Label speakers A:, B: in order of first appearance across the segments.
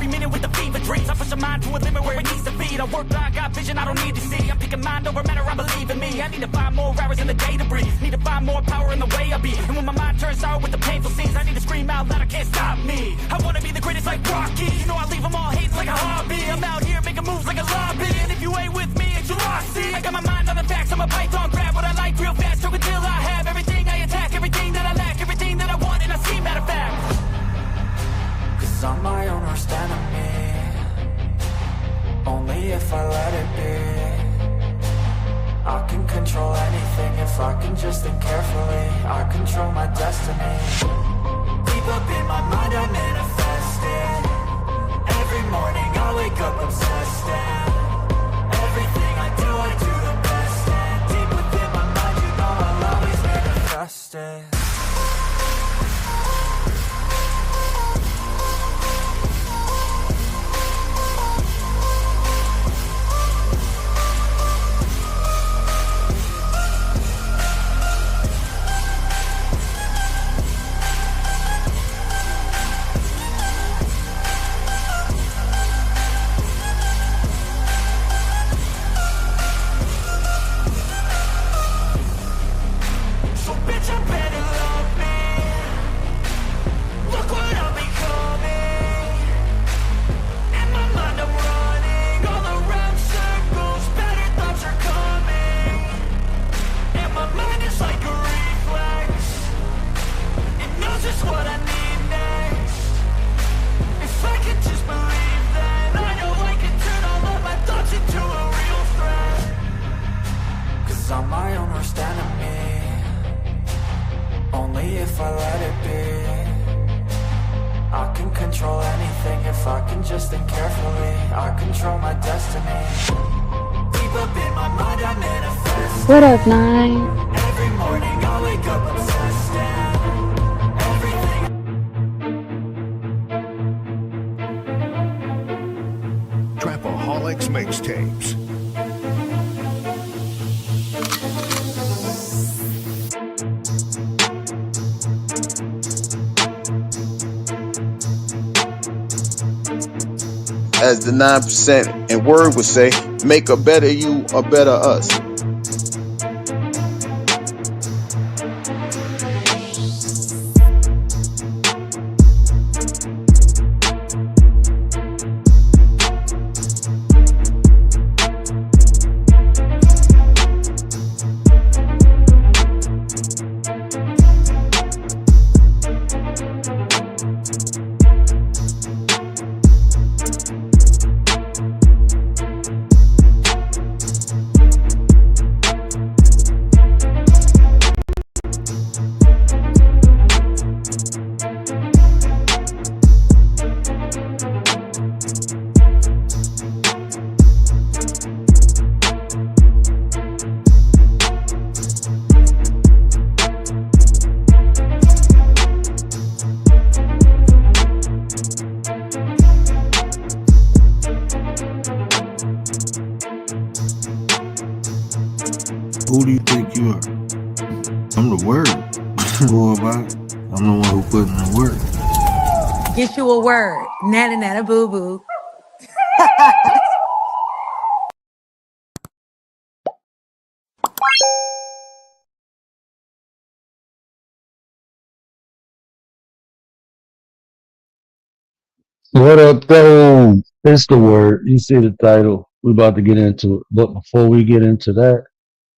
A: every minute with the fever dreams. I push a mind to a limit where it needs to feed. I work, I got vision I don't need to see. I'm picking mind over matter, I believe in me. I need to find more hours in the day to breathe. Need to find more power in the way I be. And when my mind turns sour with the painful scenes, I need to scream out loud, I can't stop me. I wanna be the greatest like Rocky. You know I leave them all hating like a hobby. I'm out here making moves like a lobby. And if you ain't with me, it's your loss. See, I got my mind on the facts, I'm a python, grab what I like real fast. Choke until I have everything I attack, everything that I lack, everything that I want, and I see matter of fact. Cause I'm my own worst enemy. Only if I let it be. I can control anything if I can just think carefully. I control my destiny. Deep up in my mind I manifest it. Every morning I wake up obsessed, and everything I do the best. And deep within my mind, you know I'll always manifest it. I'm my own worst enemy. Only if I let it be. I can control anything if I can just think carefully. I control my destiny. Deep up in my mind I manifest.
B: What up, Nine?
A: Every morning I wake up obsessed, and everything.
C: Trapaholics Mixtapes.
D: As the 9% and word would say, make a better you, a better us.
E: Who do you think you are? I'm the word. Boy, about it. I'm the one who put in the work.
F: Get you a word. Nana nana boo boo.
E: What up, though? It's the word. You see the title. We're about to get into it. But before we get into that,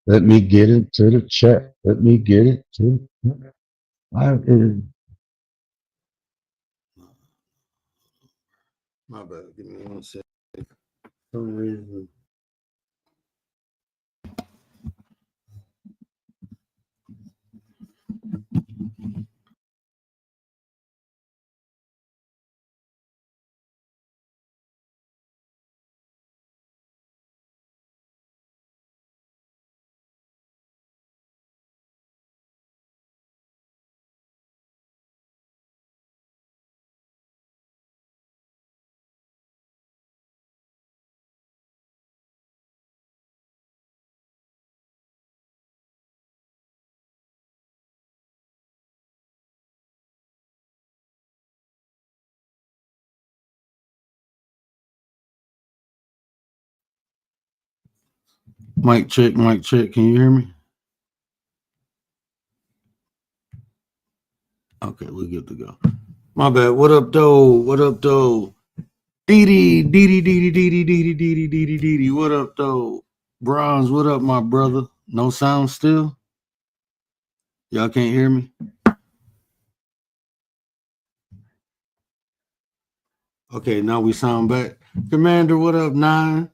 E: let me get into the chat. Let me get it to my bad. Give me 1 second. For some reason. Mic check, mic check. Can you hear me? Okay, we're good to go. My bad. What up, though? What up, though? Dee Dee. What up, though? Bronze, what up, my brother? No sound still? Y'all can't hear me? Okay, now we sound back. Commander, what up, 9?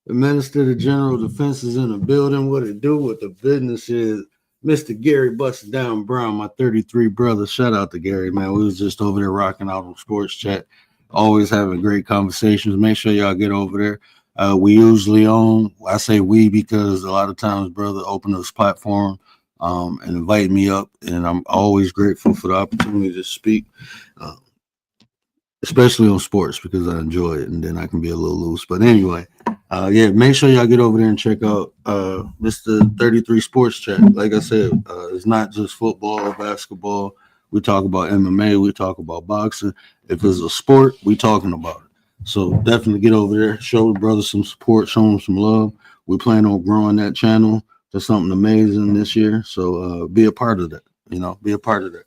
E: The Minister of General Defense is in the building. What it do? What the business is? Mr. Gary Busted Down Brown, my 33 brother. Shout out to Gary, man. We was just over there rocking out on Sports Chat. Always having great conversations. Make sure y'all get over there. We usually I say we because a lot of times brother open this platform and invite me up, and I'm always grateful for the opportunity to speak. Especially on sports because I enjoy it, and then I can be a little loose. But anyway, yeah, make sure y'all get over there and check out Mr. 33 Sports Chat. Like I said, it's not just football, basketball. We talk about MMA, we talk about boxing. If it's a sport, we talking about it. So definitely get over there, show the brother some support, show him some love. We plan on growing that channel to something amazing this year. So be a part of that. Be a part of that.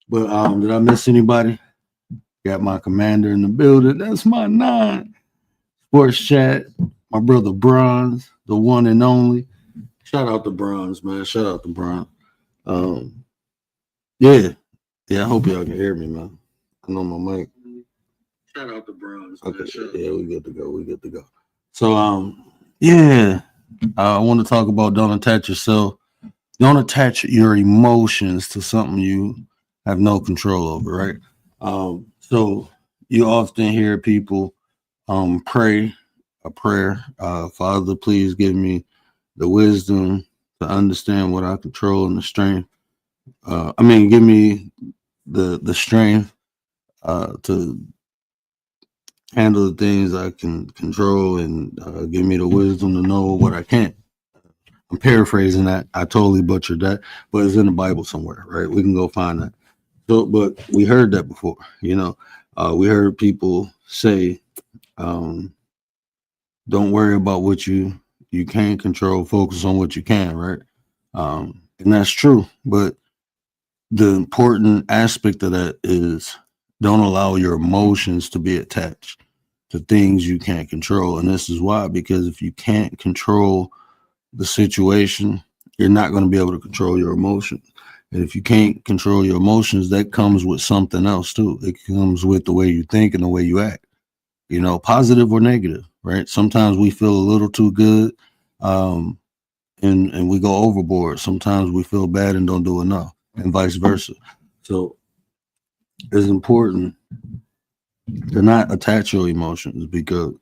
E: But did I miss anybody? Got my commander in the building. That's my 9. Sports Chat. My brother Bronze, the one and only. Shout out to Bronze, man. Shout out to Bronze. Yeah. I hope y'all can hear me, man. I know my mic. Shout out to Bronze. Okay. Yeah, we good to go. We good to go. So yeah. I want to talk about don't attach yourself. Don't attach your emotions to something you have no control over, right? So you often hear people pray a prayer, Father, please give me the wisdom to understand what I control and the strength. Give me the strength to handle the things I can control, and give me the wisdom to know what I can't. I'm paraphrasing that. I totally butchered that, but it's in the Bible somewhere, right? We can go find that. So, but we heard that before, we heard people say, don't worry about what you can't control, focus on what you can, right? And that's true. But the important aspect of that is don't allow your emotions to be attached to things you can't control. And this is why, because if you can't control the situation, you're not going to be able to control your emotions. And if you can't control your emotions, that comes with something else too. It comes with the way you think and the way you act, positive or negative, right? Sometimes we feel a little too good and we go overboard. Sometimes we feel bad and don't do enough, and vice versa. So it's important to not attach your emotions, because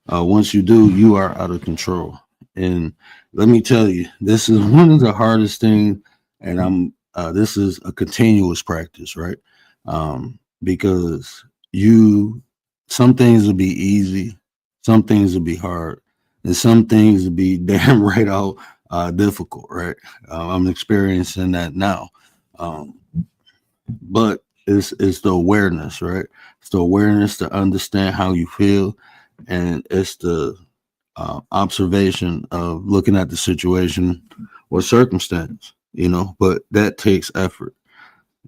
E: once you do, you are out of control. And let me tell you, this is one of the hardest things, and this is a continuous practice, right? Because some things will be easy, some things will be hard, and some things will be damn right out difficult, right? I'm experiencing that now. But it's the awareness, right? It's the awareness to understand how you feel, and it's the observation of looking at the situation or circumstance, but that takes effort.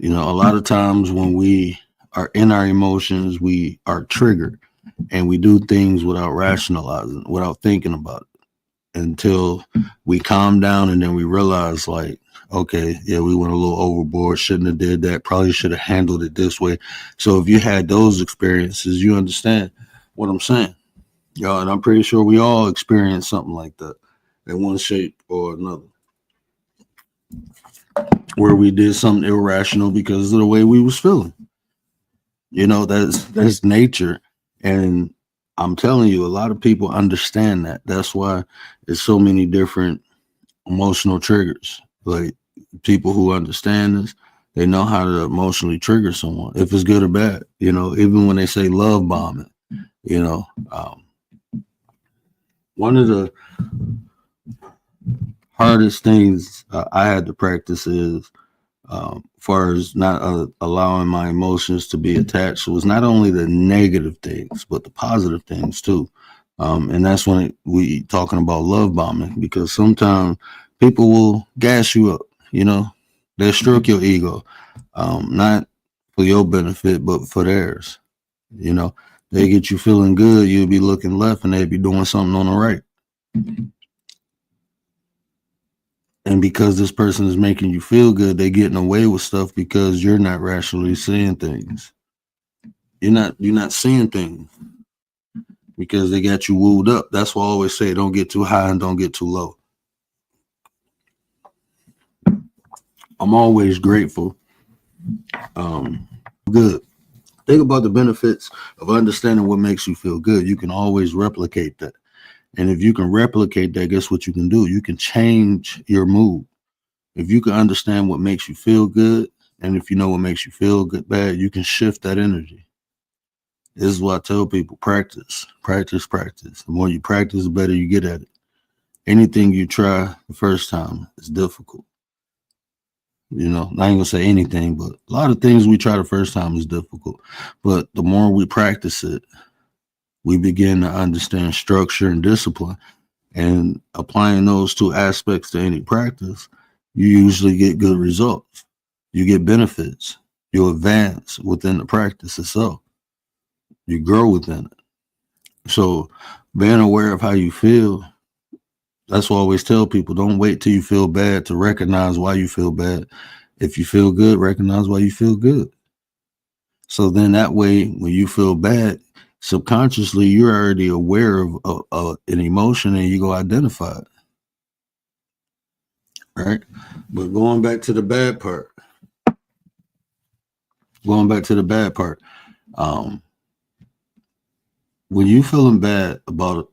E: A lot of times when we are in our emotions, we are triggered and we do things without rationalizing, without thinking about it, until we calm down, and then we realize, like, okay, yeah, we went a little overboard, shouldn't have did that, probably should have handled it this way. So if you had those experiences, you understand what I'm saying. And I'm pretty sure we all experience something like that in one shape or another, where we did something irrational because of the way we was feeling. That's nature. And I'm telling you, a lot of people understand that. That's why there's so many different emotional triggers. Like, people who understand this, they know how to emotionally trigger someone, if it's good or bad. Even when they say love bombing, one of the hardest things I had to practice is, far as not allowing my emotions to be attached, was not only the negative things, but the positive things too. And that's when we talking about love bombing, because sometimes people will gas you up, they'll stroke your ego, not for your benefit, but for theirs. They get you feeling good, you'll be looking left and they'll be doing something on the right. And because this person is making you feel good, they're getting away with stuff because you're not rationally seeing things. You're not seeing things because they got you wooed up. That's why I always say don't get too high and don't get too low. I'm always grateful. Good. Think about the benefits of understanding what makes you feel good. You can always replicate that. And if you can replicate that, guess what you can do? You can change your mood. If you can understand what makes you feel good, and if you know what makes you feel good, bad, you can shift that energy. This is what I tell people: practice, practice, practice. The more you practice, the better you get at it. Anything you try the first time is difficult. I ain't gonna say anything, but a lot of things we try the first time is difficult. But the more we practice it, we begin to understand structure and discipline. And applying those two aspects to any practice, you usually get good results. You get benefits. You advance within the practice itself. You grow within it. So being aware of how you feel, that's why I always tell people, don't wait till you feel bad to recognize why you feel bad. If you feel good, recognize why you feel good. So then that way, when you feel bad, subconsciously, you're already aware of an emotion and you go identify it. Right? But going back to the bad part, when you feeling bad about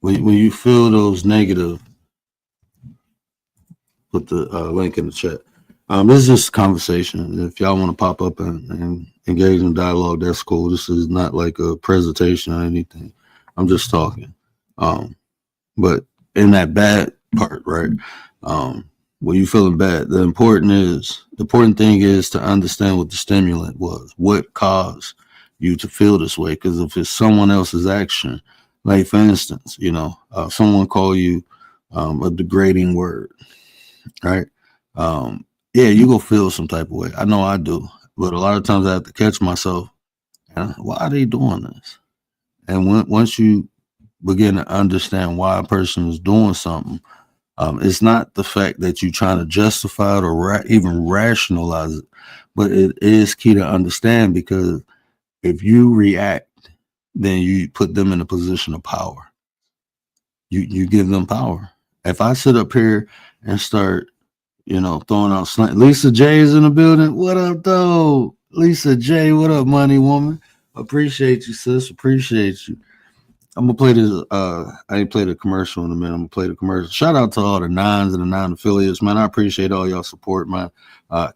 E: when you feel those negative, put the link in the chat. This is just a conversation. If y'all want to pop up and engage in dialogue, that's cool. This is not like a presentation or anything. I'm just talking. But in that bad part, right? When you feeling bad, the important thing is to understand what the stimulant was, what caused you to feel this way. Because if it's someone else's action, like for instance, someone call you a degrading word, right? Yeah, you go feel some type of way. I know I do, but a lot of times I have to catch myself. Why are they doing this? And once you begin to understand why a person is doing something, it's not the fact that you're trying to justify it or even rationalize it, but it is key to understand, because if you react, then you put them in a position of power. You give them power. If I sit up here and start, throwing out slang. Lisa J is in the building. What up, though? Lisa J, what up, money woman? Appreciate you, sis. Appreciate you. I'm gonna play this. I ain't played a commercial in a minute. I'm gonna play the commercial. Shout out to all the nines and the nine affiliates, man. I appreciate all y'all support, man.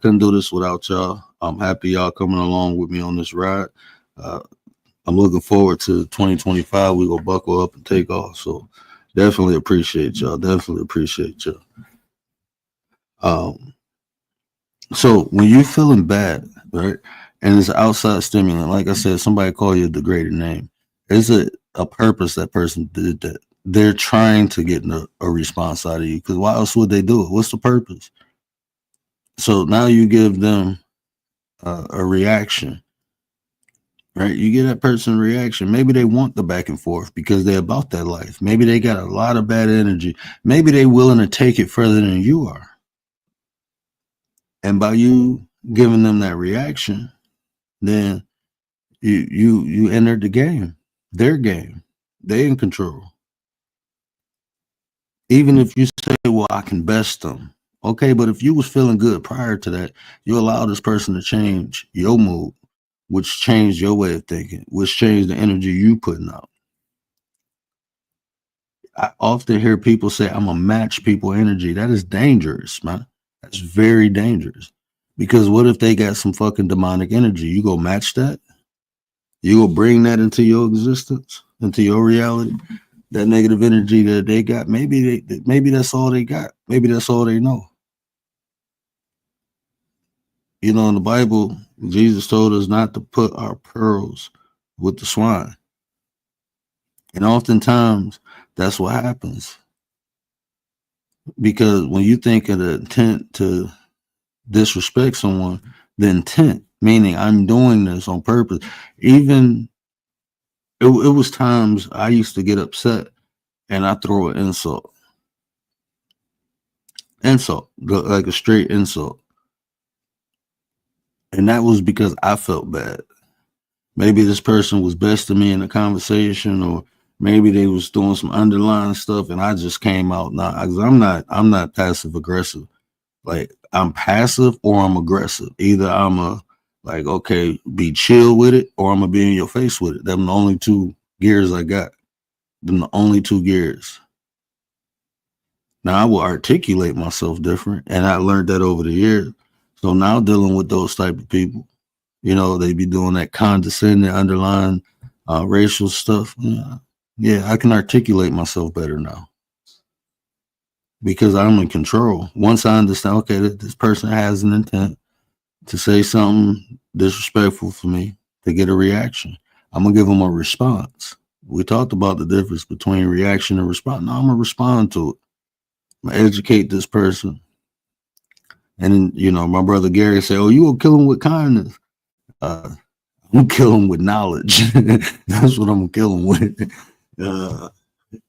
E: Couldn't do this without y'all. I'm happy y'all coming along with me on this ride. I'm looking forward to 2025. We go buckle up and take off. So definitely appreciate y'all. So when you're feeling bad, right, and it's an outside stimulant, like I said, somebody call you a degraded name. There's a purpose that person did that. They're trying to get a response out of you, because why else would they do it? What's the purpose? So now you give them a reaction, right? You give that person a reaction. Maybe they want the back and forth because they're about that life. Maybe they got a lot of bad energy. Maybe they're willing to take it further than you are. And by you giving them that reaction, then you entered the game, their game. They in control. Even if you say, well, I can best them. Okay, but if you was feeling good prior to that, you allow this person to change your mood, which changed your way of thinking, which changed the energy you putting out. I often hear people say, I'm gonna match people energy. That is dangerous, man. That's very dangerous. Because what if they got some fucking demonic energy? You go match that? You go bring that into your existence, into your reality? That negative energy that they got, maybe that's all they got. Maybe that's all they know. In the Bible, Jesus told us not to put our pearls with the swine. And oftentimes that's what happens. Because when you think of the intent to disrespect someone, the intent, meaning I'm doing this on purpose, even it was times I used to get upset and I throw an insult, like a straight insult. And that was because I felt bad. Maybe this person was besting me in a conversation, or maybe they was doing some underlying stuff, and I just came out. Now, I'm not passive aggressive. Like, I'm passive or I'm aggressive. Either I'm like, okay, be chill with it, or I'm gonna be in your face with it. Them the only two gears I got. Them the only two gears. Now I will articulate myself different, and I learned that over the years. So now dealing with those type of people, they be doing that condescending, underlying racial stuff. Yeah, I can articulate myself better now because I'm in control. Once I understand, okay, this person has an intent to say something disrespectful for me, to get a reaction, I'm gonna give them a response. We talked about the difference between reaction and response. Now I'm gonna respond to it. I'm gonna educate this person. And then, my brother Gary said, "Oh, you will kill him with kindness." I'm gonna kill him with knowledge. That's what I'm gonna kill him with.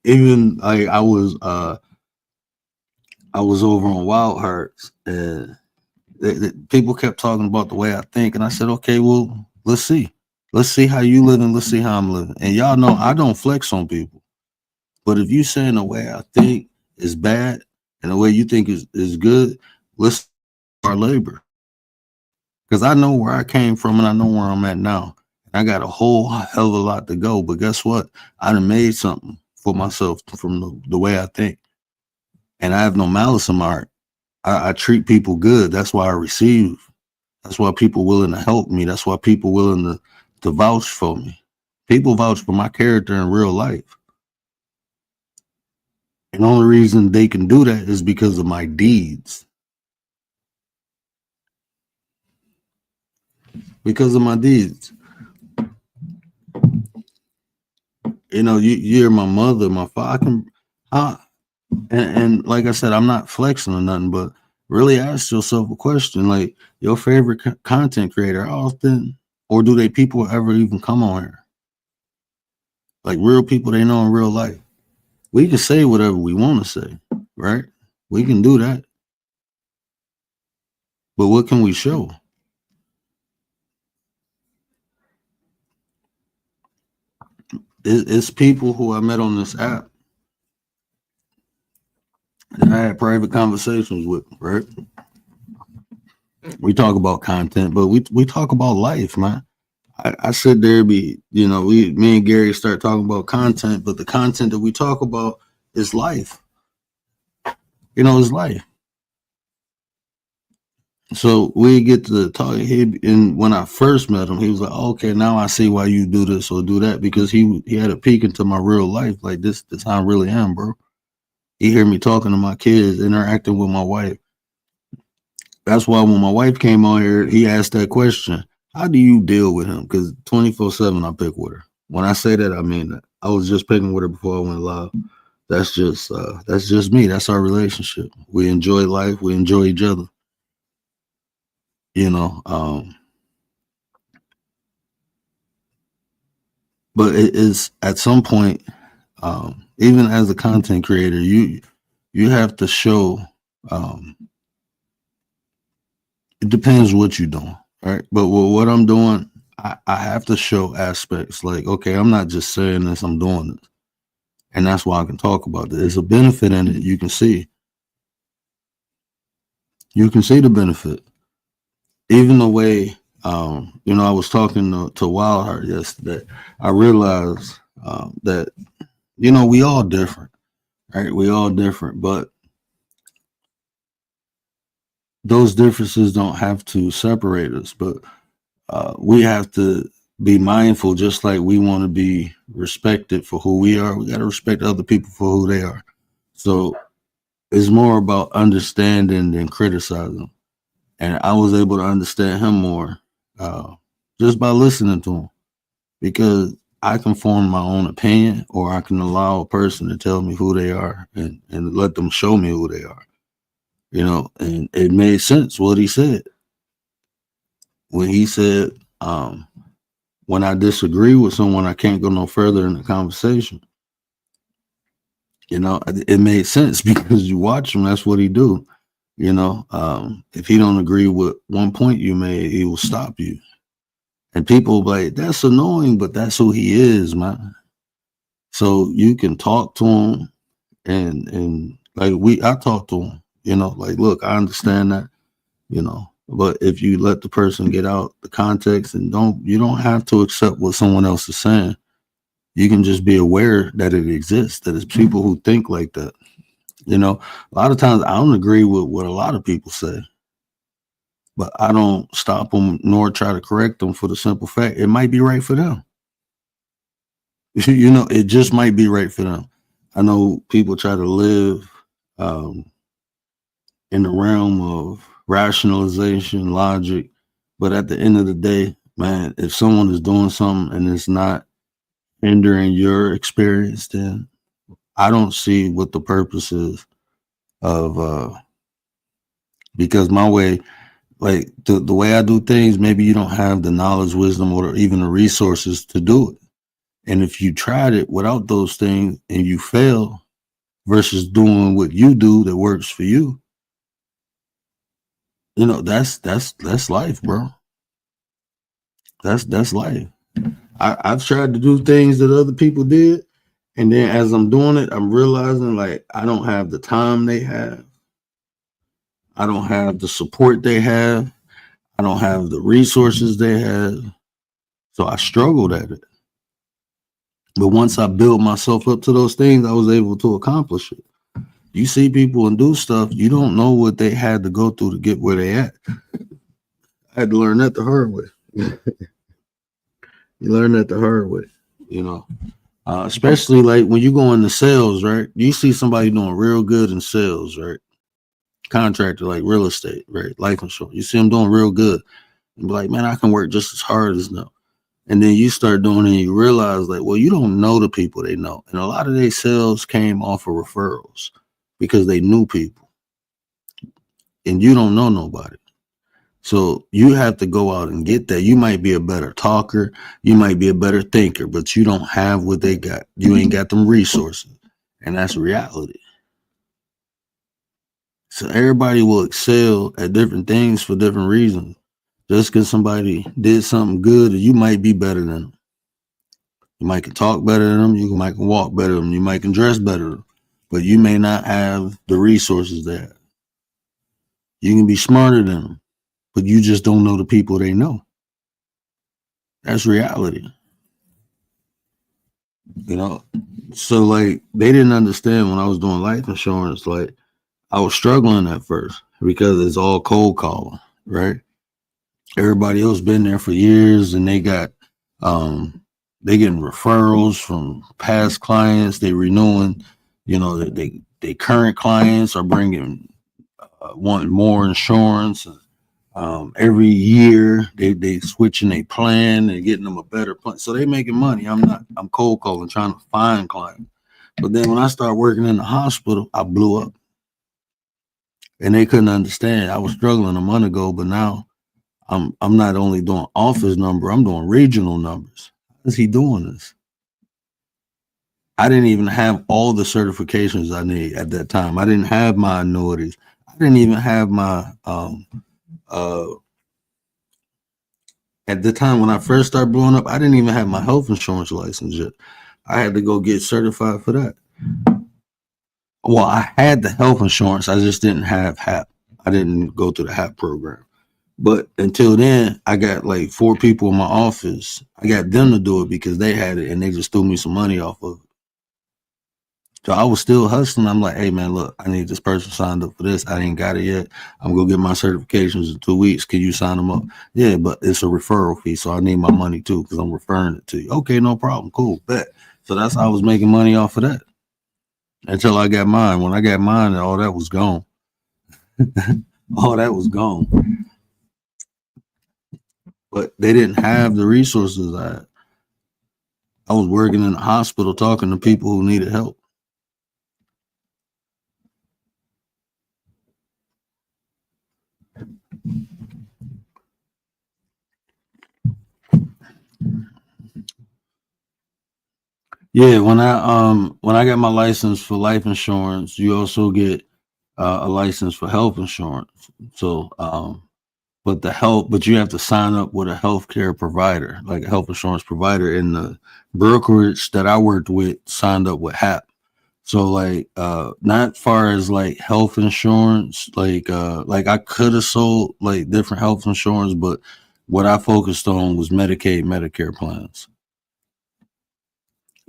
E: Even like I was over on Wild Hearts, and people kept talking about the way I think, and I said, "Okay, well, let's see how you live, and let's see how I'm living." And y'all know I don't flex on people, but if you saying the way I think is bad and the way you think is good, let's our labor. Because I know where I came from and I know where I'm at now. I got a whole hell of a lot to go. But guess what? I done made something for myself from the way I think. And I have no malice in my heart. I treat people good. That's why I receive. That's why people willing to help me. That's why people willing to vouch for me. People vouch for my character in real life. And the only reason they can do that is because of my deeds. Because of my deeds. You're my mother, my father. And like I said, I'm not flexing or nothing, but really ask yourself a question. Like, your favorite content creator, how often, or do people ever even come on here? Like, real people they know in real life. We can say whatever we want to say, right? We can do that. But what can we show? It's people who I met on this app that I had private conversations with, right? We talk about content, but we talk about life, man. I sit there, me and Gary start talking about content, but the content that we talk about is life. It's life. So we get to talk. And when I first met him, he was like, "Okay, now I see why you do this or do that," because he had a peek into my real life. Like, this how I really am, bro. He hear me talking to my kids, interacting with my wife. That's why when my wife came on here, he asked that question: how do you deal with him? Because 24/7 I pick with her. When I say that, I mean that. I was just picking with her before I went live. That's just me. That's our relationship. We enjoy life. We enjoy each other. But it is at some point, even as a content creator, you have to show. It depends what you're doing, right? But what I'm doing, I have to show aspects like, okay, I'm not just saying this, I'm doing this. And that's why I can talk about it. There's a benefit in it. You can see the benefit. Even the way, I was talking to Wildheart yesterday. I realized that, we all different, right? We all different, but those differences don't have to separate us. But we have to be mindful, just like we want to be respected for who we are. We got to respect other people for who they are. So it's more about understanding than criticizing. And I was able to understand him more just by listening to him, because I can form my own opinion, or I can allow a person to tell me who they are and let them show me who they are. And it made sense what he said. When he said, when I disagree with someone, I can't go no further in the conversation. It made sense because you watch him. That's what he do. If he don't agree with one point you made, he will stop you. And people like, that's annoying, but that's who he is, man. So you can talk to him and like I talk to him, like, look, I understand that, but if you let the person get out the context and you don't have to accept what someone else is saying. You can just be aware that it exists, that it's people who think like that. A lot of times I don't agree with what a lot of people say, but I don't stop them nor try to correct them for the simple fact it might be right for them. It just might be right for them. I know people try to live in the realm of rationalization, logic, but at the end of the day, man, if someone is doing something and it's not hindering your experience, then I don't see what the purpose is of because my way, like the way I do things, maybe you don't have the knowledge, wisdom, or even the resources to do it. And if you tried it without those things and you fail versus doing what you do that works for you, that's life, bro. That's life. I've tried to do things that other people did. And then as I'm doing it, I'm realizing like I don't have the time they have. I don't have the support they have. I don't have the resources they have. So I struggled at it. But once I built myself up to those things, I was able to accomplish it. You see people and do stuff, you don't know what they had to go through to get where they at. I had to learn that the hard way. You learn that the hard way, especially like when you go into sales, right? You see somebody doing real good in sales, right? Contractor, like real estate, right? Life insurance. You see them doing real good. And be like, man, I can work just as hard as them. And then you start doing it and you realize like, well, you don't know the people they know. And a lot of their sales came off of referrals because they knew people. And you don't know nobody. So you have to go out and get that. You might be a better talker. You might be a better thinker, but you don't have what they got. You ain't got them resources. And that's reality. So everybody will excel at different things for different reasons. Just because somebody did something good, you might be better than them. You might can talk better than them. You might can walk better than them. You might can dress better than them. But you may not have the resources they have. You can be smarter than them, but you just don't know the people they know. That's reality. So like they didn't understand when I was doing life insurance, like I was struggling at first because it's all cold calling, right? Everybody else been there for years and they got they getting referrals from past clients. They renewing, they current clients are bringing wanting more insurance. Every year they switching their plan and getting them a better plan. So they making money. I'm cold calling, trying to find clients. But then when I started working in the hospital, I blew up. And they couldn't understand. I was struggling a month ago, but now I'm not only doing office number, I'm doing regional numbers. How is he doing this? I didn't even have all the certifications I need at that time. I didn't have my annuities. I didn't even have my at the time when I first started blowing up, I didn't even have my health insurance license yet. I had to go get certified for that. Well, I had the health insurance. I just didn't have HAP. I didn't go through the HAP program. But until then, I got like 4 people in my office. I got them to do it because they had it and they just threw me some money off of it. So I was still hustling. I'm like, hey, man, look, I need this person signed up for this. I ain't got it yet. I'm going to get my certifications in 2 weeks. Can you sign them up? Yeah, but it's a referral fee, so I need my money too because I'm referring it to you. Okay, no problem. Cool, bet. So that's how I was making money off of that until I got mine. When I got mine, all that was gone. All that was gone. But they didn't have the resources I had. I was working in a hospital talking to people who needed help. Yeah, when I got my license for life insurance, you also get a license for health insurance. So but you have to sign up with a healthcare provider, like a health insurance provider. And the brokerage that I worked with signed up with HAP. So like not far as like health insurance, like I could have sold like different health insurance, but what I focused on was Medicaid, Medicare plans.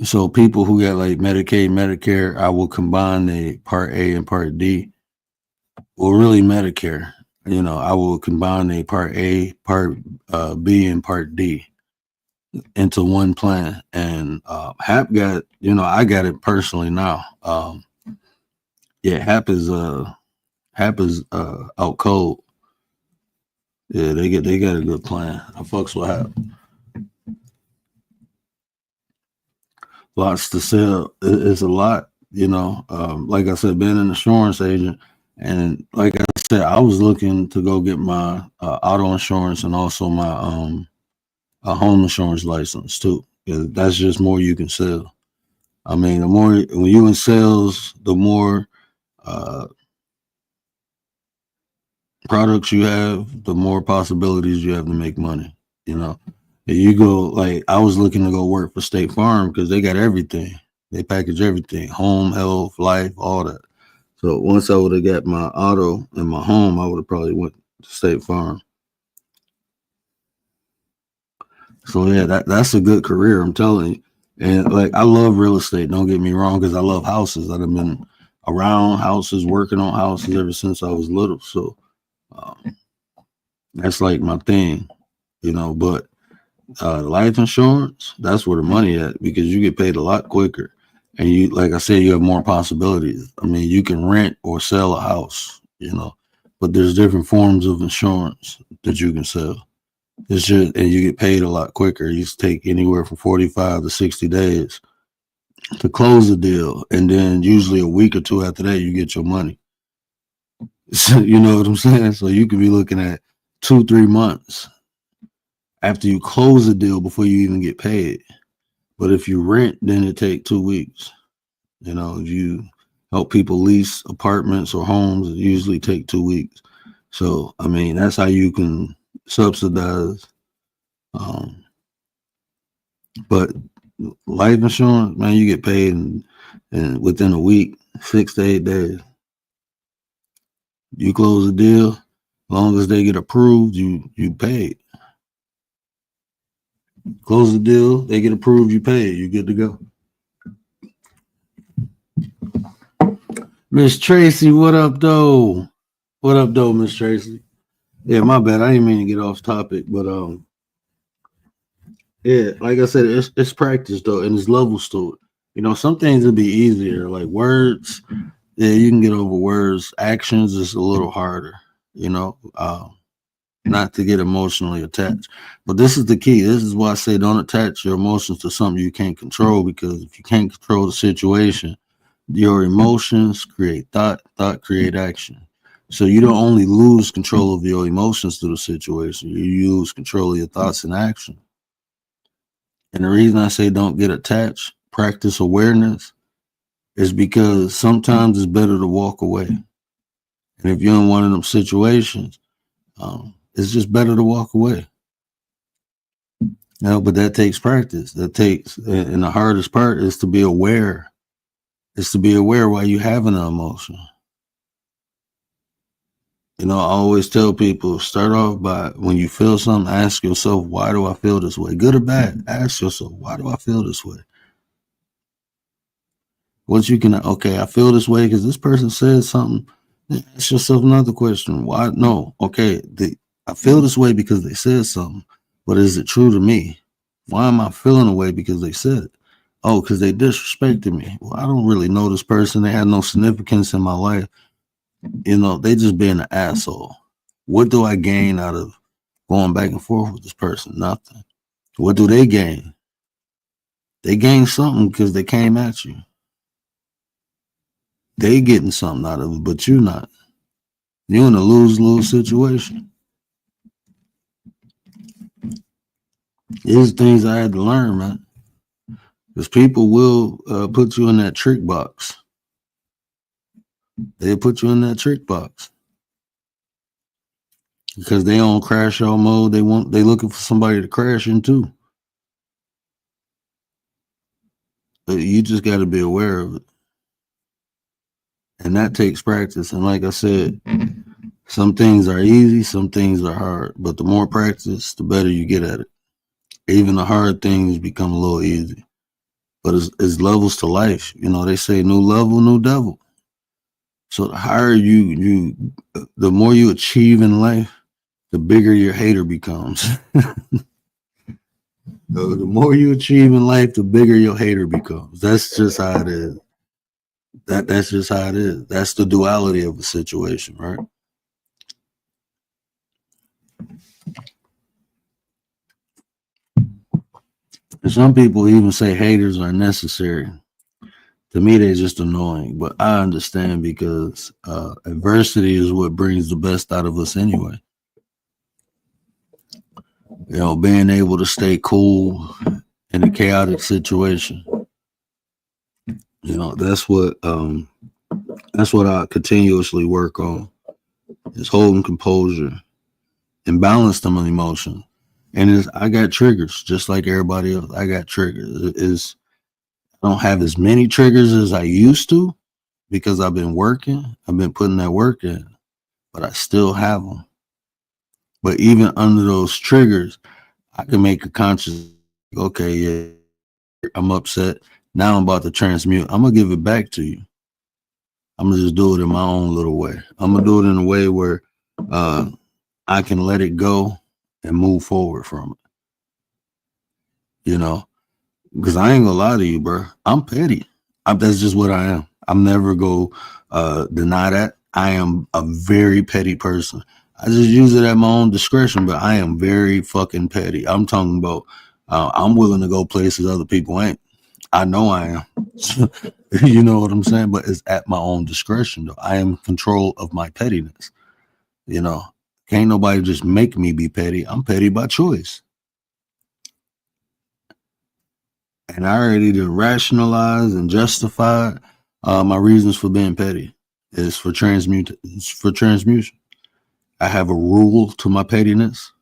E: So people who got like Medicaid, Medicare, I will combine the Part A and Part D. Well, really Medicare. I will combine the Part A, Part B, and Part D into one plan. And HAP got, I got it personally now. Yeah, HAP is out cold. Yeah, they got a good plan. I fucks with HAP. Lots to sell. It's a lot, like I said, being an insurance agent, and like I said, I was looking to go get my auto insurance and also my home insurance license too. That's just more you can sell. I mean, the more when you in sales, the more products you have, the more possibilities you have to make money. You go, like, I was looking to go work for State Farm because they got everything. They package everything: home, health, life, all that. So once I would have got my auto and my home, I would have probably went to State Farm. So yeah, that's a good career, I'm telling you. And like, I love real estate, don't get me wrong, because I love houses. I've been around houses, working on houses ever since I was little. So that's like my thing, but life insurance, that's where the money at, because you get paid a lot quicker. And you, like I said, you have more possibilities. I mean, you can rent or sell a house, but there's different forms of insurance that you can sell. It's just, and you get paid a lot quicker. You take anywhere from 45 to 60 days to close the deal. And then usually a week or two after that, you get your money. So, you know what I'm saying? So you could be looking at 2-3 months after you close the deal before you even get paid. But if you rent, then it take 2 weeks. If you help people lease apartments or homes, it usually take 2 weeks. So, I mean, that's how you can subsidize. But life insurance, man, you get paid and within a week, 6 to 8 days. You close the deal, as long as they get approved, you paid. Close the deal, they get approved, you pay it, you good to go. Miss Tracy, what up, though? What up, though, Miss Tracy? Yeah, my bad. I didn't mean to get off topic, but yeah, like I said, it's practice though, and there's levels to it. Some things will be easier, like words. Yeah, you can get over words. Actions is a little harder, not to get emotionally attached. But this is the key. This is why I say don't attach your emotions to something you can't control, because if you can't control the situation, your emotions create thought create action. So you don't only lose control of your emotions to the situation, you lose control of your thoughts and action. And the reason I say don't get attached, practice awareness, is because sometimes it's better to walk away. And if you're in one of them situations, it's just better to walk away. But that takes practice. And the hardest part is to be aware. It's to be aware while you're having an emotion. I always tell people, start off by, when you feel something, ask yourself, why do I feel this way? Good or bad, ask yourself, why do I feel this way? Once you can, okay, I feel this way because this person said something. Ask yourself another question. Why? No, okay, I feel this way because they said something, but is it true to me? Why am I feeling a way because they said it? Oh, because they disrespected me. Well, I don't really know this person. They had no significance in my life. They just being an asshole. What do I gain out of going back and forth with this person? Nothing. What do they gain? They gain something because they came at you. They getting something out of it, but you not. You're in a lose-lose situation. These things I had to learn, man. Because people will put you in that trick box. They put you in that trick box. Because they on crash out mode. They looking for somebody to crash into. But you just got to be aware of it. And that takes practice. And like I said, some things are easy, some things are hard. But the more practice, the better you get at it. Even the hard things become a little easy. But it's levels to life. You know, they say new level, new devil. So the higher the more you achieve in life, the bigger your hater becomes. The more you achieve in life, the bigger your hater becomes. That's just how it is. That's just how it is. That's the duality of the situation, right? And some people even say haters are necessary. To me, they're just annoying, but I understand because adversity is what brings the best out of us anyway. You know, being able to stay cool in a chaotic situation. You know, that's what I continuously work on, is holding composure and balance them emotion. And I got triggers just like everybody else. I got triggers. I don't have as many triggers as I used to because I've been working. I've been putting that work in, but I still have them. But even under those triggers, I can make a conscious, okay, yeah, I'm upset. Now I'm about to transmute. I'm going to give it back to you. I'm going to just do it in my own little way. I'm going to do it in a way where I can let it go and move forward from it. You know, because I ain't going to lie to you, bro. I'm petty. That's just what I am. I'm never going to deny that. I am a very petty person. I just use it at my own discretion, but I am very fucking petty. I'm talking about I'm willing to go places other people ain't. I know I am. You know what I'm saying? But it's at my own discretion, though. I am in control of my pettiness. You know, can't nobody just make me be petty. I'm petty by choice. And I already did rationalize and justify my reasons for being petty. It's for transmutation. I have a rule to my pettiness.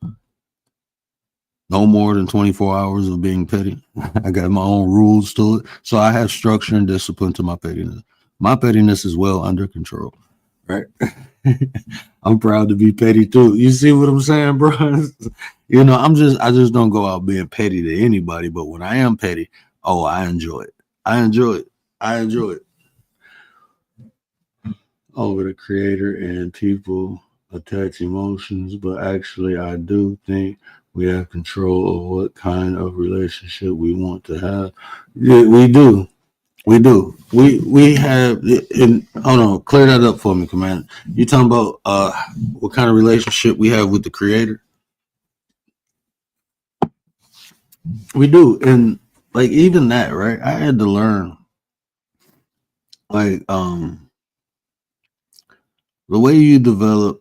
E: No more than 24 hours of being petty. I got my own rules to it. So I have structure and discipline to my pettiness. My pettiness is well under control, right? I'm proud to be petty too. You see what I'm saying, bro? You know, I just don't go out being petty to anybody. But when I am petty, oh, I enjoy it. I enjoy it. Over the creator and people attach emotions, but actually I do think we have control of what kind of relationship we want to have. Yeah, we do. We have, and hold on, clear that up for me, Commander. You talking about what kind of relationship we have with the creator? We do. And like even that, right? I had to learn like the way you develop,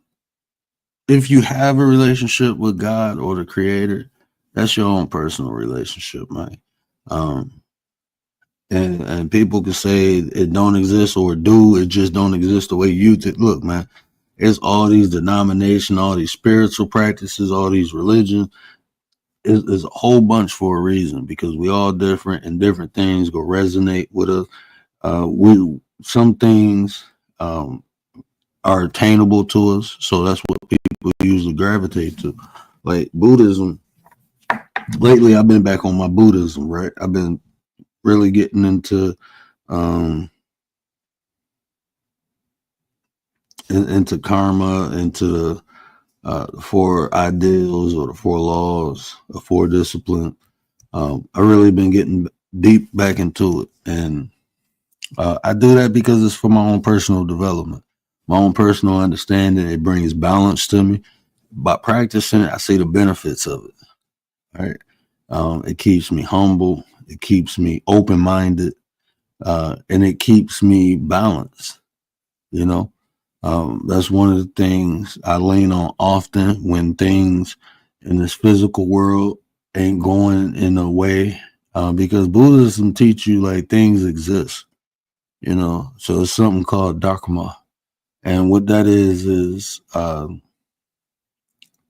E: if you have a relationship with God or the creator, that's your own personal relationship, man. And people can say it don't exist or do, it just don't exist the way you think. Look, man, it's all these denominations, all these spiritual practices, all these religions. It's a whole bunch for a reason, because we all different and different things go resonate with us. Some things are attainable to us, so that's what people usually gravitate to. Like Buddhism, lately I've been back on my Buddhism, right? I've been really getting into karma, into the 4 ideals or the 4 laws, the 4 discipline. I really been getting deep back into it, and I do that because it's for my own personal development, my own personal understanding. It brings balance to me. By practicing it, I see the benefits of it. Right? It keeps me humble. It keeps me open-minded, and it keeps me balanced. You know, that's one of the things I lean on often when things in this physical world ain't going in a way, because Buddhism teach you like things exist, you know. So it's something called dharma, and what that is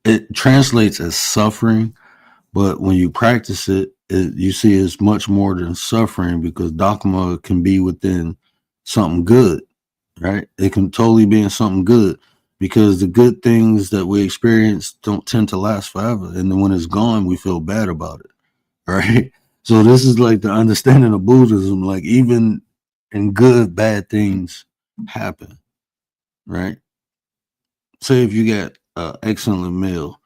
E: it translates as suffering, but when you practice it, you see it's much more than suffering, because dharma can be within something good, right? It can totally be in something good, because the good things that we experience don't tend to last forever. And then when it's gone, we feel bad about it, right? So this is like the understanding of Buddhism, like even in good, bad things happen, right? Say if you got an excellent meal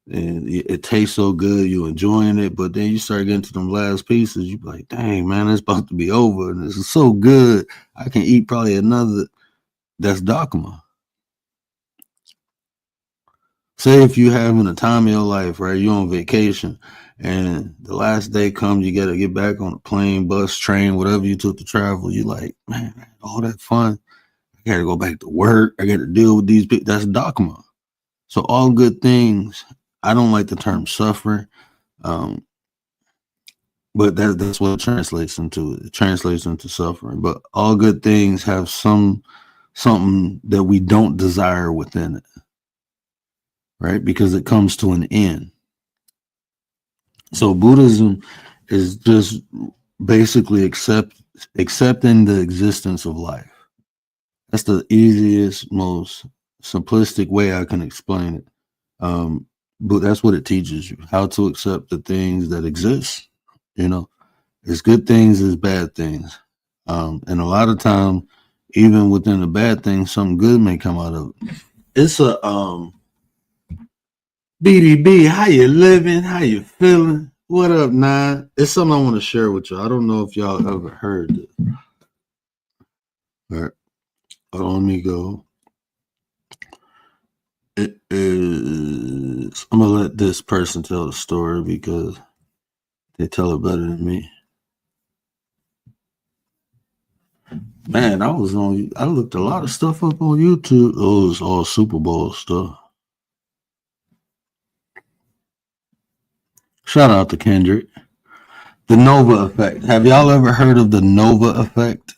E: and it tastes so good, you enjoying it, but then you start getting to them last pieces, you be like, dang, man, it's about to be over. And this is so good. I can eat probably another. That's dogma. Say if you having a time of your life, right? You're on vacation and the last day comes, you got to get back on a plane, bus, train, whatever you took to travel. You like, man, all that fun. I got to go back to work. I got to deal with these people. That's dogma. So all good things, I don't like the term suffering, but that's what it translates into. It translates into suffering. But all good things have something that we don't desire within it, right? Because it comes to an end. So Buddhism is just basically accepting the existence of life. That's the easiest, most simplistic way I can explain it. But that's what it teaches you, how to accept the things that exist. You know, it's good things, it's bad things. And a lot of time, even within the bad things, something good may come out of it. It's a BDB, how you living? How you feeling? What up, Nine? It's something I want to share with you. I don't know if y'all ever heard it. All right. Let me go. It is. I'm gonna let this person tell the story because they tell it better than me. Man, I looked a lot of stuff up on YouTube. Oh, it was all Super Bowl stuff. Shout out to Kendrick. The Nova effect. Have y'all ever heard of the Nova effect?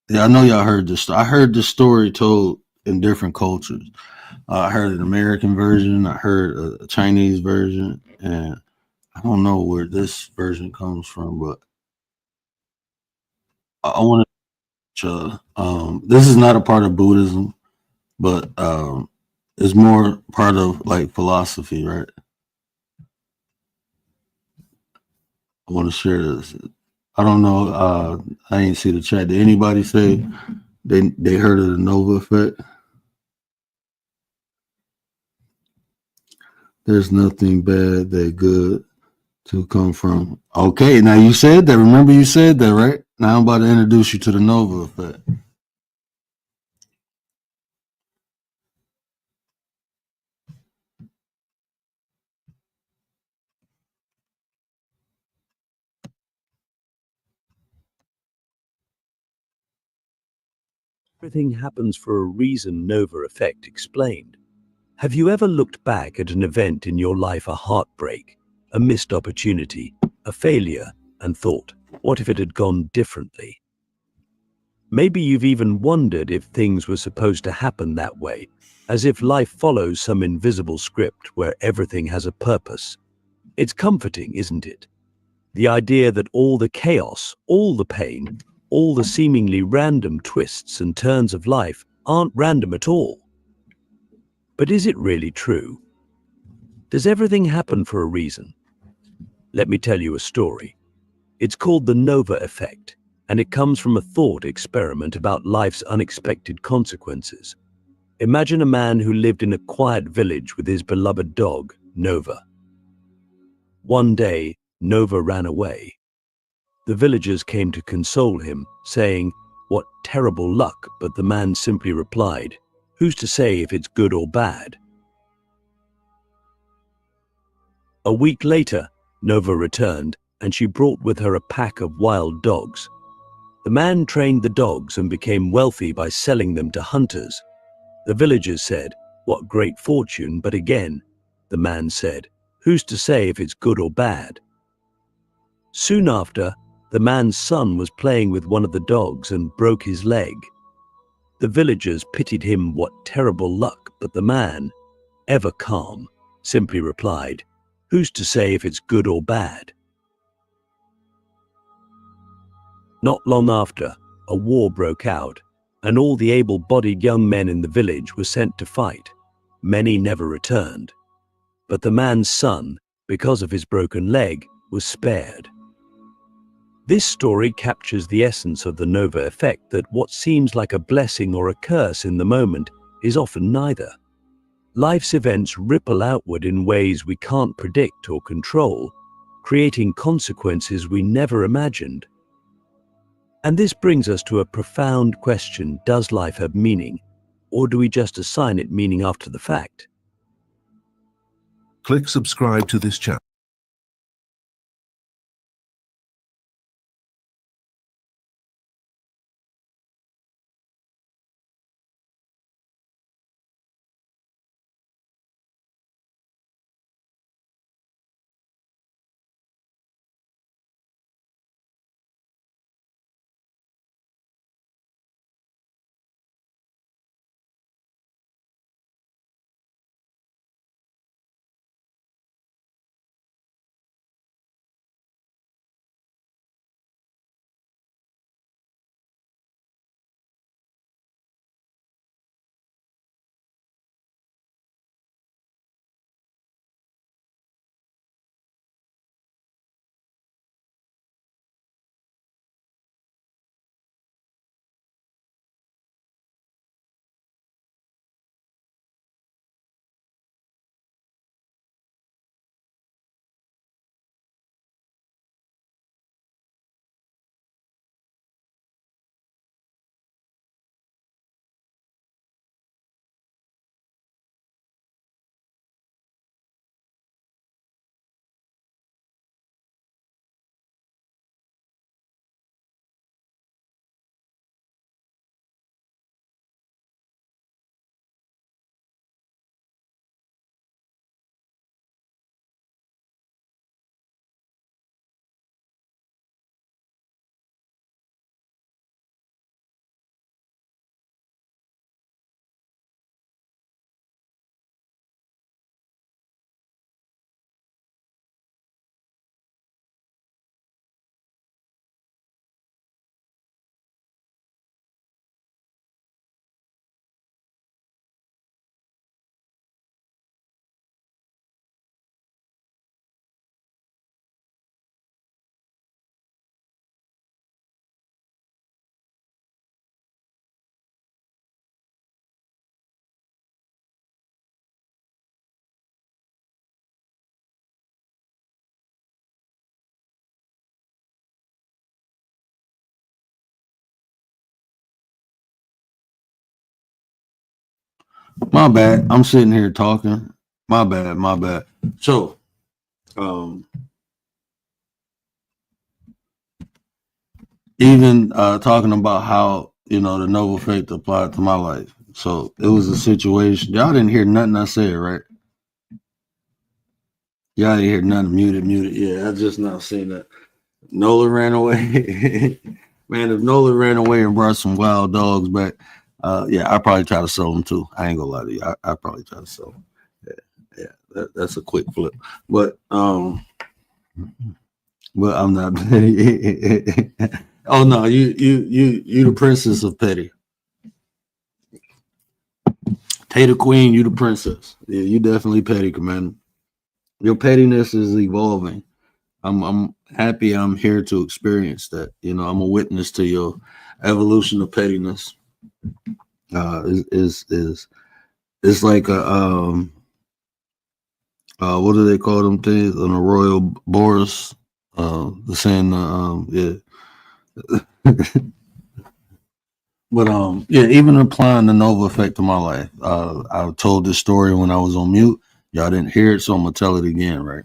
E: Yeah, I know y'all heard this. I heard this story told in different cultures. I heard an American version. I heard a Chinese version, and I don't know where this version comes from, but I want to. This is not a part of Buddhism, but it's more part of like philosophy, right? I want to share this. I don't know. I ain't see the chat. Did anybody say they heard of the Nova effect? There's nothing bad that good to come from. Okay, now you said that. Remember you said that, right? Now I'm about to introduce you to the Nova effect.
B: Everything happens for a reason, Nova effect explained. Have you ever looked back at an event in your life, a heartbreak, a missed opportunity, a failure, and thought, what if it had gone differently? Maybe you've even wondered if things were supposed to happen that way, as if life follows some invisible script where everything has a purpose. It's comforting, isn't it? The idea that all the chaos, all the pain, all the seemingly random twists and turns of life aren't random at all. But is it really true? Does everything happen for a reason? Let me tell you a story. It's called the Nova effect, and it comes from a thought experiment about life's unexpected consequences. Imagine a man who lived in a quiet village with his beloved dog, Nova. One day, Nova ran away. The villagers came to console him, saying, "What terrible luck," but the man simply replied, "Who's to say if it's good or bad?" A week later, Nova returned, and she brought with her a pack of wild dogs. The man trained the dogs and became wealthy by selling them to hunters. The villagers said, "What great fortune," but again, the man said, "Who's to say if it's good or bad?" Soon after, the man's son was playing with one of the dogs and broke his leg. The villagers pitied him. What terrible luck, but the man, ever calm, simply replied, "Who's to say if it's good or bad?" Not long after, a war broke out, and all the able-bodied young men in the village were sent to fight. Many never returned. But the man's son, because of his broken leg, was spared. This story captures the essence of the Nova effect, that what seems like a blessing or a curse in the moment is often neither. Life's events ripple outward in ways we can't predict or control, creating consequences we never imagined. And this brings us to a profound question: does life have meaning, or do we just assign it meaning after the fact?
C: Click subscribe to this channel.
E: My bad. I'm sitting here talking. My bad. My bad. So, even talking about how, the Nova effect applied to my life. So it was a situation. Y'all didn't hear nothing I said, right? Y'all didn't hear nothing. Muted. Yeah, I just now seen that. Nola ran away. Man, if Nola ran away and brought some wild dogs back, yeah, I probably try to sell them too. I ain't gonna lie to you. I probably try to sell them. Yeah, that's a quick flip. But I'm not. Oh no, you the princess of petty. Tater Queen, you the princess. Yeah, you definitely petty, Commander. Your pettiness is evolving. I'm happy I'm here to experience that. I'm a witness to your evolution of pettiness. It's like a what do they call them things on a Royal Boris? The saying yeah. But yeah, even applying the Nova effect to my life. I told this story when I was on mute. Y'all didn't hear it, so I'm gonna tell it again, right?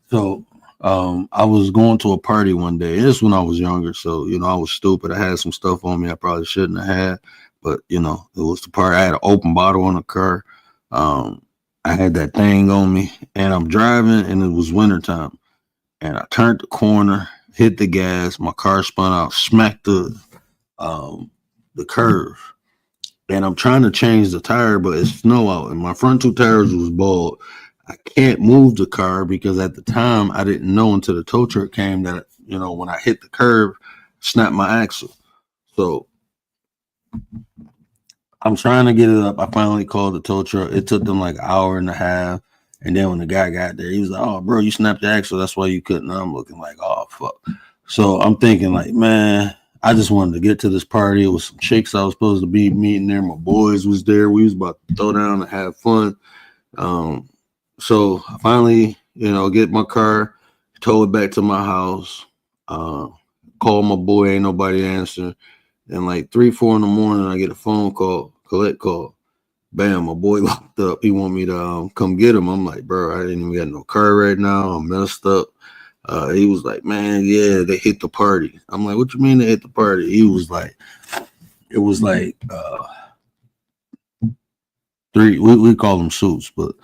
E: So I was going to a party one day. This when I was younger, so I was stupid. I had some stuff on me I probably shouldn't have had, but it was the party. I had an open bottle on the car. I had that thing on me, and I'm driving, and it was wintertime, and I turned the corner, hit the gas, my car spun out, smacked the curve, and I'm trying to change the tire, but it's snow out, and my front two tires was bald. I can't move the car because at the time I didn't know until the tow truck came that when I hit the curb, snapped my axle. So I'm trying to get it up. I finally called the tow truck. It took them like an hour and a half. And then when the guy got there, he was like, "Oh, bro, you snapped the axle. That's why you couldn't." And I'm looking like, "Oh, fuck." So I'm thinking like, man, I just wanted to get to this party. It was some chicks I was supposed to be meeting there. My boys was there. We was about to throw down and have fun. So I finally, get my car, tow it back to my house, call my boy, ain't nobody answering. And like 3, 4 in the morning, I get a phone call, collect call. Bam, my boy locked up. He want me to come get him. I'm like, bro, I didn't even got no car right now. I'm messed up. He was like, man, yeah, they hit the party. I'm like, what you mean they hit the party? He was like, it was like 3, we call them suits, but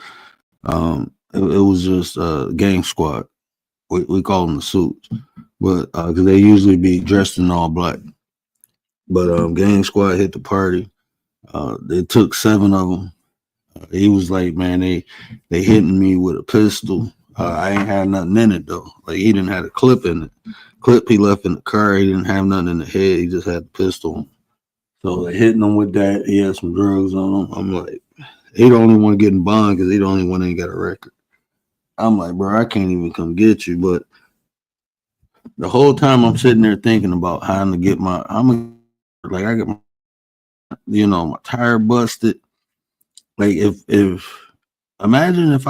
E: it was just gang squad. We call them the suits, but because they usually be dressed in all black. But gang squad hit the party. They took 7 of them. He was like, man, they hitting me with a pistol. I ain't had nothing in it though. Like he didn't have a clip in it. Clip he left in the car. He didn't have nothing in the head. He just had the pistol. So they hitting him with that. He had some drugs on him. I'm like, he the only one getting bond because he the only one that ain't got a record. I'm like, bro, I can't even come get you. But the whole time I'm sitting there thinking about how to get I got my, my tire busted. Like if imagine if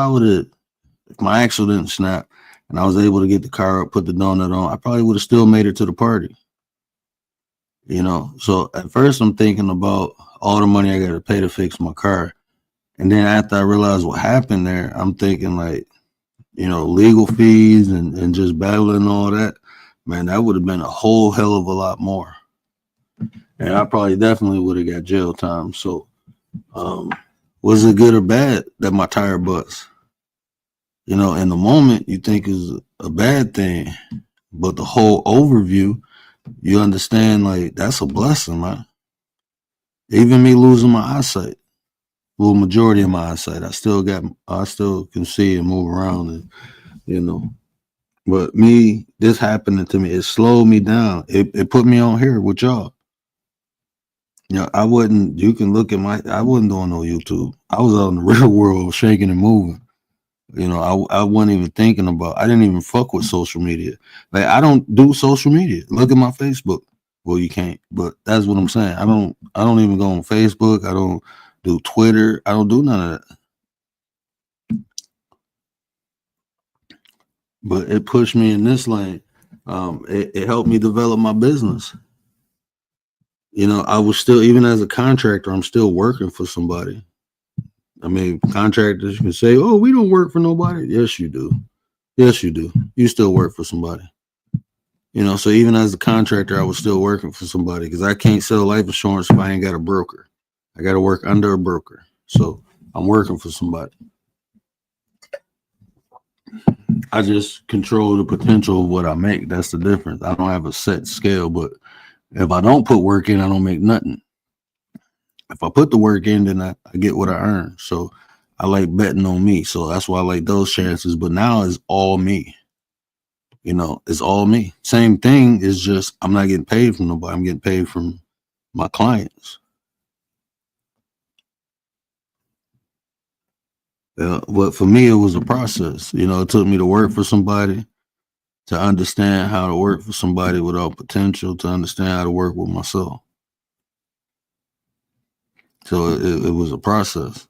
E: if my axle didn't snap and I was able to get the car up, put the donut on, I probably would have still made it to the party. So at first I'm thinking about all the money I got to pay to fix my car. And then after I realized what happened there, I'm thinking like, legal fees and just battling all that, man, that would have been a whole hell of a lot more. And I probably definitely would have got jail time. So was it good or bad that my tire bust? In the moment you think is a bad thing, but the whole overview, you understand like that's a blessing, man. Even me losing my eyesight, well, majority of my eyesight, I still can see and move around and but this happening to me, it slowed me down. It put me on here with y'all. You can look at I wasn't doing no YouTube. I was out in the real world shaking and moving. I wasn't even thinking I didn't even fuck with social media. Like I don't do social media. Look at my Facebook. Well, you can't, but that's what I'm saying. I don't even go on Facebook. I don't do Twitter. I don't do none of that. But it pushed me in this lane. It helped me develop my business. I was still, even as a contractor, I'm still working for somebody. I mean, contractors can say, "Oh, we don't work for nobody." Yes, you do. Yes, you do. You still work for somebody. So even as a contractor, I was still working for somebody because I can't sell life insurance if I ain't got a broker. I got to work under a broker. So I'm working for somebody. I just control the potential of what I make. That's the difference. I don't have a set scale, but if I don't put work in, I don't make nothing. If I put the work in, then I get what I earn. So I like betting on me. So that's why I like those chances. But now it's all me. It's all me. Same thing. Is just I'm not getting paid from nobody. I'm getting paid from my clients. But for me, it was a process. It took me to work for somebody, to understand how to work for somebody without potential, to understand how to work with myself. So it was a process.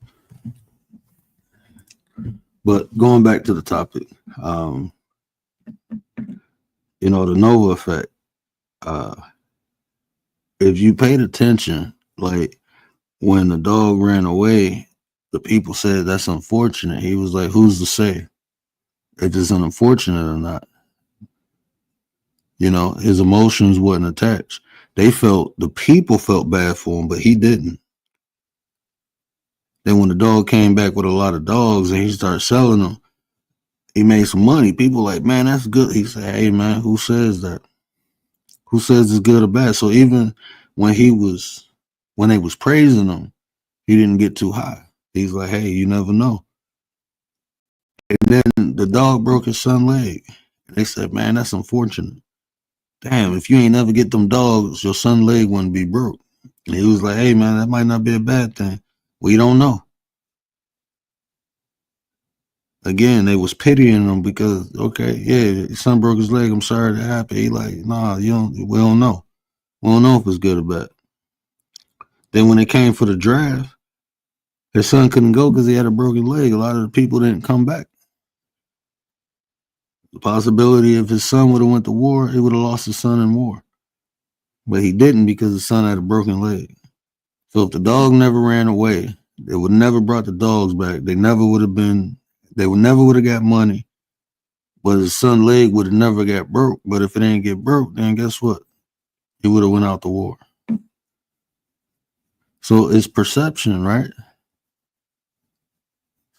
E: But going back to the topic, the Nova effect. If you paid attention, like when the dog ran away, the people said that's unfortunate. He was like, who's to say? if it's unfortunate or not. You know, his emotions wasn't attached. The people felt bad for him, but he didn't. Then when the dog came back with a lot of dogs and he started selling them, he made some money. People like, man, that's good. He said, hey, man, who says that? Who says it's good or bad? So even when they was praising him, he didn't get too high. He's like, hey, you never know. And then the dog broke his son's leg. And they said, man, that's unfortunate. Damn, if you ain't never get them dogs, your son's leg wouldn't be broke. And he was like, hey, man, that might not be a bad thing. We don't know. Again, they was pitying him because, okay, yeah, his son broke his leg. I'm sorry that happened. He like, nah, we don't know. We don't know if it's good or bad. Then when it came for the draft, his son couldn't go because he had a broken leg. A lot of the people didn't come back. The possibility if his son would have went to war, he would have lost his son in war. But he didn't because his son had a broken leg. So if the dog never ran away, they would never brought the dogs back. They would never would have got money. But his son's leg would have never got broke. But if it didn't get broke, then guess what? He would have went out to war. So it's perception, right?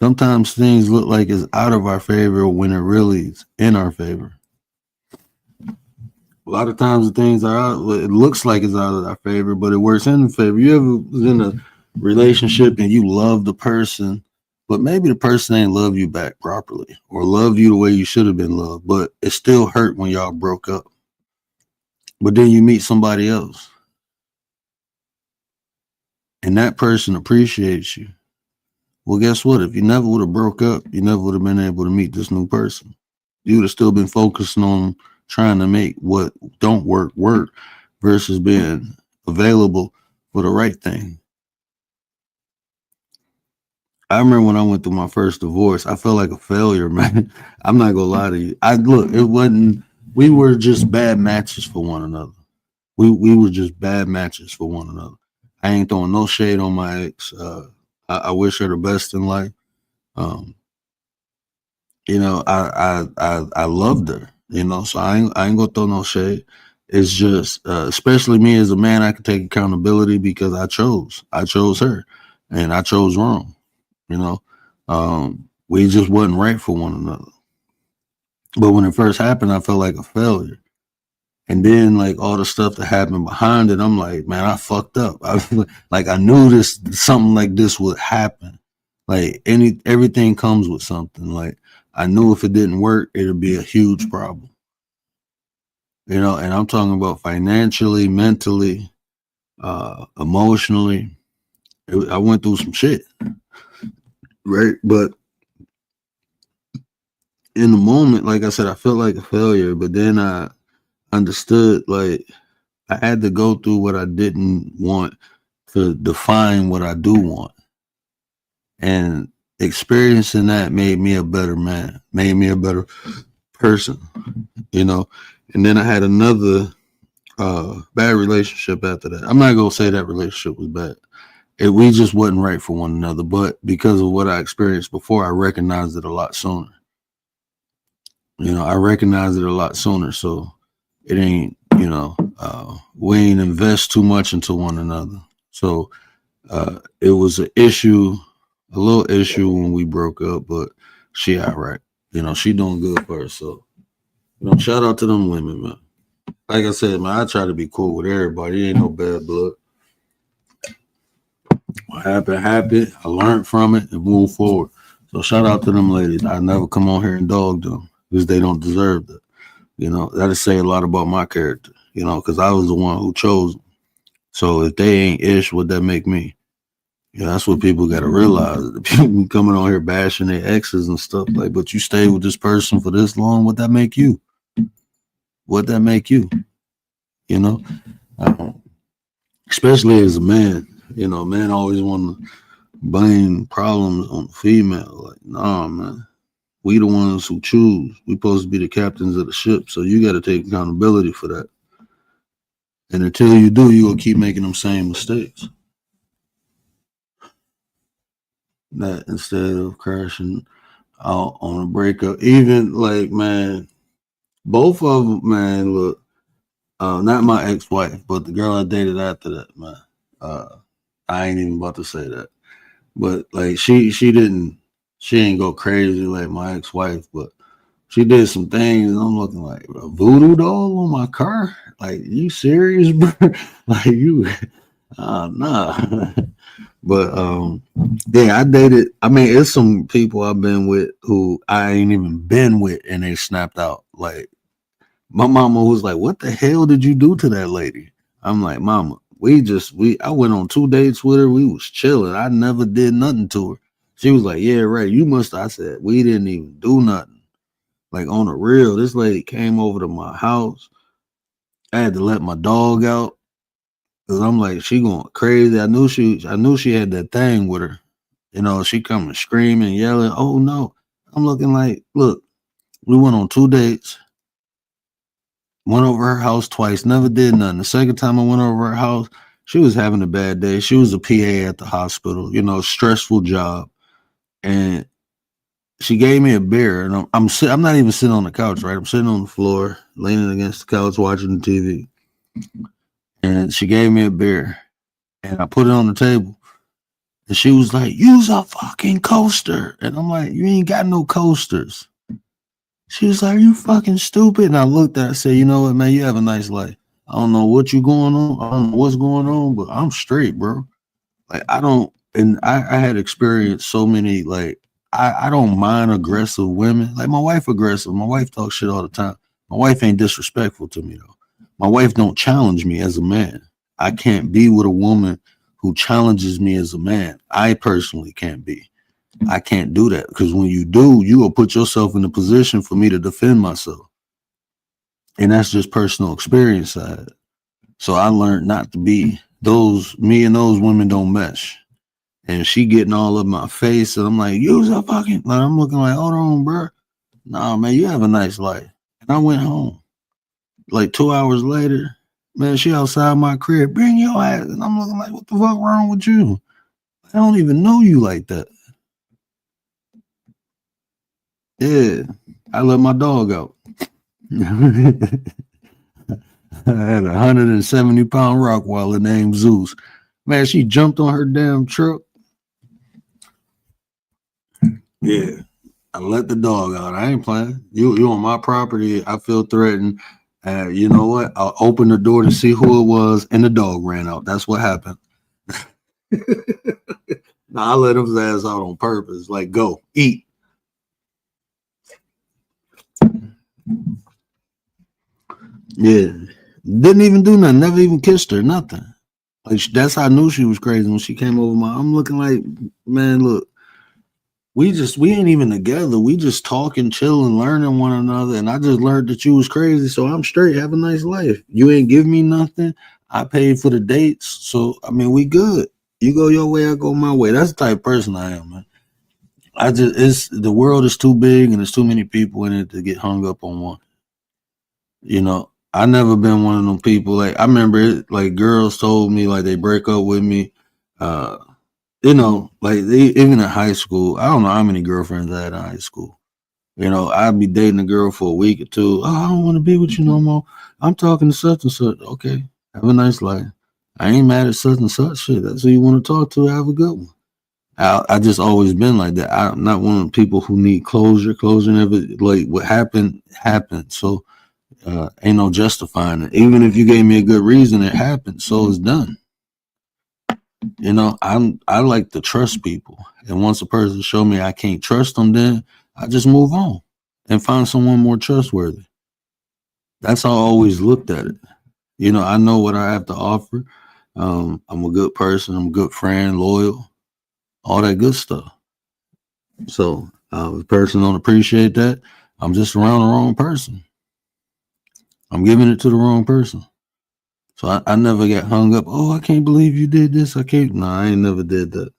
E: Sometimes things look like it's out of our favor when it really is in our favor. A lot of times the things are out, it looks like it's out of our favor, but it works in the favor. You ever was in a relationship and you love the person, but maybe the person ain't love you back properly or love you the way you should have been loved, but it still hurt when y'all broke up. But then you meet somebody else and that person appreciates you. Well, guess what? If you never would have broke up, you never would have been able to meet this new person. You would have still been focusing on trying to make what don't work versus being available for the right thing. I remember when I went through my first divorce, I felt like a failure, man. I'm not gonna lie to you. We were just bad matches for one another. We were just bad matches for one another. I ain't throwing no shade on my ex. I wish her the best in life. I loved her, so I ain't gonna throw no shade. It's just, especially me as a man, I can take accountability because I chose her and I chose wrong. We just wasn't right for one another. But when it first happened, I felt like a failure. And then like all the stuff that happened behind it, I'm like, man, I fucked up. I knew something like this would happen. Like everything comes with something. Like I knew if it didn't work, it'd be a huge problem. And I'm talking about financially, mentally, emotionally. I went through some shit. Right. But in the moment, like I said, I felt like a failure, but then I understood, like, I had to go through what I didn't want to define what I do want. And experiencing that made me a better man, made me a better person, And then I had another bad relationship after that. I'm not going to say that relationship was bad. We just wasn't right for one another. But because of what I experienced before, I recognized it a lot sooner. I recognized it a lot sooner. So it ain't, we ain't invest too much into one another. So it was a little issue when we broke up, but she all right. She doing good for her. So, shout out to them women, man. Like I said, man, I try to be cool with everybody. Ain't no bad blood. What happened. I learned from it and moved forward. So shout out to them ladies. I never come on here and dog them because they don't deserve that. That'll say a lot about my character, because I was the one who chose them. So if they ain't ish, what that make me? That's what people got to realize. People coming on here bashing their exes and stuff like, but you stayed with this person for this long. What that make you? What that make you? Especially as a man, man always want to blame problems on the female. Like, nah, man. We the ones who choose. We supposed to be the captains of the ship. So you got to take accountability for that. And until you do, you will keep making them same mistakes. That instead of crashing out on a breakup. Even like, man, both of them, man, look, not my ex-wife, but the girl I dated after that, man. I ain't even about to say that. But like she ain't go crazy like my ex-wife, but she did some things and I'm looking like a voodoo doll on my car. Like, you serious, bro? Like you nah. But yeah, I dated. I mean, it's some people I've been with who I ain't even been with, and they snapped out. Like my mama was like, "What the hell did you do to that lady?" I'm like, "Mama, I went on 2 dates with her. We was chilling. I never did nothing to her." She was like, "Yeah, right. You must." I said, "We didn't even do nothing." Like on the real, this lady came over to my house. I had to let my dog out. Cause I'm like, she going crazy. I knew she had that thing with her. You know, she coming screaming, yelling. Oh no. I'm looking like, look, we went on 2 dates, went over her house twice, never did nothing. The second time I went over her house, she was having a bad day. She was a PA at the hospital, you know, stressful job. And she gave me a beer, and I'm not even sitting on the couch, right? I'm sitting on the floor, leaning against the couch, watching the TV. And she gave me a beer, and I put it on the table. And she was like, "Use a fucking coaster." And I'm like, "You ain't got no coasters." She was like, "Are you fucking stupid?" And I looked at her and said, "You know what, man? You have a nice life. I don't know what you going on. I don't know what's going on, but I'm straight, bro." Like, I don't, and I had experienced so many, like, I don't mind aggressive women. Like, my wife aggressive. My wife talks shit all the time. My wife ain't disrespectful to me, though. My wife don't challenge me as a man. I can't be with a woman who challenges me as a man. I personally can't be. I can't do that, because when you do, you will put yourself in a position for me to defend myself. And that's just personal experience side. So I learned not to be me and those women don't mesh. And she getting all up my face, and I'm like, "Use a fucking," like, I'm looking like, "Hold on, bro. Nah, man, you have a nice life." And I went home. Like 2 hours later, man, she outside my crib, "Bring your ass." And I'm looking like, "What the fuck wrong with you? I don't even know you like that." Yeah, I let my dog out. I had a 170-pound Rottweiler named Zeus. Man, she jumped on her damn truck. Yeah, I let the dog out. I ain't playing. You on my property. I feel threatened. You know what? I'll open the door to see who it was, and the dog ran out. That's what happened. Now I let his ass out on purpose. Like, go eat. Yeah, didn't even do nothing. Never even kissed her. Nothing. Like, that's how I knew she was crazy when she came over. I'm looking like, man, look. We ain't even together. We just talking, chilling, learning one another. And I just learned that you was crazy. So I'm straight. Have a nice life. You ain't give me nothing. I paid for the dates. So, I mean, we good. You go your way, I go my way. That's the type of person I am, man. The world is too big and there's too many people in it to get hung up on one. You know, I never been one of them people. Like, I remember it, like, girls told me, like, they break up with me. You know, like, even in high school, I don't know how many girlfriends I had in high school. You know, I'd be dating a girl for a week or two. "Oh, I don't want to be with you no more. I'm talking to such and such." Okay, have a nice life. I ain't mad at such and such. Shit, that's who you want to talk to. Have a good one. I just always been like that. I'm not one of the people who need closure. Closure never, like, what happened happened. So ain't no justifying it. Even if you gave me a good reason, it happened. So it's done. You know, I like to trust people, and once a person show me I can't trust them, then I just move on and find someone more trustworthy. That's how I always looked at it. You know, I know what I have to offer. I'm a good person. I'm a good friend, loyal, all that good stuff. So if a person don't appreciate that, I'm just around the wrong person. I'm giving it to the wrong person. So I never got hung up. "Oh, I can't believe you did this. I can't." No, I ain't never did that.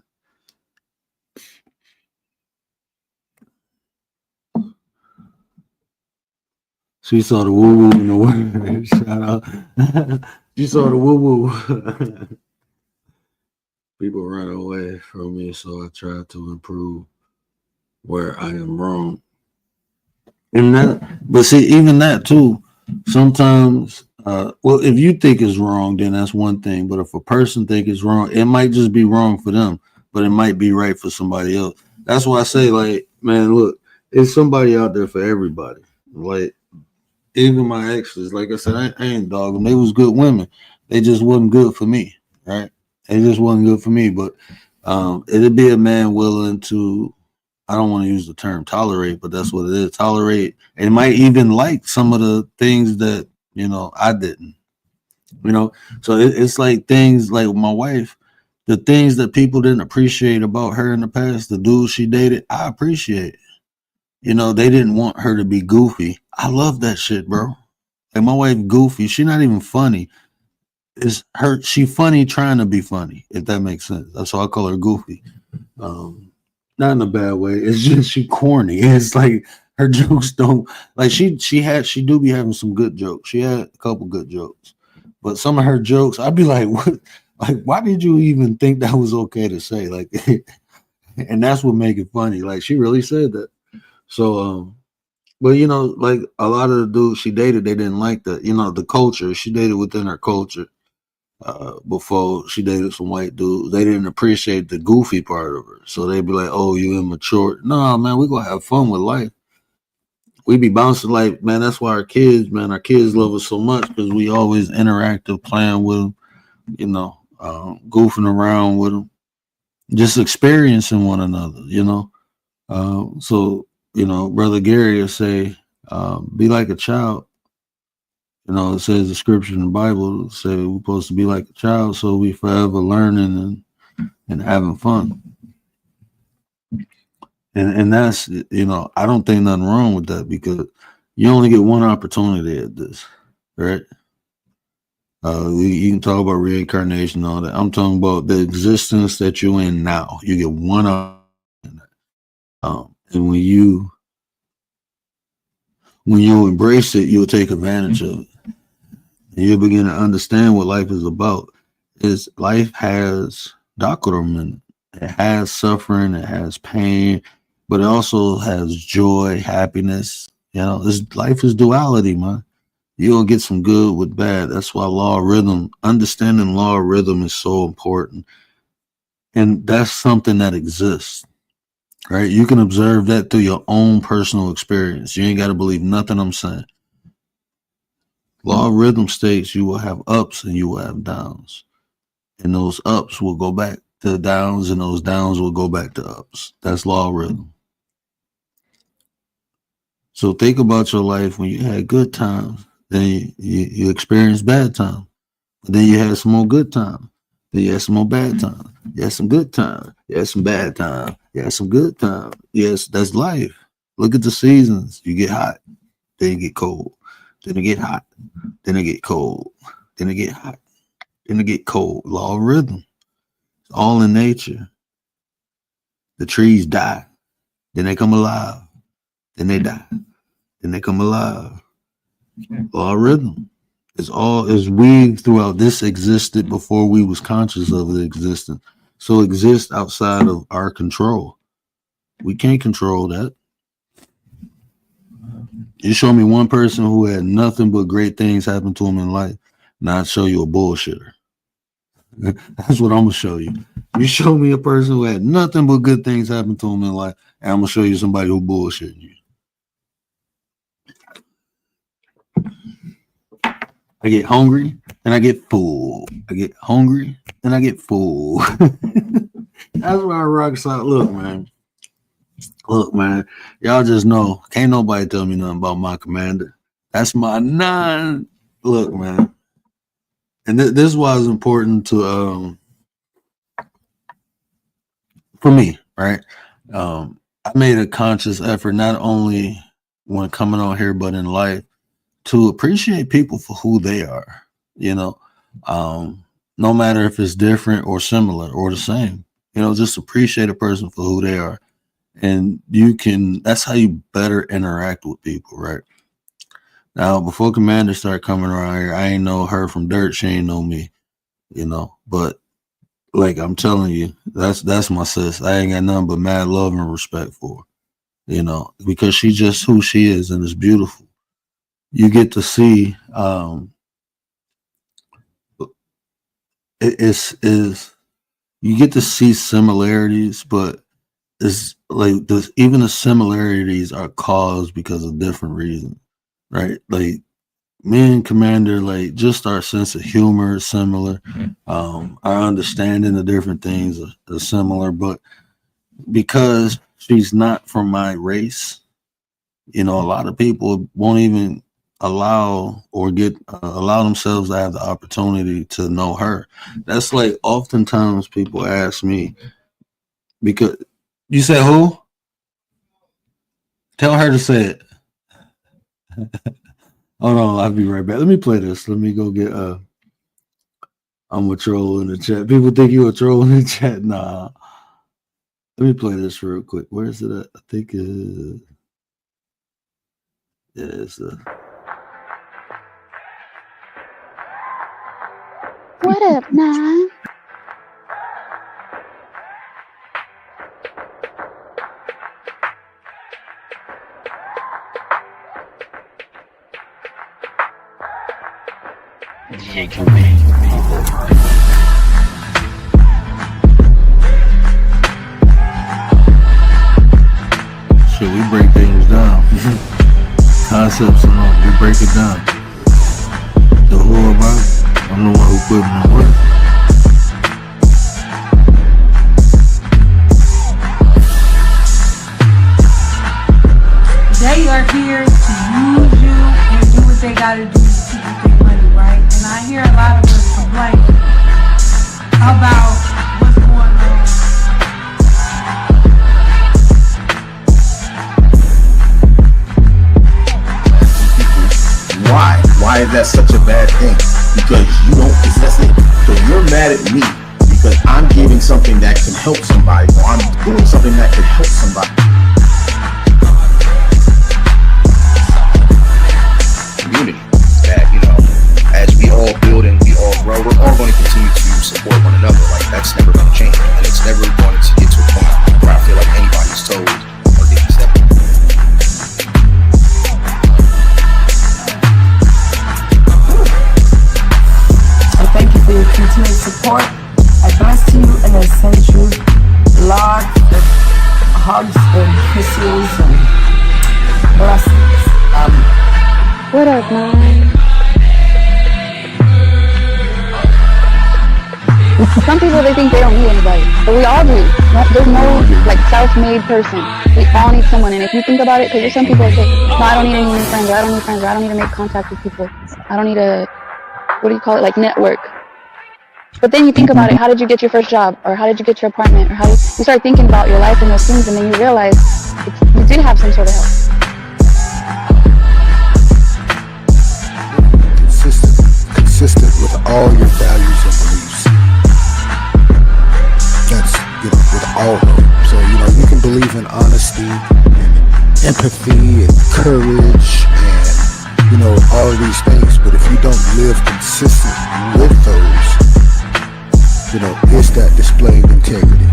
E: She saw the woo woo in the word. Shout out. She saw the woo woo. People run away from me, so I try to improve. where I am wrong. And that, but see, even that too, sometimes, well, if you think it's wrong, then that's one thing. But if a person think it's wrong, it might just be wrong for them, but it might be right for somebody else. That's why I say, like, man, look, it's somebody out there for everybody. Like, even my exes, like I said, I ain't dog them. They was good women. They just wasn't good for me, right? They just wasn't good for me. But it'd be a man willing to, I don't want to use the term tolerate, but that's what it is. Tolerate, and might even like some of the things that, you know, I didn't, you know. So it's like things like my wife, the things that people didn't appreciate about her in the past, the dudes she dated, I appreciate. You know, they didn't want her to be goofy. I love that shit, bro. Like my wife goofy. She not even funny. It's her, she funny trying to be funny, if that makes sense. That's why I call her goofy. Not in a bad way. It's just she corny. It's like her jokes don't, like she do be having some good jokes. She had a couple good jokes. But some of her jokes, I'd be like, what, like, why did you even think that was okay to say? Like, and that's what make it funny. Like she really said that. So but you know, like a lot of the dudes she dated, they didn't like that. You know, the culture. She dated within her culture. Before she dated some white dudes, they didn't appreciate the goofy part of her. So they'd be like, "Oh, you immature." No, man, we gonna have fun with life. We be bouncing like, man. That's why our kids love us so much because we always interactive, playing with them, you know, goofing around with them, just experiencing one another, you know. So you know, Brother Gary will say, "Be like a child." You know, it says the scripture in the Bible say we're supposed to be like a child, so we forever learning and having fun. And that's, you know, I don't think nothing wrong with that because you only get one opportunity at this, right? You can talk about reincarnation and all that. I'm talking about the existence that you're in now. You get one opportunity. And when you embrace it, you'll take advantage of it. And you'll begin to understand what life is about. Is life has doctrine in it. It has suffering, it has pain, but it also has joy, happiness. You know, life is duality, man. You're gonna get some good with bad. That's why law of rhythm, understanding law of rhythm is so important. And that's something that exists. Right? You can observe that through your own personal experience. You ain't got to believe nothing I'm saying. Law of rhythm states you will have ups and you will have downs. And those ups will go back to downs and those downs will go back to ups. That's law of rhythm. So think about your life when you had good times, then you experienced bad times. Then you had some more good times. Then you had some more bad times. You had some good times. You had some bad times. You had some good times. Yes, that's life. Look at the seasons. You get hot, then you get cold. Then it get hot, then it get cold. Then it get hot, then it get cold. Law of rhythm. It's all in nature. The trees die, then they come alive. Then they die, then they come alive. Law of rhythm. It's all as we throughout this existed before we was conscious of it existing. So it exists outside of our control. We can't control that. You show me one person who had nothing but great things happen to him in life, and I'd show you a bullshitter. That's what I'm gonna show you. You show me a person who had nothing but good things happen to him in life, and I'm gonna show you somebody who bullshitting you. I get hungry and I get full. I get hungry and I get full. That's why I rock solid. Look, man. Y'all just know, can't nobody tell me nothing about my commander. That's my nine. Look, man. And this is why it's important to, for me, right? I made a conscious effort, not only when coming on here, but in life, to appreciate people for who they are, you know, no matter if it's different or similar or the same, you know, just appreciate a person for who they are. And that's how you better interact with people, right? Now, before Commander started coming around here, I ain't know her from dirt. She ain't know me, you know, but like I'm telling you, that's my sis. I ain't got nothing but mad love and respect for her. you know, because she's just who she is and it's beautiful. You get to see you get to see similarities, but it's like even the similarities are caused because of different reasons, right? Like me and Commander, like just our sense of humor is similar. Our understanding of different things is similar, but because she's not from my race, you know, a lot of people won't even allow themselves to have the opportunity to know her. That's like oftentimes people ask me, because you said who? Tell her to say it. Hold on, I'll be right back. Let me play this. Let me go get I'm a troll in the chat. People think you a troll in the chat. Nah. Let me play this real quick. Where is it at? I think it's
G: What up, man?
E: Shit, we break things down. Concepts and all, we break it down. So who am I? I'm the one who put in the work.
F: They are here to use you and do what they gotta do to keep their money, right? And I hear a lot of us complain about what's going on.
C: Why is that such a bad thing? Because you don't possess it. So you're mad at me because I'm giving something that can help somebody, or I'm doing something that can help somebody. Community that, you know, as we all build and we all grow, we're all going to continue to support one another. Like, that's never going to change, and it's never going to get to a point where I feel like anybody's told or getting accepted.
H: Thank you for your continued support. I bless you and I send you lots of hugs and kisses and blessings.
G: What up, man? Some people, they think they don't need anybody, but we all do. There's no like self-made person. We all need someone, and if you think about it, because there's some people that say, no, I don't need any new friends, or I don't need friends, or I don't need to make contact with people. I don't need a, what do you call it, like network. But then you think about it, how did you get your first job? Or how did you get your apartment? Or how did you start thinking about your life and those things, and then you realize you did have some sort of help.
C: Consistent with all your values and beliefs. That's, you know, with all of them. So, you know, you can believe in honesty and empathy and courage and, you know, all of these things, but if you don't live consistent with those, you know, is that displaying integrity?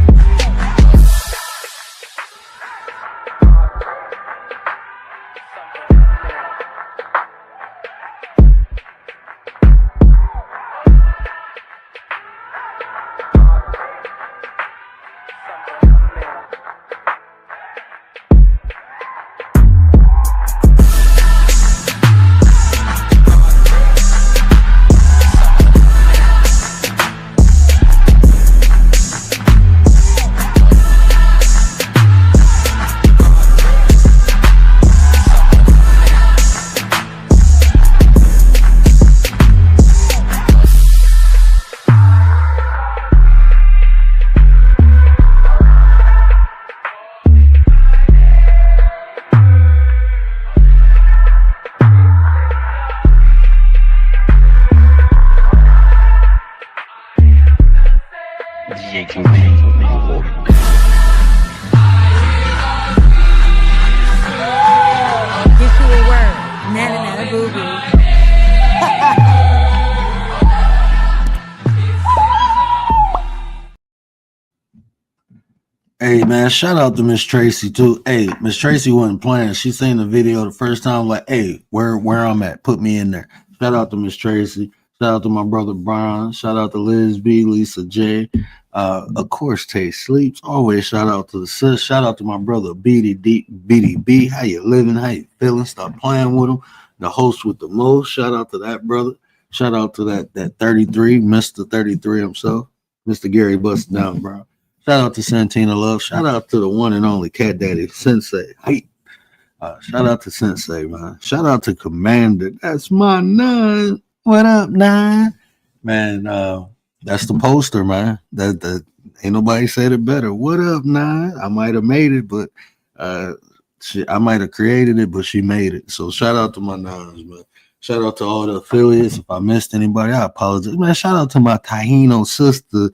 E: Hey man, shout out to Miss Tracy too. Hey, Miss Tracy wasn't playing. She seen the video the first time, like, hey, where I'm at, put me in there. Shout out to Miss Tracy. Shout out to my brother Brian. Shout out to Liz B, Lisa J. Of course, Tay Sleeps. Always shout out to the sis. Shout out to my brother BDB. How you living? How you feeling? Stop playing with him. The host with the most. Shout out to that brother. Shout out to that 33, Mr. 33 himself, Mr. Gary Bust Down, bro. Shout out to Santina Love. Shout out to the one and only Cat Daddy Sensei. Hey, shout out to Sensei, man. Shout out to Commander. That's my 9. What up, 9? Man, that's the poster, man. That ain't nobody said it better. What up, 9? I might have made it, but I might have created it, but she made it. So shout out to my 9s, man. Shout out to all the affiliates. If I missed anybody, I apologize. Man, shout out to my Taino sister,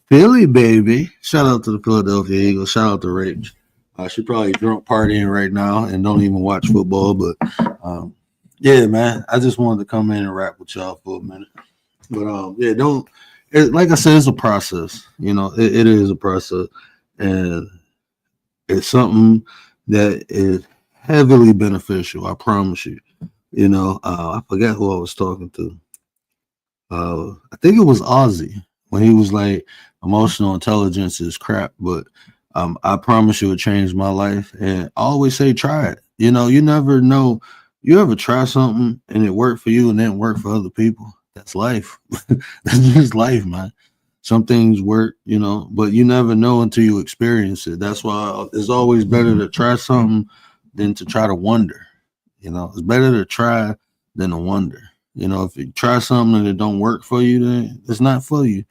E: Philly, baby. Shout out to the Philadelphia Eagles. Shout out to Rach. She probably drunk partying right now and don't even watch football. But yeah, man, I just wanted to come in and rap with y'all for a minute. But yeah, like I said, it's a process. You know, it is a process, and it's something that is heavily beneficial. I promise you. You know, I forget who I was talking to. I think it was Ozzy when he was like, emotional intelligence is crap, but I promise you it changed my life. And I always say try it. You know, you never know. You ever try something and it worked for you and then work for other people? That's life. That's just life, man. Some things work, you know, but you never know until you experience it. That's why it's always better to try something than to try to wonder. You know, it's better to try than to wonder. You know, if you try something and it don't work for you, then it's not for you.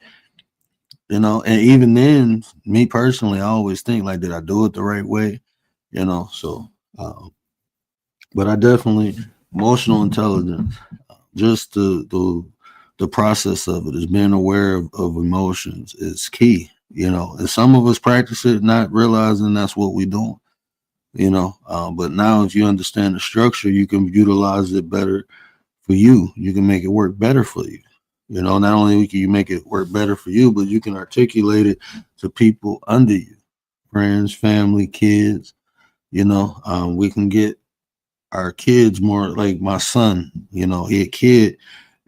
E: You know, and even then, me personally, I always think like, did I do it the right way? You know, so, but I definitely emotional intelligence, just the process of it is being aware of emotions is key. You know, and some of us practice it, not realizing that's what we're doing. You know, but now if you understand the structure, you can utilize it better for you. You can make it work better for you. You know, not only can you make it work better for you, but you can articulate it to people under you, friends, family, kids. You know, we can get our kids more like my son. You know, he a kid,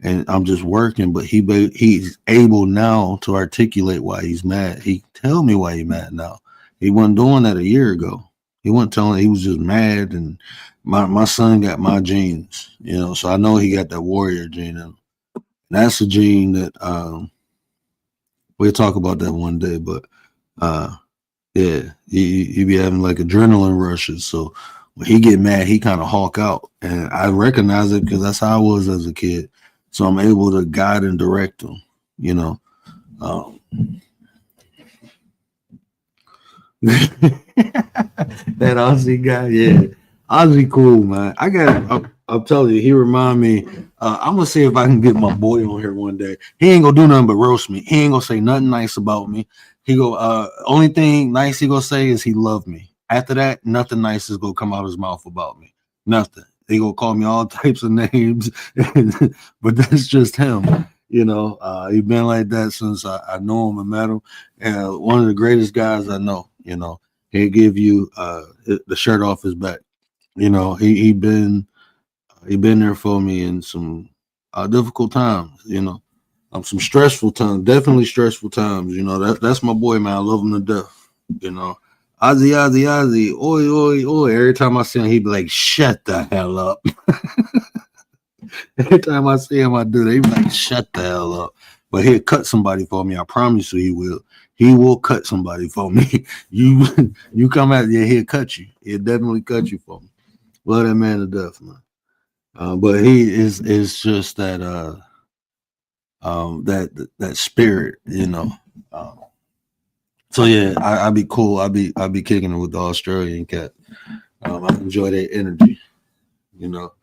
E: and I'm just working, but he's able now to articulate why he's mad. He tell me why he's mad now. He wasn't doing that a year ago. He wasn't telling. He was just mad, and my son got my genes. You know, so I know he got that warrior gene in him. That's a gene that we'll talk about that one day, but yeah, you be having like adrenaline rushes. So when he get mad, he kind of hawk out, and I recognize it because that's how I was as a kid. So I'm able to guide and direct him. You know, that Aussie guy, yeah, Aussie cool, man. I'm telling you, he remind me. I'm gonna see if I can get my boy on here one day. He ain't gonna do nothing but roast me. He ain't gonna say nothing nice about me. He go, only thing nice he gonna say is he loved me. After that, nothing nice is gonna come out of his mouth about me. Nothing. He gonna call me all types of names, but that's just him. You know, he been like that since I know him and met him. And one of the greatest guys I know. You know, he'll give you the shirt off his back. You know, he been there for me in some difficult times. You know, some stressful times, definitely stressful times. You know, that's my boy, man. I love him to death. You know, Ozzy, oi, oi, oi. Every time I see him, he be like, shut the hell up. Every time I see him, I do that. He be like, shut the hell up. But he'll cut somebody for me. I promise you he will. He will cut somebody for me. You come out there, he'll cut you. He'll definitely cut you for me. Love that man to death, man. But he is just that that spirit, you know. So yeah, I'd be cool. I'd be kicking it with the Australian cat. I enjoy their energy, you know.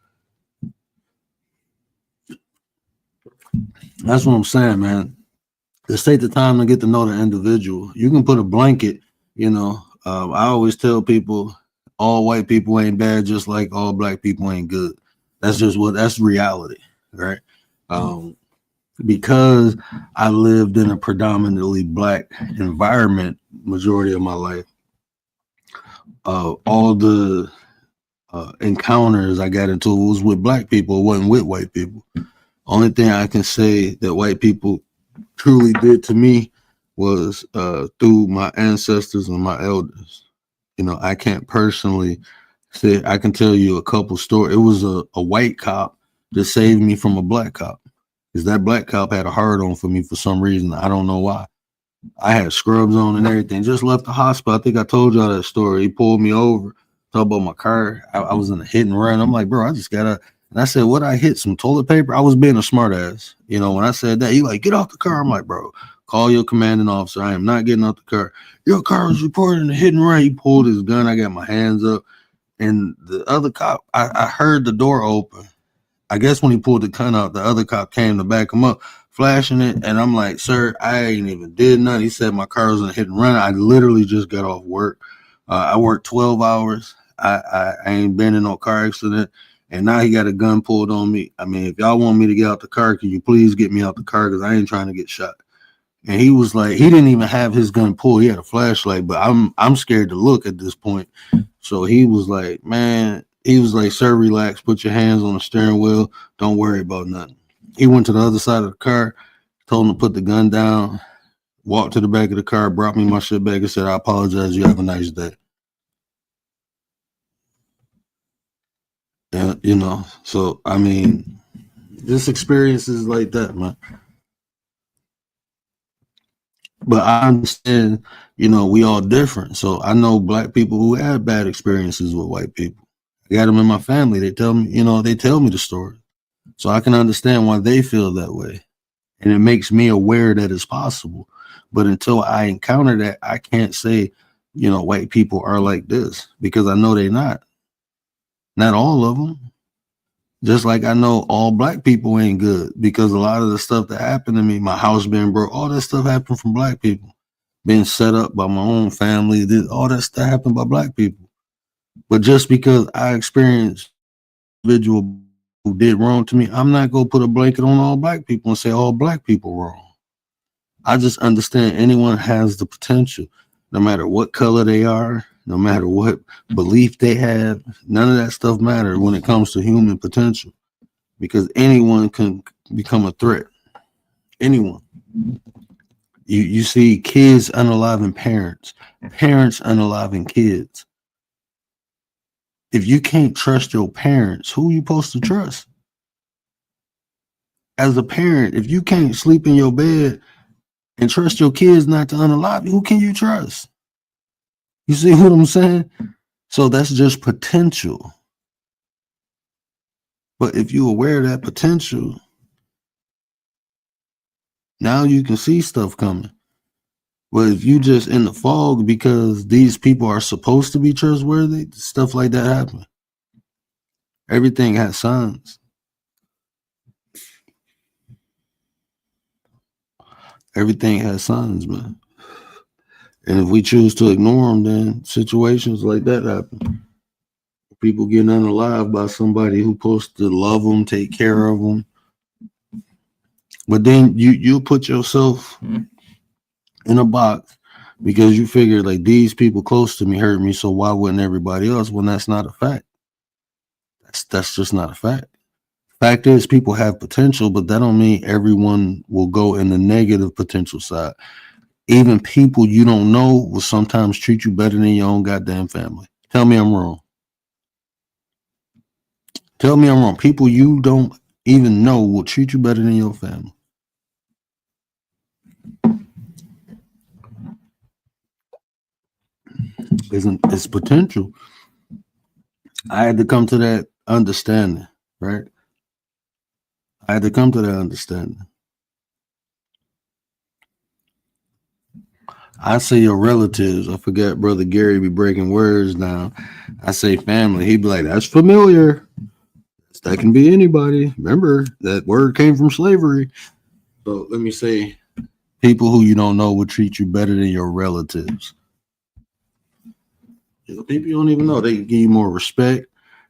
E: That's what I'm saying, man. Just take the time to get to know the individual. You can put a blanket, you know. I always tell people, all white people ain't bad, just like all black people ain't good. That's just that's reality, right? because I lived in a predominantly black environment majority of my life. All the encounters I got into was with black people. It wasn't with white people. Only thing I can say that white people truly did to me was through my ancestors and my elders. You know, I can't personally say, I can tell you a couple stories. It was a white cop that saved me from a black cop, because that black cop had a hard on for me for some reason. I don't know why. I had scrubs on and everything. Just left the hospital. I think I told y'all that story. He pulled me over, talked about my car. I was in a hit and run. I'm like, bro, I just got to. And I said, what I hit? Some toilet paper? I was being a smart ass. You know, when I said that, he like, get off the car. I'm like, bro, call your commanding officer. I am not getting off the car. Your car was reported in a hit and run. He pulled his gun. I got my hands up. And the other cop, I heard the door open. I guess when he pulled the gun out, the other cop came to back him up, flashing it. And I'm like, sir, I ain't even did nothing. He said my car was in a hit and run. I literally just got off work. I worked 12 hours. I ain't been in no car accident. And now he got a gun pulled on me. I mean, if y'all want me to get out the car, can you please get me out the car? Because I ain't trying to get shot. And he was like, he didn't even have his gun pulled. He had a flashlight, but I'm scared to look at this point. So he was like, man, he was like, sir, relax, put your hands on the steering wheel. Don't worry about nothing. He went to the other side of the car, told him to put the gun down, walked to the back of the car, brought me my shit back and said, I apologize. You have a nice day. And, you know, so, I mean, just experiences like that, man. But I understand, you know, we all different. So I know black people who had bad experiences with white people. I got them in my family. They tell me, you know, they tell me the story. So I can understand why they feel that way. And it makes me aware that it's possible. But until I encounter that, I can't say, you know, white people are like this, because I know they're not. Not all of them. Just like I know all black people ain't good, because a lot of the stuff that happened to me, my house being broke, all that stuff happened from black people. Being set up by my own family, all that stuff happened by black people. But just because I experienced individual who did wrong to me, I'm not going to put a blanket on all black people and say all black people wrong. I just understand anyone has the potential, no matter what color they are, no matter what belief they have. None of that stuff matters when it comes to human potential, because anyone can become a threat. Anyone. You see kids unaliving parents, parents unaliving kids. If you can't trust your parents, who are you supposed to trust? As a parent, if you can't sleep in your bed and trust your kids not to unalive you, who can you trust? You see what I'm saying? So that's just potential. But if you're aware of that potential, now you can see stuff coming. But if you just in the fog because these people are supposed to be trustworthy, stuff like that happen. Everything has signs. Everything has signs, man. And if we choose to ignore them, then situations like that happen. People getting unalive by somebody who's supposed to love them, take care of them. But then you put yourself in a box because you figure like these people close to me hurt me, so why wouldn't everybody else? When that's not a fact. That's just not a fact. Fact is, people have potential, but that don't mean everyone will go in the negative potential side. Even people you don't know will sometimes treat you better than your own goddamn family. Tell me I'm wrong. Tell me I'm wrong. People you don't even know will treat you better than your family. It's potential. I had to come to that understanding, right? I had to come to that understanding. I say your relatives. I forget Brother Gary be breaking words down. I say family. He'd be like, that's familiar. That can be anybody. Remember, that word came from slavery. So let me say, people who you don't know will treat you better than your relatives. You know, people you don't even know. They can give you more respect.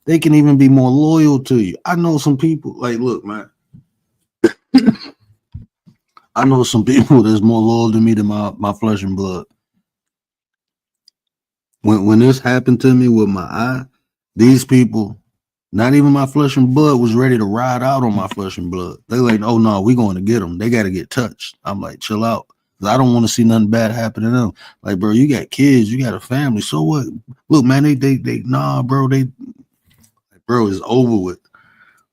E: They can even be more loyal to you. I know some people, like, look, man. I know some people that's more loyal to me than my flesh and blood. When this happened to me with my eye, these people, not even my flesh and blood, was ready to ride out on my flesh and blood. They like, oh no, we going to get them. They got to get touched. I'm like, chill out. I don't want to see nothing bad happen to them. Like, bro, you got kids, you got a family. So what? Look, man, nah, bro, bro, it's over with.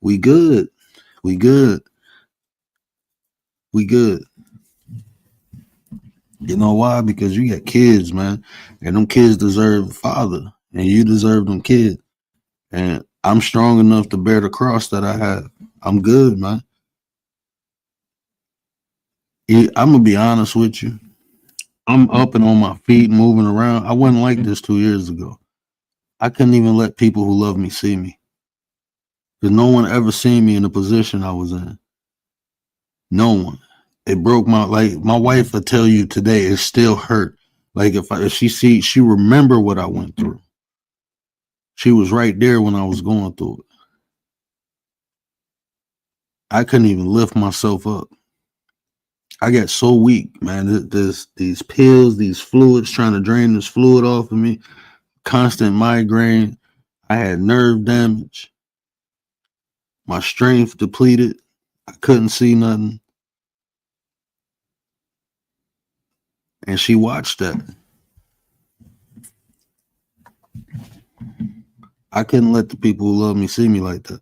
E: We good. We good. We good. You know why? Because you got kids, man. And them kids deserve a father. And you deserve them kids. And I'm strong enough to bear the cross that I have. I'm good, man. I'm going to be honest with you. I'm up and on my feet, moving around. I wasn't like this 2 years ago. I couldn't even let people who love me see me. Because no one ever seen me in the position I was in. No one. It broke my wife will tell you today, it still hurt. Like if she remember what I went through. She was right there when I was going through it. I couldn't even lift myself up. I got so weak, man. These pills, these fluids, trying to drain this fluid off of me, constant migraine. I had nerve damage. My strength depleted. I couldn't see nothing. And she watched that. I couldn't let the people who love me see me like that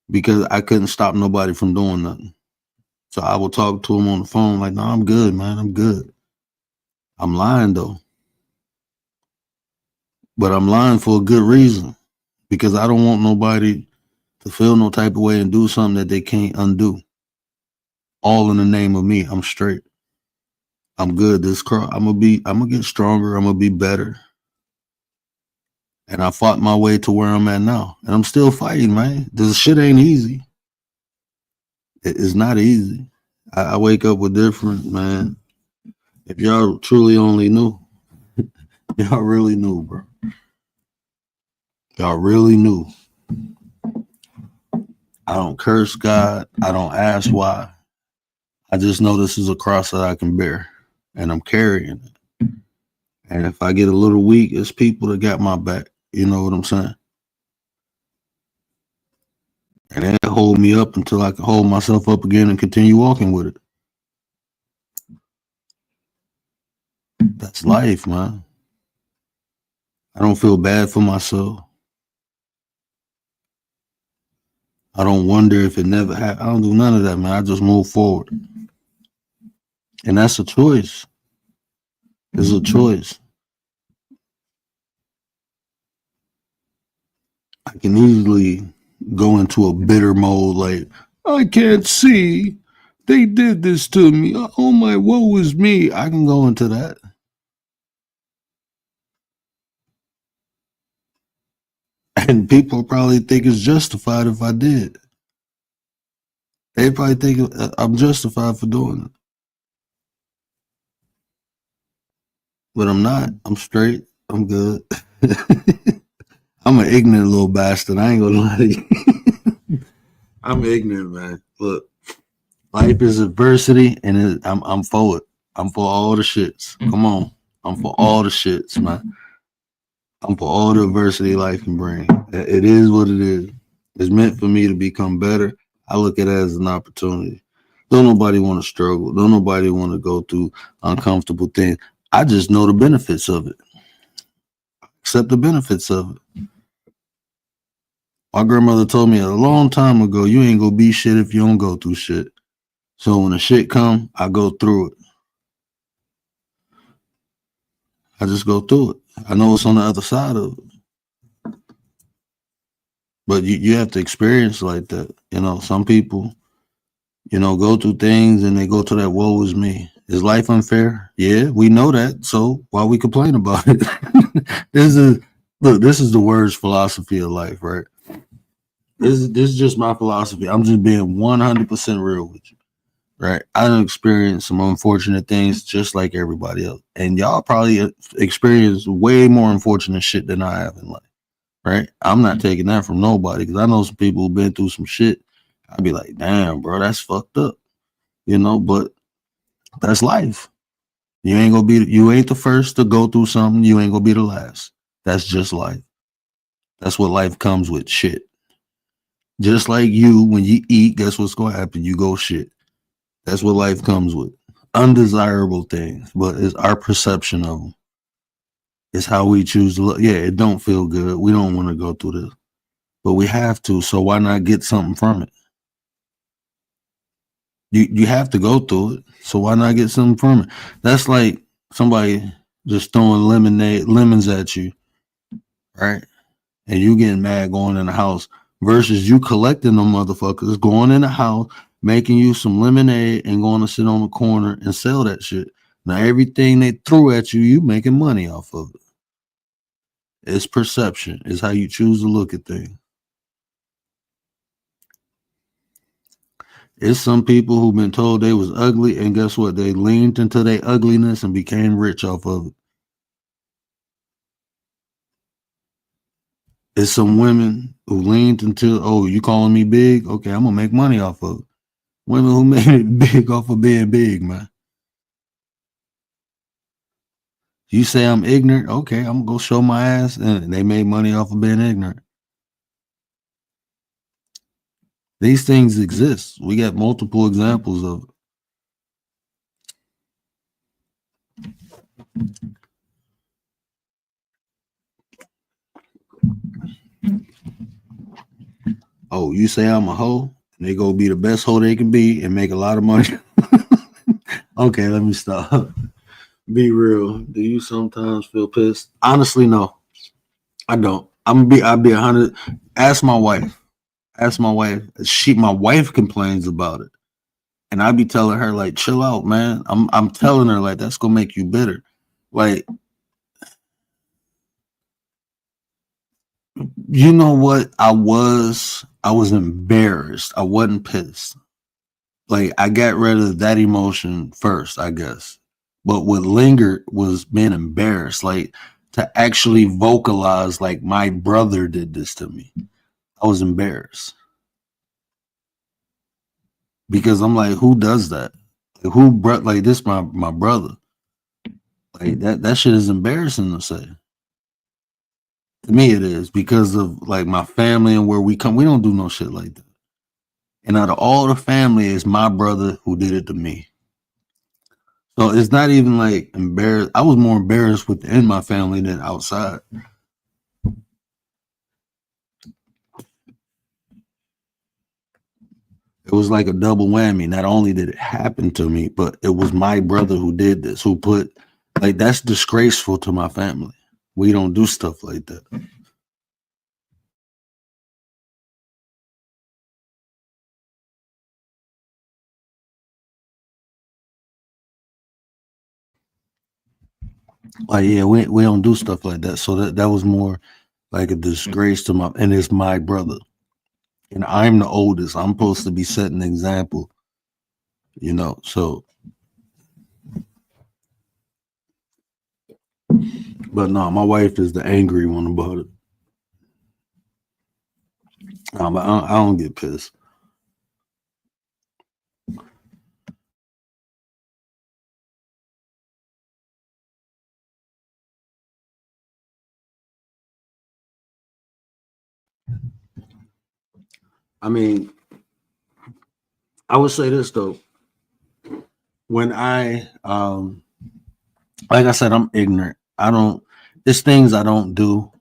E: because I couldn't stop nobody from doing nothing. So I would talk to them on the phone like, no, I'm good, man. I'm good. I'm lying, though. But I'm lying for a good reason because I don't want nobody to feel no type of way and do something that they can't undo. All in the name of me. I'm straight. I'm good. I'm gonna get stronger. I'm gonna be better. And I fought my way to where I'm at now. And I'm still fighting, man. This shit ain't easy. It's not easy. I wake up with different, man. If y'all truly only knew, y'all really knew, bro. Y'all really knew. I don't curse God. I don't ask why. I just know this is a cross that I can bear. And I'm carrying it. And if I get a little weak, it's people that got my back. You know what I'm saying? And they hold me up until I can hold myself up again and continue walking with it. That's life, man. I don't feel bad for myself. I don't wonder if it never happened. I don't do none of that, man. I just move forward. And that's a choice. It's a choice. I can easily go into a bitter mode like, I can't see. They did this to me. Oh my, woe is me. I can go into that. And people probably think it's justified if I did. They probably think I'm justified for doing it. But I'm not. I'm straight. I'm good. I'm an ignorant little bastard. I ain't gonna lie to you. I'm ignorant, man. Look, life is adversity, and I'm for it. I'm for all the shits. Come on. I'm for all the shits, man. I'm for all the adversity life can bring. It is what it is. It's meant for me to become better. I look at it as an opportunity. Don't nobody want to struggle. Don't nobody want to go through uncomfortable things. I just know the benefits of it. Accept the benefits of it. My grandmother told me a long time ago, you ain't gonna be shit if you don't go through shit. So when the shit come, I go through it. I just go through it. I know what's on the other side of it. But you have to experience like that. You know, some people, you know, go through things and they go to that woe is me. Is life unfair? Yeah, we know that. So why we complain about it? This is the words philosophy of life, right? This is just my philosophy. I'm just being 100% real with you, right? I done experienced some unfortunate things just like everybody else. And y'all probably experienced way more unfortunate shit than I have in life, right? I'm not taking that from nobody because I know some people who've been through some shit. I'd be like, damn, bro, that's fucked up, you know? But That's life. You ain't the first to go through something. You ain't gonna be the last. That's just life. That's what life comes with. Shit. Just like you, when you eat, guess what's gonna happen? You go shit. That's what life comes with. Undesirable things, but it's our perception of them. It's how we choose to look. Yeah, it don't feel good. We don't want to go through this, but we have to. So why not get something from it? You have to go through it. So why not get something from it? That's like somebody just throwing lemons at you, right? And you getting mad going in the house versus you collecting them motherfuckers, going in the house, making you some lemonade and going to sit on the corner and sell that shit. Now everything they threw at you, you making money off of it. It's perception. It's how you choose to look at things. It's some people who've been told they was ugly, and guess what? They leaned into their ugliness and became rich off of it. It's some women who leaned into, oh, you calling me big? Okay, I'm gonna make money off of it. Women who made it big off of being big, man. You say I'm ignorant, okay, I'm gonna go show my ass, and they made money off of being ignorant. These things exist. We got multiple examples of it. Oh, you say I'm a hoe, and they go be the best hoe they can be and make a lot of money. Okay, let me stop. Be real. Do you sometimes feel pissed? Honestly, no. I don't. I'll be 100. Ask my wife. My wife complains about it. And I be telling her, like, chill out, man. I'm telling her, like, that's gonna make you bitter. Like, you know what? I was embarrassed. I wasn't pissed. Like, I got rid of that emotion first, I guess. But what lingered was being embarrassed, like to actually vocalize, like, my brother did this to me. I was embarrassed. Because I'm like, who does that? Like this my brother. Like that shit is embarrassing to say. To me it is, because of like my family and where we come. We don't do no shit like that. And out of all the family, it's my brother who did it to me. So it's not even like embarrassed. I was more embarrassed within my family than outside. It was like a double whammy. Not only did it happen to me, but it was my brother who did this, who put, like, that's disgraceful to my family. We don't do stuff like that. Like, yeah, we don't do stuff like that. So that was more like a disgrace to and it's my brother. And I'm the oldest. I'm supposed to be setting an example, you know. So, but no, my wife is the angry one about it. But I don't get pissed. I mean, I would say this though. When I like I said, I'm ignorant. It's things I don't do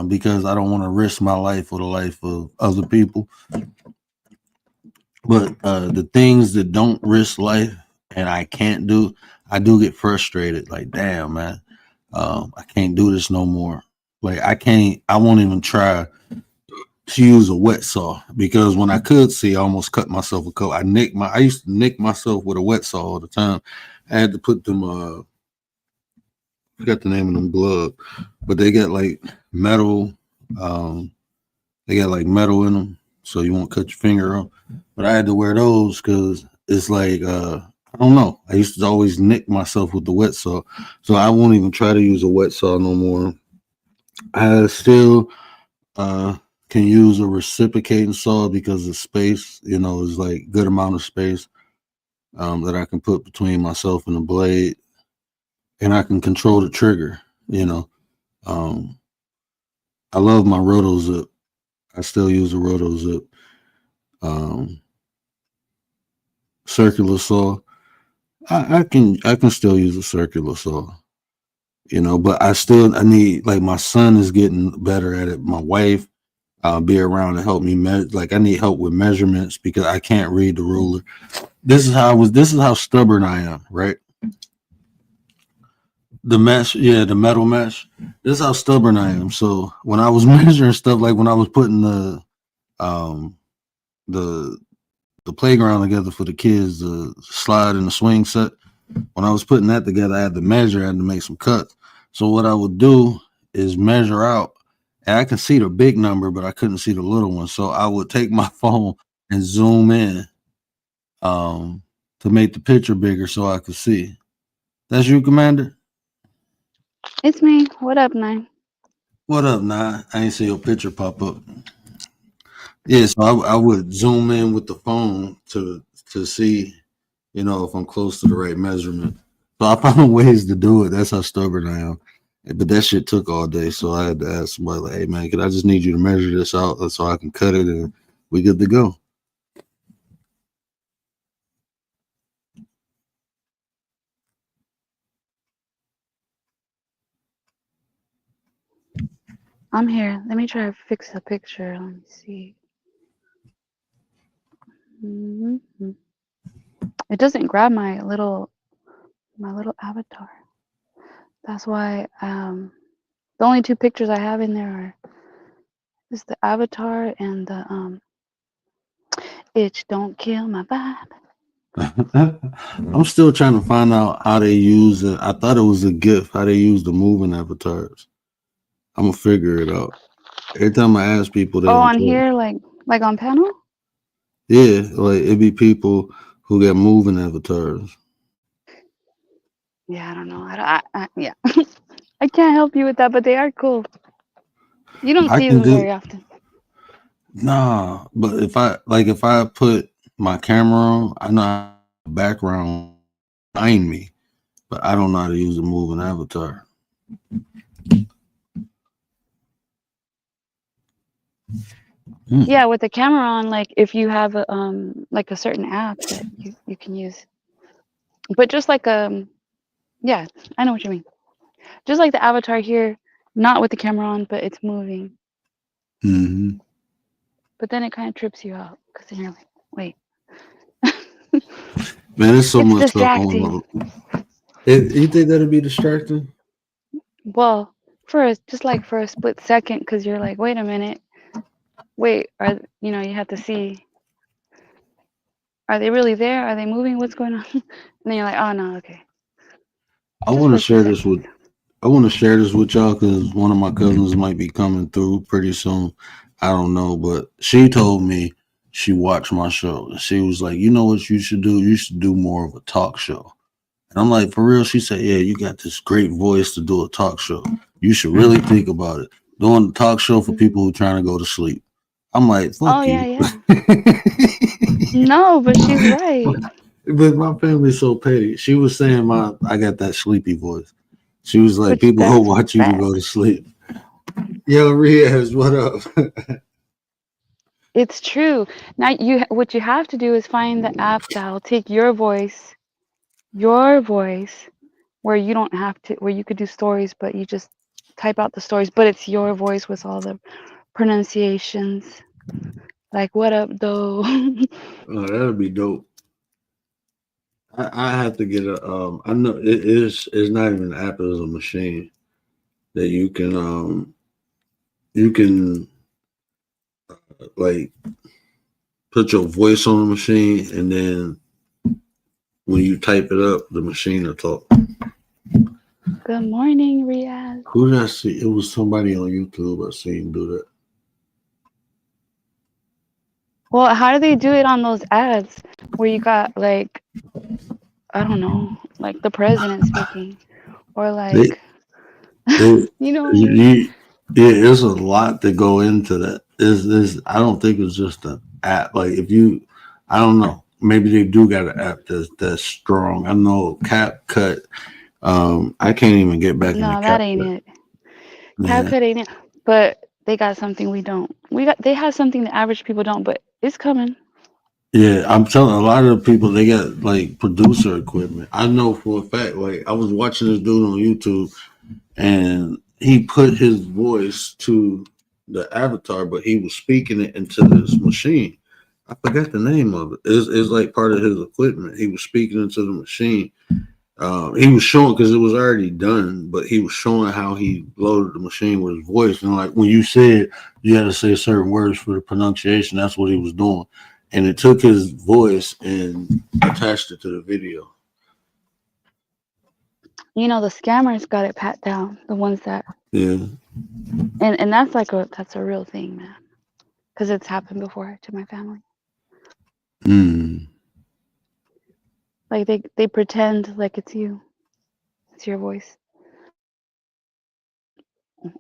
E: because I don't want to risk my life or the life of other people. But the things that don't risk life and I can't do, I do get frustrated. Like, damn, man, I can't do this no more. Like, I won't even try to use a wet saw, because when I could see, I almost cut myself a coat. I used to nick myself with a wet saw all the time. I had to put them, I forgot the name of them gloves, but they got like metal, they got like metal in them, so you won't cut your finger off. But I had to wear those because it's like, I don't know. I used to always nick myself with the wet saw, so I won't even try to use a wet saw no more. I still can use a reciprocating saw because the space, is like good amount of space. that I can put between myself and the blade, and I can control the trigger. You know, I love my roto zip. I still use a roto zip. Circular saw. I can still use a circular saw. You know, but I need, like, my son is getting better at it. My wife, be around to help me like, I need help with measurements because I can't read the ruler. This is how stubborn I am, right? The mesh, the metal mesh. This is how stubborn I am. So when I was measuring stuff, like when I was putting the playground together for the kids, the slide and the swing set, when I was putting that together, I had to measure, I had to make some cuts. So what I would do is measure out, and I can see the big number, but I couldn't see the little one. So I would take my phone and zoom in to make the picture bigger so I could see. That's you, Commander?
G: It's me. What up, Nine?
E: What up, Nah? I ain't see your picture pop up. Yeah, so I would zoom in with the phone to see, you know, if I'm close to the right measurement. So I found ways to do it. That's how stubborn I am. But that shit took all day. So I had to ask somebody, like, hey, man, I just need you to measure this out so I can cut it and we good to go.
G: I'm here. Let me try to fix the picture. Let me see. Mm-hmm. It doesn't grab my little avatar. That's why the only two pictures I have in there is the avatar and the itch don't kill my vibe.
E: I'm still trying to find out how they use it. I thought it was a gift, how they use the moving avatars. I'm gonna figure it out. Every time I ask people, they don't
G: on
E: tell me.
G: here, like on panel?
E: Yeah, like it'd be people who get moving avatars.
G: Yeah, I don't know. Yeah. I can't help you with that, but they are cool. You don't
E: I
G: see
E: can
G: them very
E: do
G: often.
E: Nah, but if I put my camera on, I know how the background behind me, but I don't know how to use a moving avatar.
G: Yeah, with the camera on, like if you have a like a certain app that you can use. But just like yeah, I know what you mean. Just like the avatar here, not with the camera on, but it's moving.
E: Mm-hmm.
G: But then it kind of trips you out because then you're like, wait.
E: Man, there's so
G: It's
E: much stuff going
G: distracting.
E: on. You think that'd be distracting?
G: Well, just like for a split second, because you're like, wait a minute, wait, you have to see, are they really there? Are they moving? What's going on? And then you're like, oh no, okay.
E: I
G: Just
E: want
G: for
E: to
G: a few
E: share this
G: seconds.
E: with y'all because one of my cousins might be coming through pretty soon. I don't know, but she told me she watched my show and she was like, you know what you should do? You should do more of a talk show. And I'm like, for real? She said, yeah, you got this great voice to do a talk show. You should really think about it. Doing a talk show for people who are trying to go to sleep. I'm like, fuck
G: Oh yeah,
E: you.
G: yeah. No, but she's right.
E: But my family's so petty. She was saying I got that sleepy voice. She was like,
G: Which
E: people will
G: that's
E: watch you to go to
G: facts.
E: sleep. Yo, Riaz, what up?
G: It's true. Now what you have to do is find the app that'll take your voice, where you don't have to, where you could do stories, but you just type out the stories, but it's your voice with all the pronunciations. Like, what up, though?
E: Oh, that'd be dope. I have to get a I know it's not even an app, it's a machine that you can like put your voice on the machine and then when you type it up, the machine will talk.
G: Good morning, Riaz.
E: Who did I see? It was somebody on YouTube. I seen do that.
G: Well, how do they do it on those ads where you got like, I don't know, like the president speaking, or
E: They,
G: like,
E: they,
G: you know what I mean?
E: yeah, there's a lot to go into that. I don't think it's just an app. Like if you, I don't know. maybe they do got an app that's strong. I know CapCut. I can't even get back into
G: No, that ain't
E: CapCut.
G: it.
E: Yeah.
G: CapCut ain't it. But they got something we don't. They have something the average people don't, but it's coming.
E: Yeah, I'm telling a lot of the people they got like producer equipment. I know for a fact. Like I was watching this dude on YouTube, and he put his voice to the avatar, but he was speaking it into this machine. I forgot the name of it. It's like part of his equipment. He was speaking into the machine. He was showing because it was already done, but he was showing how he loaded the machine with his voice. And like when you said you had to say certain words for the pronunciation, that's what he was doing. And it took his voice and attached it to the video.
G: You know, the scammers got it pat down. The ones that,
E: Yeah.
G: and that's like that's a real thing, man. Because it's happened before to my family.
E: Mm.
G: Like they pretend like it's you. It's your voice.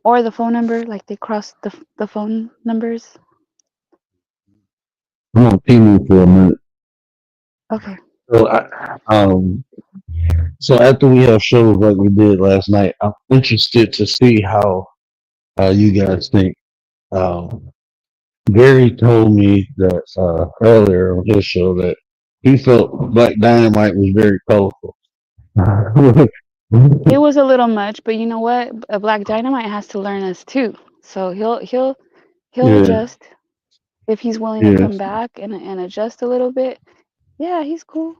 G: Or the phone number, like they cross the phone numbers.
E: I'm on TV for a minute.
G: Okay.
E: So after we have shows like we did last night, I'm interested to see how you guys think. Gary told me that earlier on his show that he felt Black Dynamite was very colorful.
G: It was a little much, but you know what? A Black Dynamite has to learn us too. So he'll
E: Yeah,
G: adjust if he's willing to
E: yeah,
G: come back and adjust a little bit. Yeah, he's cool.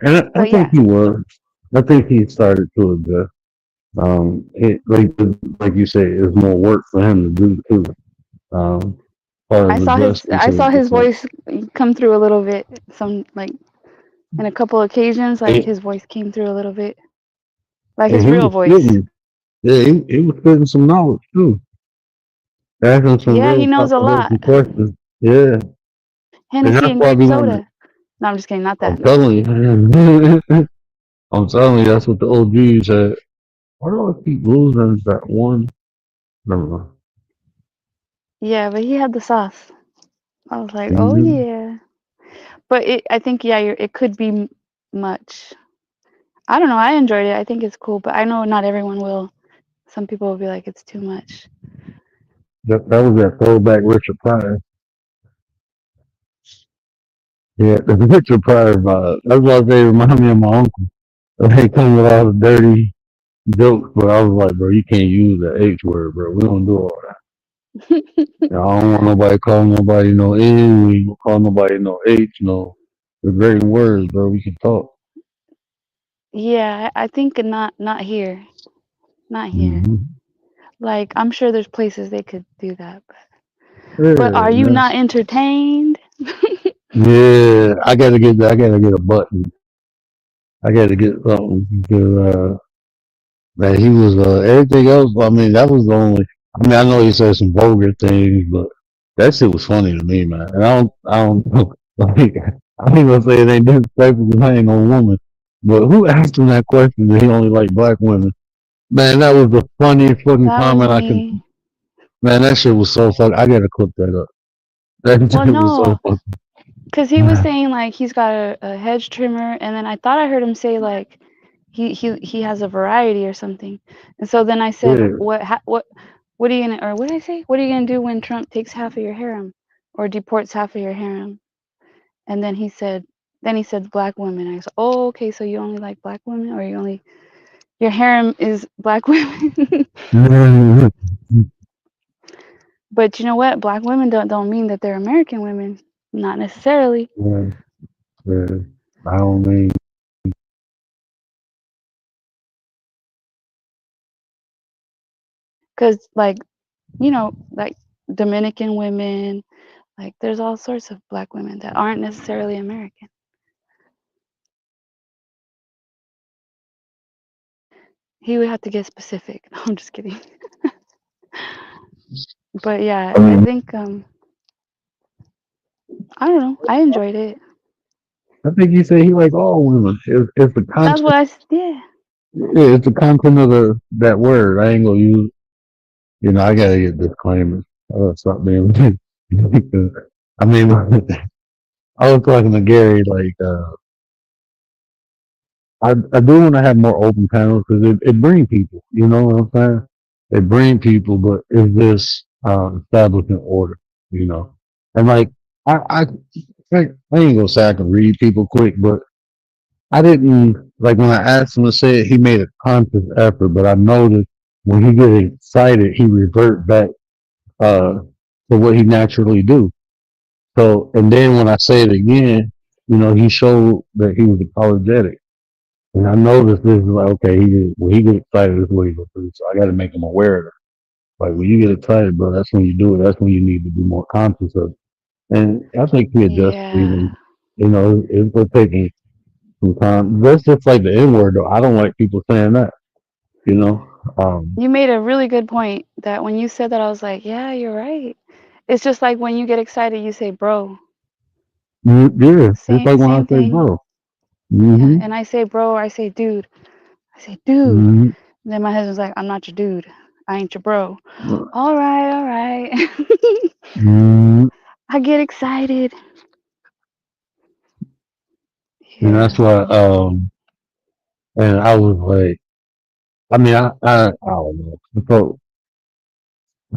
E: and I
G: But
E: think
G: yeah,
E: he was. I think he started to adjust. It like you say, it's more work for him to do too. Um, part of adjusting
G: I
E: to
G: saw
E: the
G: his
E: different.
G: voice come through a little bit. Some like in a couple occasions, like
E: And,
G: his voice came through a little bit, like
E: and
G: his
E: he
G: real
E: was
G: voice.
E: spitting. Yeah, he was spitting some knowledge too. Asking some
G: Yeah, he
E: real
G: knows
E: thought
G: a lot.
E: provoking questions. Yeah, and
G: Hennessy
E: that's
G: and
E: why I
G: grape
E: be wanting.
G: soda. No, I'm just kidding. Not
E: I'm
G: that.
E: telling you. I'm telling you, that's what the OGs had. Why do I keep losing that one? Never mind.
G: Yeah, but he had the sauce. I was like, oh
E: Mm-hmm.
G: yeah. But I think yeah, it could be much. I don't know. I enjoyed it. I think it's cool, but I know not everyone will. Some people will be like, it's too much.
E: That was that throwback Richard Pryor. Yeah, the Richard Pryor vibe. That's why they remind me of my uncle. They come with all the dirty jokes, but I was like, bro, you can't use the H word, bro. We don't do all that. I don't want nobody calling nobody no N. We don't call nobody no H. No, the great words, bro. We can talk.
G: Yeah, I think not here. Not here.
E: Mm-hmm.
G: Like I'm sure there's places they could do that, but
E: Yeah,
G: are you
E: man.
G: not entertained?
E: Yeah, I gotta get a button. I gotta get something because man, he was everything else. I mean, that was the only. I mean, I know he said some vulgar things, but that shit was funny to me, man. And I don't like. I ain't gonna say it ain't disrespectful because I ain't no woman, but who asked him that question that he only liked black women? Man, that was the funniest fucking
G: That was
E: comment I could.
G: me.
E: Man, that shit was so fuck. I gotta clip that up. That
G: Well,
E: shit was so
G: no,
E: fucking.
G: because he was saying like he's got a hedge trimmer, and then I thought I heard him say like he has a variety or something. And so then I said,
E: Yeah.
G: what are you gonna, or what did I say? What are you gonna do when Trump takes half of your harem or deports half of your harem? And then he said black women. I said, oh, okay, so you only like black women, or you only your harem is black women. But you know what? Black women don't mean that they're American women. Not necessarily.
E: Yeah, yeah. I don't mean.
G: Because like, like Dominican women, like there's all sorts of black women that aren't necessarily American. He would have to get specific. No, I'm just kidding. But yeah,
E: I
G: I
E: mean,
G: think I don't know. I enjoyed it.
E: I think he said he like all women. It's the
G: That's
E: content.
G: what yeah.
E: Yeah, it's the content of that word. I ain't gonna use. You know, I gotta get disclaimers. I gotta stop being. I mean, I was talking to Gary, like, I do want to have more open panels because it brings people, you know what I'm saying? It brings people, but is this establishing order, you know? And like, I, I ain't gonna say I can read people quick, but I didn't, like when I asked him to say it, he made a conscious effort, but I noticed when he gets excited, he revert back, to what he naturally do. So, and then when I say it again, you know, he showed that he was apologetic. And I noticed this is like, okay, when he gets excited, this is what he goes through. So I got to make him aware of it. Like when you get excited, bro, that's when you do it. That's when you need to be more conscious of it. And I think he adjusts
G: Yeah.
E: even, you know, it's going to take him some time. That's just like the N word, though. I don't like people saying that, you know.
G: You made a really good point that when you said that, I was like, yeah, you're right. It's just like when you get excited, you say, bro.
E: Yeah, just
G: Same
E: like when I
G: same
E: say,
G: thing.
E: bro.
G: Yeah.
E: Mm-hmm.
G: And I say, bro, or I say, dude. I say, dude.
E: Mm-hmm.
G: And then my husband's like, I'm not your dude. I ain't your bro. All right, all right.
E: Mm-hmm.
G: I get excited.
E: And that's
G: Yeah.
E: why, and I was like, I mean, I don't know. So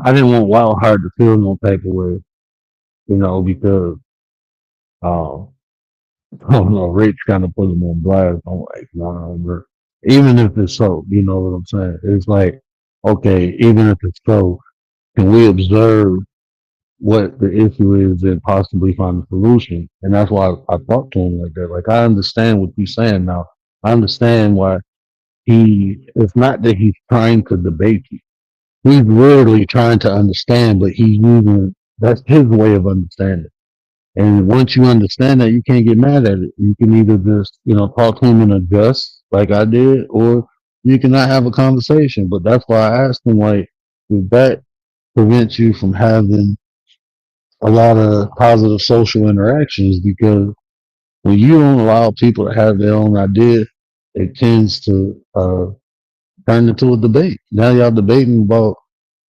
E: I didn't want Wild Heart to feel no type of way, you know, because uh, I don't know, Rich kind of put him on blast. I'm like, nah, bro. Even if it's so, you know what I'm saying? It's like, okay, even if it's so, can we observe what the issue is and possibly find a solution? And that's why I talked to him like that. Like, I understand what you're saying now. I understand why it's not that he's trying to debate you. He's literally trying to understand, but that's his way of understanding. And once you understand that, you can't get mad at it. You can either just, you know, talk to him and adjust like I did, or you cannot have a conversation. But that's why I asked him, like, does that prevent you from having a lot of positive social interactions? Because when you don't allow people to have their own idea, it tends to turn into a debate. Now y'all debating about,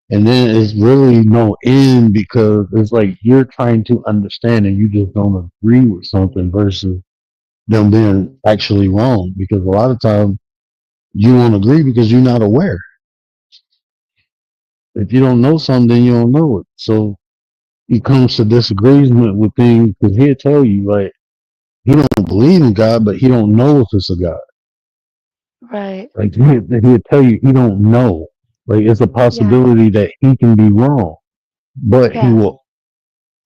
E: and then it's really no end because it's like you're trying to understand and you just don't agree with something versus them being actually wrong. Because a lot of times you won't agree because you're not aware. If you don't know something, then you don't know it. So he comes to disagreement with things because he'll tell you like he don't believe in God, but he don't know if it's a God.
G: Right.
E: Like he'll tell you he don't know. Like it's a
G: Yeah.
E: possibility that he can be wrong, but he
G: Yeah.
E: will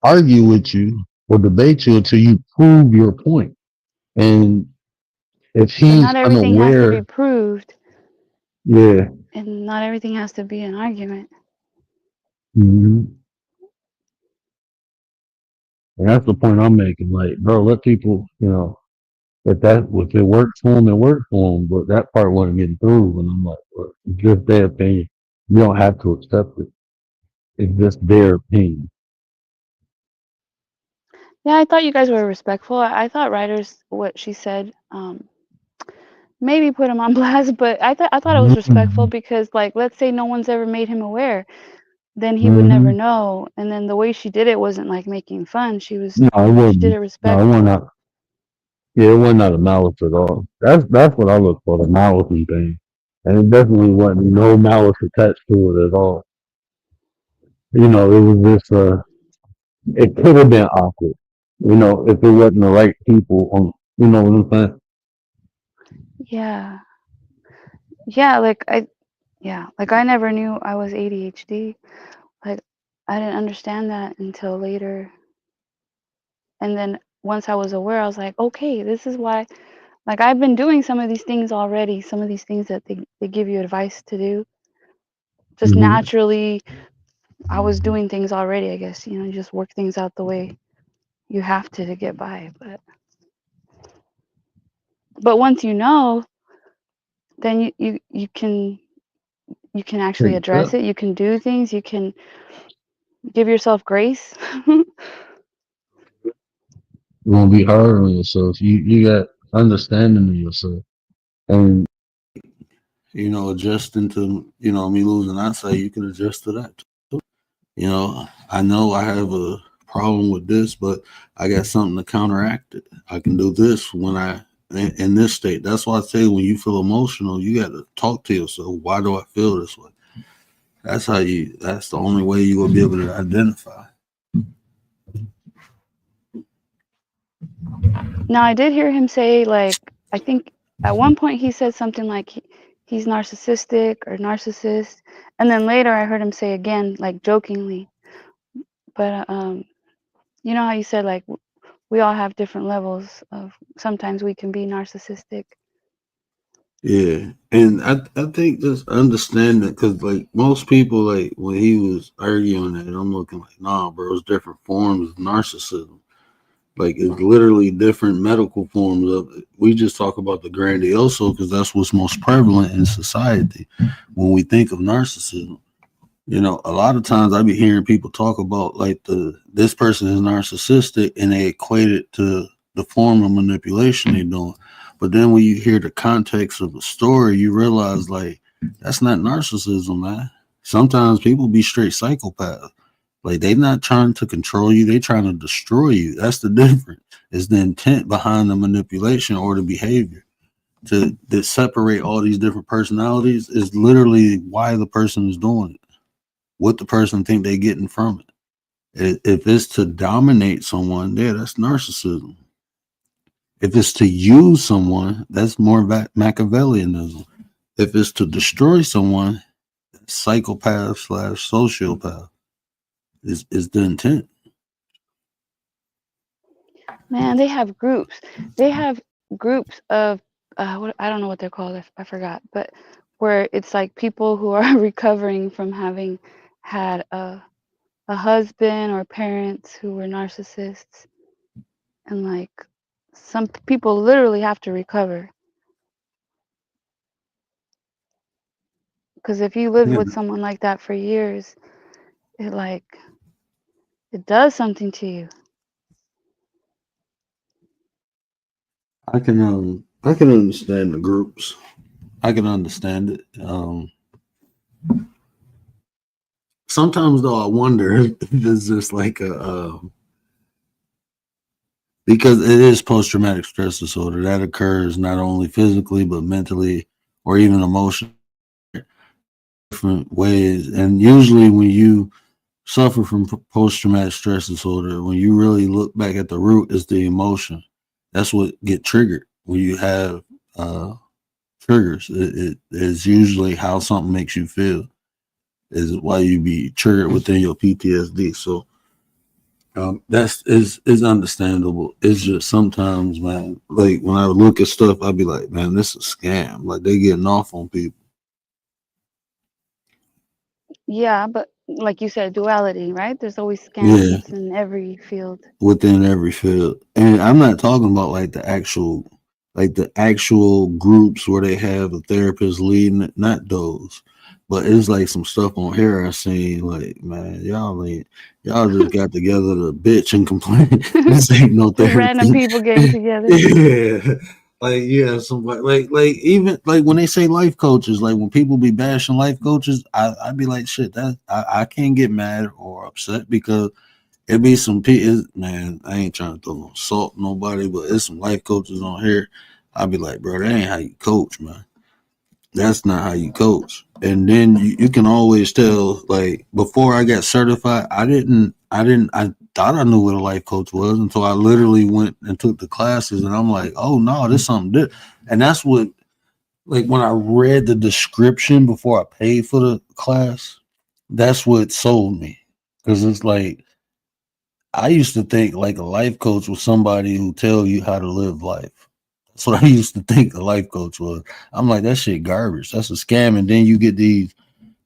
E: argue with you or debate you until you prove your point. And if
G: But
E: he's
G: not everything has to be
E: unaware,
G: proved,
E: yeah,
G: and not everything has to be an argument.
E: hmm and that's the point I'm making. Like, bro, let people, you know, if it works for them, it works for them. But that part wasn't getting through, and I'm like, well, it's just their opinion. You don't have to accept it. It's just their opinion.
G: Yeah, I thought you guys were respectful. I thought Ryder's what she said maybe put him on blast, but I thought it was respectful
E: Mm-hmm.
G: because like let's say no one's ever made him aware, then he would never
E: Mm-hmm.
G: know. And then the way she did it wasn't like making fun.
E: No, it
G: She did
E: wasn't.
G: it
E: No, it wasn't.
G: respectful.
E: Yeah, it wasn't not a malice at all. That's what I look for, the malice thing. And it definitely wasn't no malice attached to it at all. You know, it was just it could have been awkward. You know, if it wasn't the right people on, you know what I'm saying?
G: Yeah. Yeah, like I never knew I was ADHD. Like I didn't understand that until later. And then once I was aware, I was like, okay, this is why like I've been doing some of these things already, some of these things that they give you advice to do. Just
E: Hmm.
G: naturally I was doing things already, I guess, you just work things out the way you have to get by. But once you know, then you can actually
E: Take
G: address
E: that.
G: it. You can do things. You can give yourself grace.
E: You're gonna be hard on yourself. You got understanding of yourself. And you know, adjusting to, me losing eyesight, you can adjust to that too. You know I have a problem with this, but I got something to counteract it. I can do this when I in this state. That's why I say when you feel emotional, you got to talk to yourself. Why do I feel this way? That's the only way you will be able to identify.
G: Now, I did hear him say, like, I think at one point he said something like he's narcissistic or narcissist. And then later I heard him say again, like jokingly. But, you know how you said, like, we all have different levels of sometimes we can be narcissistic.
E: Yeah, and I think just understand that because like most people, like when he was arguing that, I'm looking like, nah, bro, it's different forms of narcissism. Like it's literally different medical forms of it. We just talk about the grandioso because that's what's most prevalent in society when we think of narcissism. You know, a lot of times I be hearing people talk about like this person is narcissistic and they equate it to the form of manipulation they're doing. But then when you hear the context of the story, you realize like that's not narcissism, man. Sometimes people be straight psychopaths. Like they not trying to control you, they trying to destroy you. That's the difference. It's the intent behind the manipulation or the behavior. To separate all these different personalities is literally why the person is doing it. What the person think they're getting from it. If it's to dominate someone, yeah, that's narcissism. If it's to use someone, that's more Machiavellianism. If it's to destroy someone, psychopath / sociopath is the intent.
G: Man, they have groups. They have groups of what, I don't know what they're called. I forgot. But where it's like people who are recovering from having had a husband or parents who were narcissists, and like some people literally have to recover. Because if you live with someone like that for years, it does something to you.
E: I can understand the groups. I can understand it. Sometimes though, I wonder if it's just like because it is post-traumatic stress disorder that occurs not only physically but mentally or even emotionally, different ways. And usually, when you suffer from post-traumatic stress disorder, when you really look back at the root, is the emotion. That's what get triggered when you have triggers. It is usually how something makes you feel. Is why you be triggered within your PTSD. So that's is understandable. It's just sometimes, man, like when I look at stuff, I'd be like, man, this is a scam. Like they getting off on people.
G: Yeah, but like you said, duality, right? There's always scams in every field.
E: Within every field. And I'm not talking about like the actual groups where they have a therapist leading it, not those. But it's like some stuff on here I seen, like, man, y'all just got together to bitch and complain. This ain't no therapy.
G: Random people getting together.
E: Yeah. Like, yeah, somebody like even like when they say life coaches, like when people be bashing life coaches, I'd be like, shit, I can't get mad or upset because it be some people, man, I ain't trying to throw no salt nobody, but it's some life coaches on here. I'd be like, bro, that ain't how you coach, man. That's not how you coach. And then you can always tell, like, before I got certified, I thought I knew what a life coach was until I literally went and took the classes, and I'm like, oh no, this is something different. And that's what, like, when I read the description before I paid for the class, that's what sold me. Because it's like, I used to think like a life coach was somebody who tell you how to live life. That's what I used to think a life coach was. I'm like, that shit garbage. That's a scam. And then you get these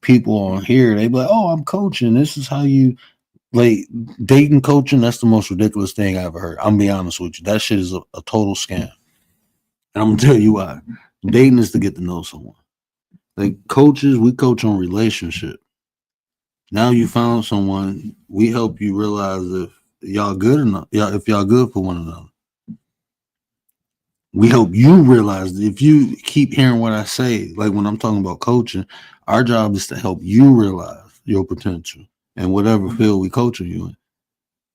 E: people on here, they be like, oh, I'm coaching. This is how you, like, dating coaching. That's the most ridiculous thing I ever heard. I'm gonna be honest with you. That shit is a total scam. And I'm gonna tell you why. Dating is to get to know someone. Like coaches, we coach on relationship. Now you found someone, we help you realize if y'all good enough, if y'all good for one another. We help you realize that if you keep hearing what I say, like when I'm talking about coaching, our job is to help you realize your potential in whatever field we coaching you in.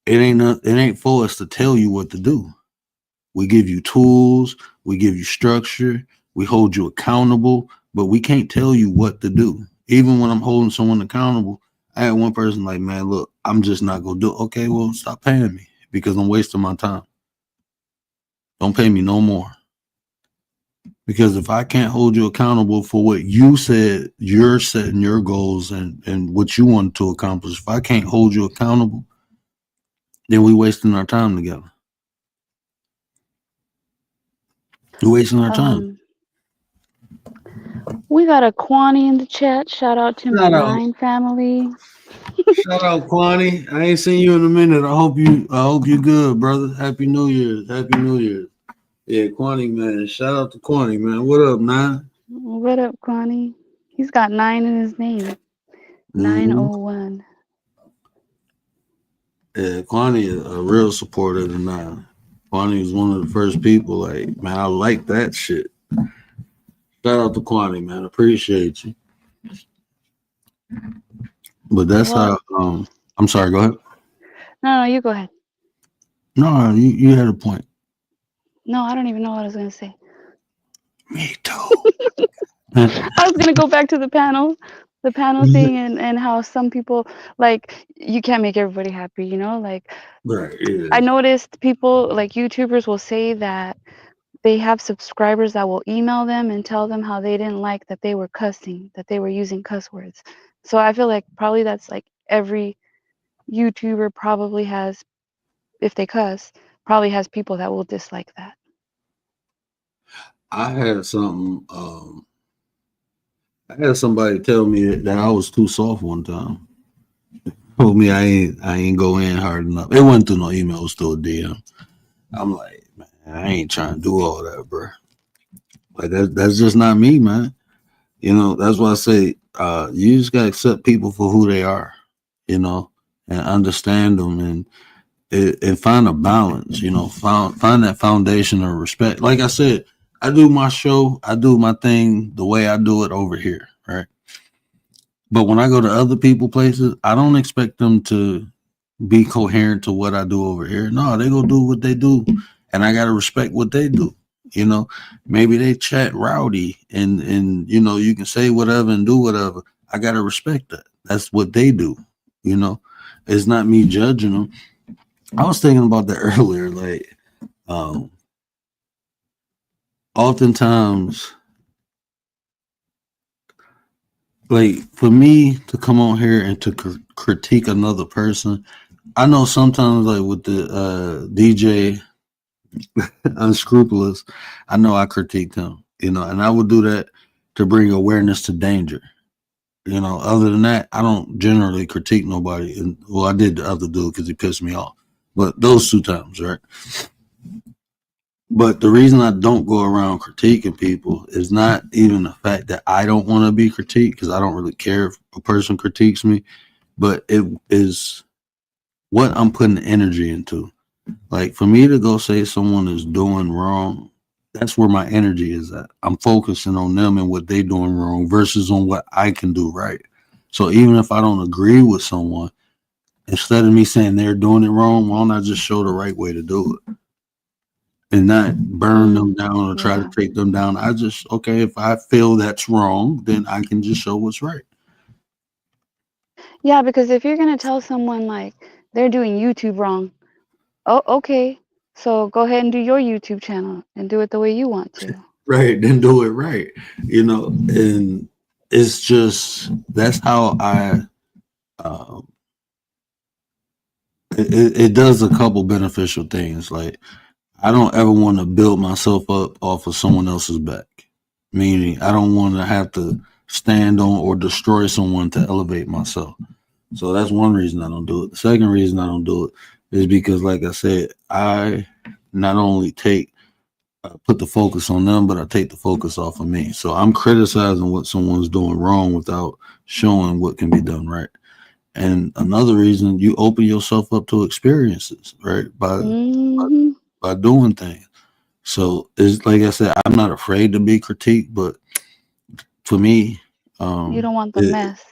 E: it ain't for us to tell you what to do. We give you tools, we give you structure, we hold you accountable, but we can't tell you what to do. Even when I'm holding someone accountable, I had one person like, man, look, I'm just not gonna do it. Okay, well, stop paying me because I'm wasting my time. Don't pay me no more. Because if I can't hold you accountable for what you said, you're setting your goals and what you want to accomplish, if I can't hold you accountable, then we're wasting our time together. We're wasting our time.
G: We got a Kwani in the chat. Shout out to my
E: Shout out.
G: 9 family.
E: Shout out, Kwani. I ain't seen you in a minute. I hope you good, brother. Happy New Year's. Happy New Year's. Yeah, Kwani, man. Shout out to Kwani, man. What up, 9?
G: What up, Kwani? He's got 9 in his name. 901.
E: Yeah, Kwani is a real supporter of the 9. Kwani was one of the first people, like, man, I like that shit. Shout out to Kwani, man. Appreciate you. But that's how I'm sorry, go ahead.
G: No, you go ahead.
E: No, you had a point.
G: No, I don't even know what I was gonna say.
E: Me too.
G: I was gonna go back to the panel thing and how some people, like, you can't make everybody happy, you know? Like,
E: Right, yeah.
G: I noticed people, like YouTubers, will say that they have subscribers that will email them and tell them how they didn't like that they were cussing, that they were using cuss words. So I feel like probably that's like every YouTuber probably has, if they cuss, probably has people that will dislike that.
E: I had something. I had somebody tell me that I was too soft one time. Told me I ain't go in hard enough. It wasn't through no email, it was through a DM. I'm like, man, I ain't trying to do all that, bro. Like that's just not me, man. You know, that's why I say you just gotta accept people for who they are, you know, and understand them and find a balance, you know, find that foundation of respect. Like I said, I do my show, I do my thing the way I do it over here, right? But when I go to other people places, I don't expect them to be coherent to what I do over here. No, they go do what they do, and I gotta respect what they do. You know, maybe they chat rowdy, and you know, you can say whatever and do whatever. I gotta respect that. That's what they do. You know, it's not me judging them. I was thinking about that earlier. Like, oftentimes, like for me to come on here and to critique another person, I know sometimes like with the DJ Unscrupulous, I know I critique him, you know, and I would do that to bring awareness to danger. You know, other than that, I don't generally critique nobody. And well, I did the other dude because he pissed me off, but those 2 times, right? But the reason I don't go around critiquing people is not even the fact that I don't want to be critiqued, because I don't really care if a person critiques me, but it is what I'm putting energy into. Like for me to go say someone is doing wrong, that's where my energy is at. I'm focusing on them and what they're doing wrong versus on what I can do right. So even if I don't agree with someone, instead of me saying they're doing it wrong, why don't I just show the right way to do it? And not burn them down or try to take them down. I just, okay, if I feel that's wrong, then I can just show what's right.
G: Yeah, because if you're going to tell someone like they're doing YouTube wrong, oh, okay, so go ahead and do your YouTube channel and do it the way you want to.
E: Right, then do it right. You know, and it's just, that's how I, it does a couple beneficial things. Like, I don't ever want to build myself up off of someone else's back. Meaning, I don't want to have to stand on or destroy someone to elevate myself. So that's one reason I don't do it. The second reason I don't do it is because, like I said, I not only put the focus on them, but I take the focus off of me. So I'm criticizing what someone's doing wrong without showing what can be done right. And another reason, you open yourself up to experiences, right? By doing things. So it's like I said, I'm not afraid to be critiqued, but for me,
G: you don't want the mess.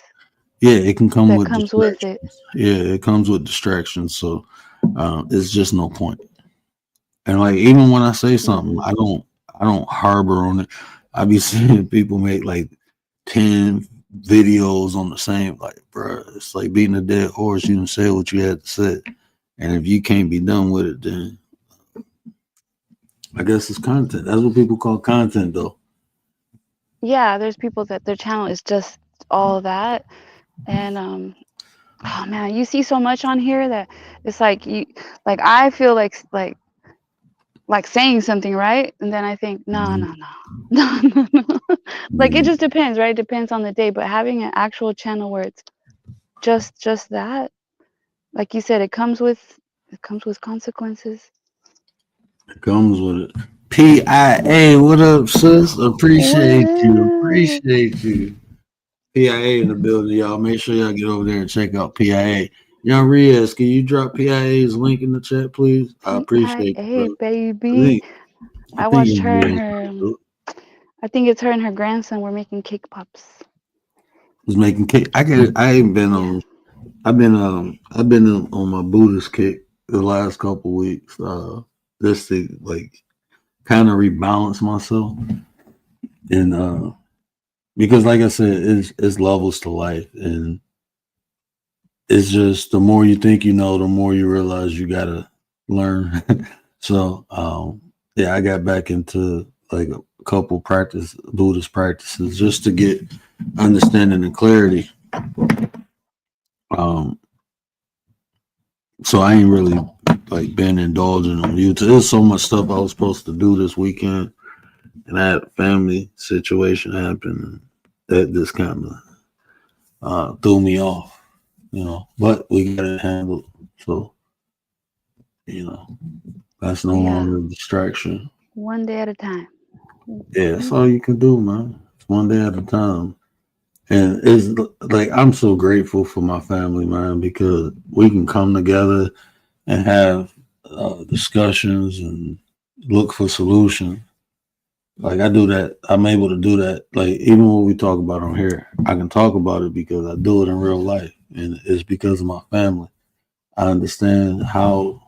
E: Yeah, it can come
G: that
E: with
G: comes with it.
E: Yeah, it comes with distractions. So It's just no point. And like even when I say something, I don't harbor on it. I be seeing people make like 10 videos on the same, like, bro, it's like beating a dead horse. You didn't say what you had to say. And if you can't be done with it, then I guess it's content. That's what people call content, though.
G: Yeah, there's people that their channel is just all that. And oh man, you see so much on here that it's like I feel like saying something, right? And then I think, no. Like it just depends, right? It depends on the day. But having an actual channel where it's just that, like you said, it comes with consequences.
E: It comes with it. PIA, what up, sis? Appreciate you. PIA in the building, y'all. Make sure y'all get over there and check out PIA. Young Riaz, can you drop PIA's link in the chat, please? I appreciate
G: PIA,
E: it,
G: baby. I watched her and her.
E: I
G: I think it's her and her grandson were making cake pops.
E: was making cake. I ain't been on. I've been on my Buddhist kick the last couple weeks. Just to like kind of rebalance myself, and because like I said, it's levels to life, and it's just the more you think you know, the more you realize you gotta learn. So yeah, I got back into like a couple Buddhist practices just to get understanding and clarity. So I ain't really like been indulging on YouTube. There's so much stuff I was supposed to do this weekend, and I had a family situation happen, and that just kind of threw me off, you know. But we got it handled, so you know that's no longer a distraction.
G: One day at a time.
E: Yeah, that's all you can do, man. It's one day at a time. And it's like I'm so grateful for my family, man, because we can come together and have discussions and look for solutions. Like I do that, I'm able to do that. Like even when we talk about on here, I can talk about it because I do it in real life, and it's because of my family. I understand how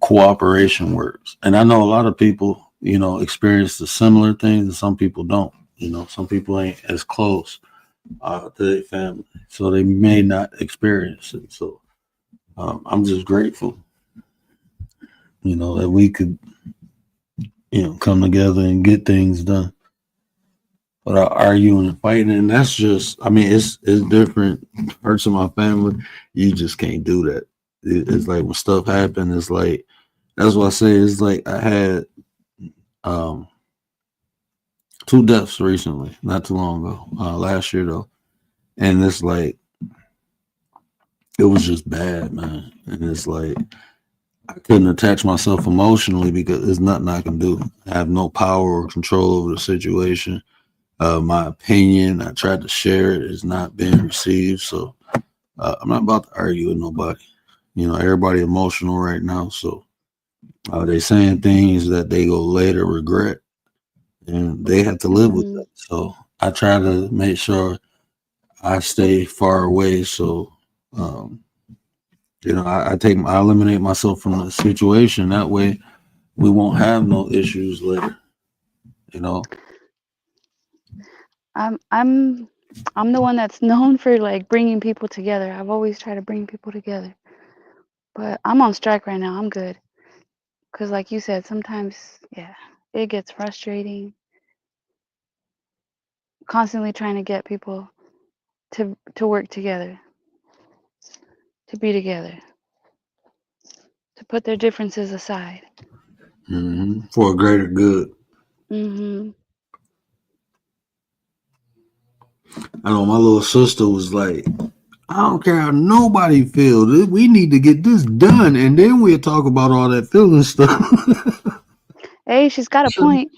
E: cooperation works, and I know a lot of people, you know, experience the similar things, and some people don't. You know, some people ain't as close to their family, so they may not experience it. So I'm just grateful, you know, that we could, you know, come together and get things done without arguing and fighting. And that's just, I mean, it's different. Hurts in my family, you just can't do that. It's like when stuff happens, it's like, that's what I say. It's like I had 2 deaths recently, not too long ago, last year though. And it's like, it was just bad, man. And it's like, I couldn't attach myself emotionally because there's nothing I can do. I have no power or control over the situation. My opinion, I tried to share it, is not being received. So I'm not about to argue with nobody. You know, everybody emotional right now. So they saying things that they go later regret, and they have to live with that. So I try to make sure I stay far away. So you know, I eliminate myself from the situation. That way, we won't have no issues later. You know.
G: I'm the one that's known for like bringing people together. I've always tried to bring people together. But I'm on strike right now. I'm good. Cause like you said, sometimes it gets frustrating. Constantly trying to get people to work together, to be together, to put their differences aside.
E: For a greater good. I know my little sister was like, I don't care how nobody feels. We need to get this done, and then we'll talk about all that feeling stuff.
G: Hey, she's got a point.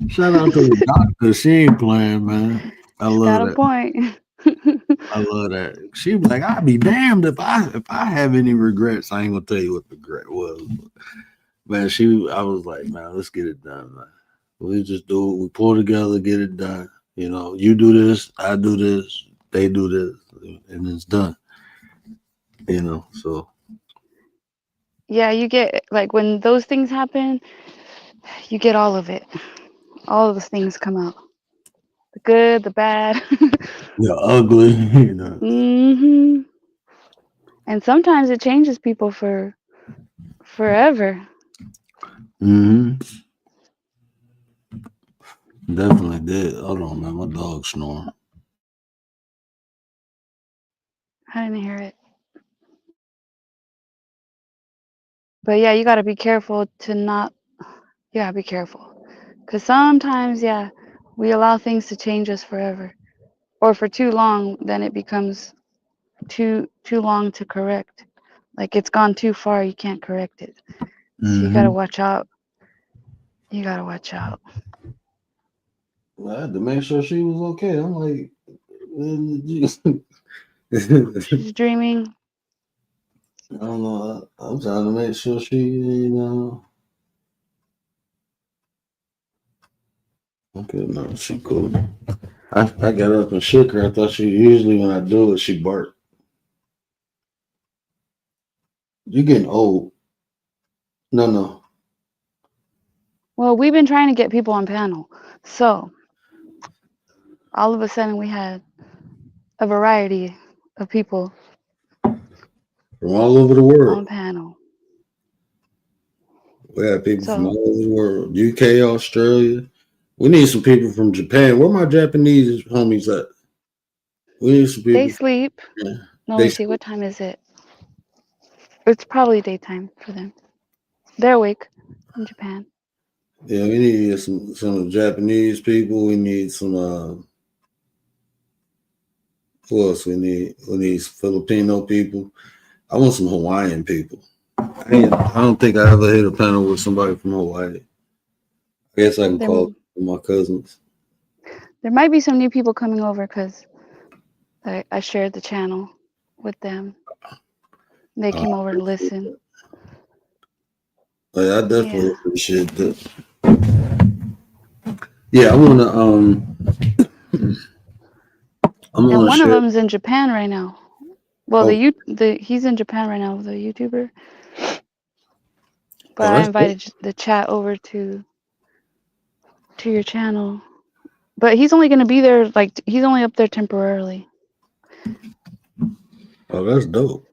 E: Shout out to the doctor. She ain't playing, man. I love that.
G: Got a point.
E: I love that. She was like, I'd be damned if I have any regrets. I ain't gonna tell you what the regret was. Man, I was like, man, let's get it done, man. We just do it. We pull together, get it done. You know, you do this, I do this, they do this, and it's done. You know, so.
G: Yeah, you get like when those things happen, you get all of it. All of those things come out. The good, the bad.
E: The ugly, you know.
G: hmm And sometimes it changes people for forever.
E: Mm-hmm. Definitely did. Hold on, man. My dog's snoring.
G: I didn't hear it. But yeah, you got to be careful to not, you got to be careful. Because sometimes, yeah, we allow things to change us forever. Or for too long, then it becomes too long to correct. Like it's gone too far, you can't correct it. So you got to
E: Mm-hmm.
G: watch out. You got to watch out.
E: I had to make sure she was okay. I'm like,
G: She's dreaming.
E: I don't know. I'm trying to make sure she, you know. Okay, no, she cool. I got up and shook her. I thought she usually when I do it, she barked. You getting old? No, no.
G: Well, we've been trying to get people on panel. So all of a sudden we had a variety of people
E: From all over the
G: on
E: world.
G: panel.
E: We have people from
G: So
E: all over the world. UK, Australia. We need some people from Japan. Where my Japanese homies at? We need some
G: they
E: people.
G: sleep.
E: Yeah.
G: No, let
E: They
G: me see. What time is it? It's probably daytime for them. They're awake in Japan.
E: Yeah, we need some Japanese people. We need some who else we need? We need some Filipino people. I want some Hawaiian people. I don't think I ever hit a panel with somebody from Hawaii. I guess I can
G: There,
E: call my cousins.
G: there might be some new people coming over because I shared the channel with them. They
E: I
G: came over to
E: appreciate
G: listen.
E: that. Like, I definitely
G: Yeah.
E: appreciate that. Yeah, I'm
G: And
E: gonna
G: one of
E: share.
G: them's in Japan right now. Well,
E: Oh,
G: he's in Japan right now, the YouTuber. But
E: oh,
G: I
E: that's dope.
G: invited the chat over to your channel. But he's only gonna be there like he's only up there temporarily.
E: Oh, that's dope.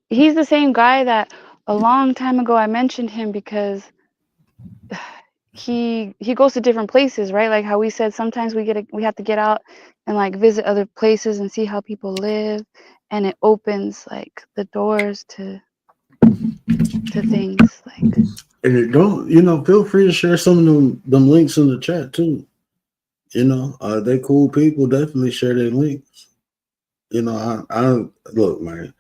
G: He's the same guy that a long time ago I mentioned him because he goes to different places, right? Like how we said sometimes we have to get out and like visit other places and see how people live, and it opens like the doors to things like
E: And don't feel free to share some of them links in the chat too. They cool people. Definitely share their links. I look, man.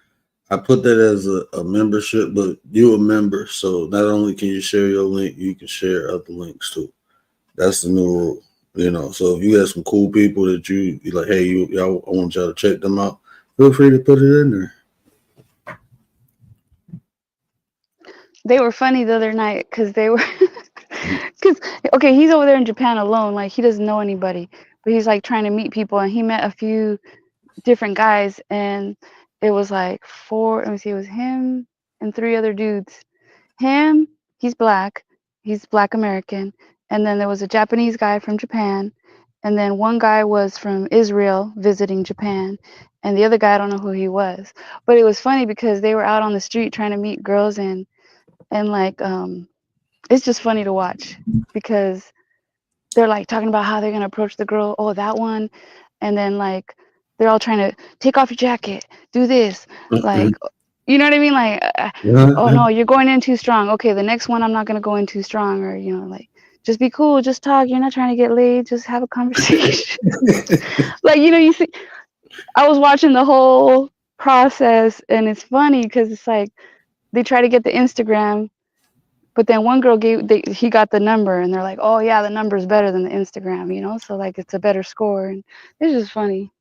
E: I put that as a membership, but you're a member, so not only can you share your link, you can share other links too. That's the new rule. So if you have some cool people that you like, hey, y'all, I want y'all to check them out. Feel free to put it in there.
G: they were funny the other night because they were because okay, he's over there in Japan alone, like he doesn't know anybody, but he's like trying to meet people, and he met a few different guys, and it was like four. Let me see, it was him and three other dudes. Him, he's black American, and then there was a Japanese guy from Japan, and then one guy was from Israel visiting Japan, and the other guy I don't know who he was. But it was funny because they were out on the street trying to meet girls, and like it's just funny to watch because they're like talking about how they're gonna approach the girl. Oh, that one, and then like they're all trying to take off your jacket, do this, like you know what I mean? Like, oh no, you're going in too strong. Okay, the next one I'm not gonna go in too strong, or like just be cool, just talk. You're not trying to get laid, just have a conversation. Like you see, I was watching the whole process, and it's funny because it's like they try to get the Instagram. But then one girl he got the number, and they're like, oh yeah, the number is better than the Instagram, so like it's a better score, and it's just funny.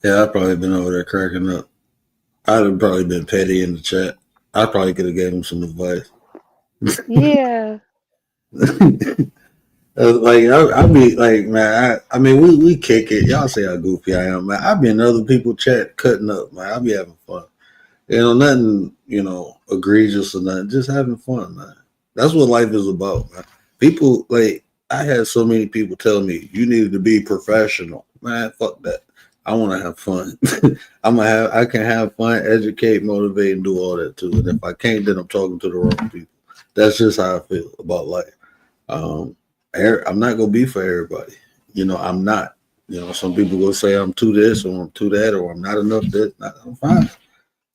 E: Yeah, I've probably been over there cracking up. I'd have probably been petty in the chat. I probably could have gave him some advice.
G: Yeah.
E: I be like, man. I mean, we kick it. Y'all say how goofy I am, man. I be in other people's chat cutting up, man. I be having fun. Nothing, egregious or nothing. Just having fun, man. That's what life is about, man. People like I had so many people tell me you needed to be professional, man. Fuck that. I want to have fun. I can have fun, educate, motivate, and do all that too. And if I can't, then I'm talking to the wrong people. That's just how I feel about life. I'm not gonna be for everybody. I'm not. Some people will say I'm too this or I'm too that or I'm not enough this. I'm fine.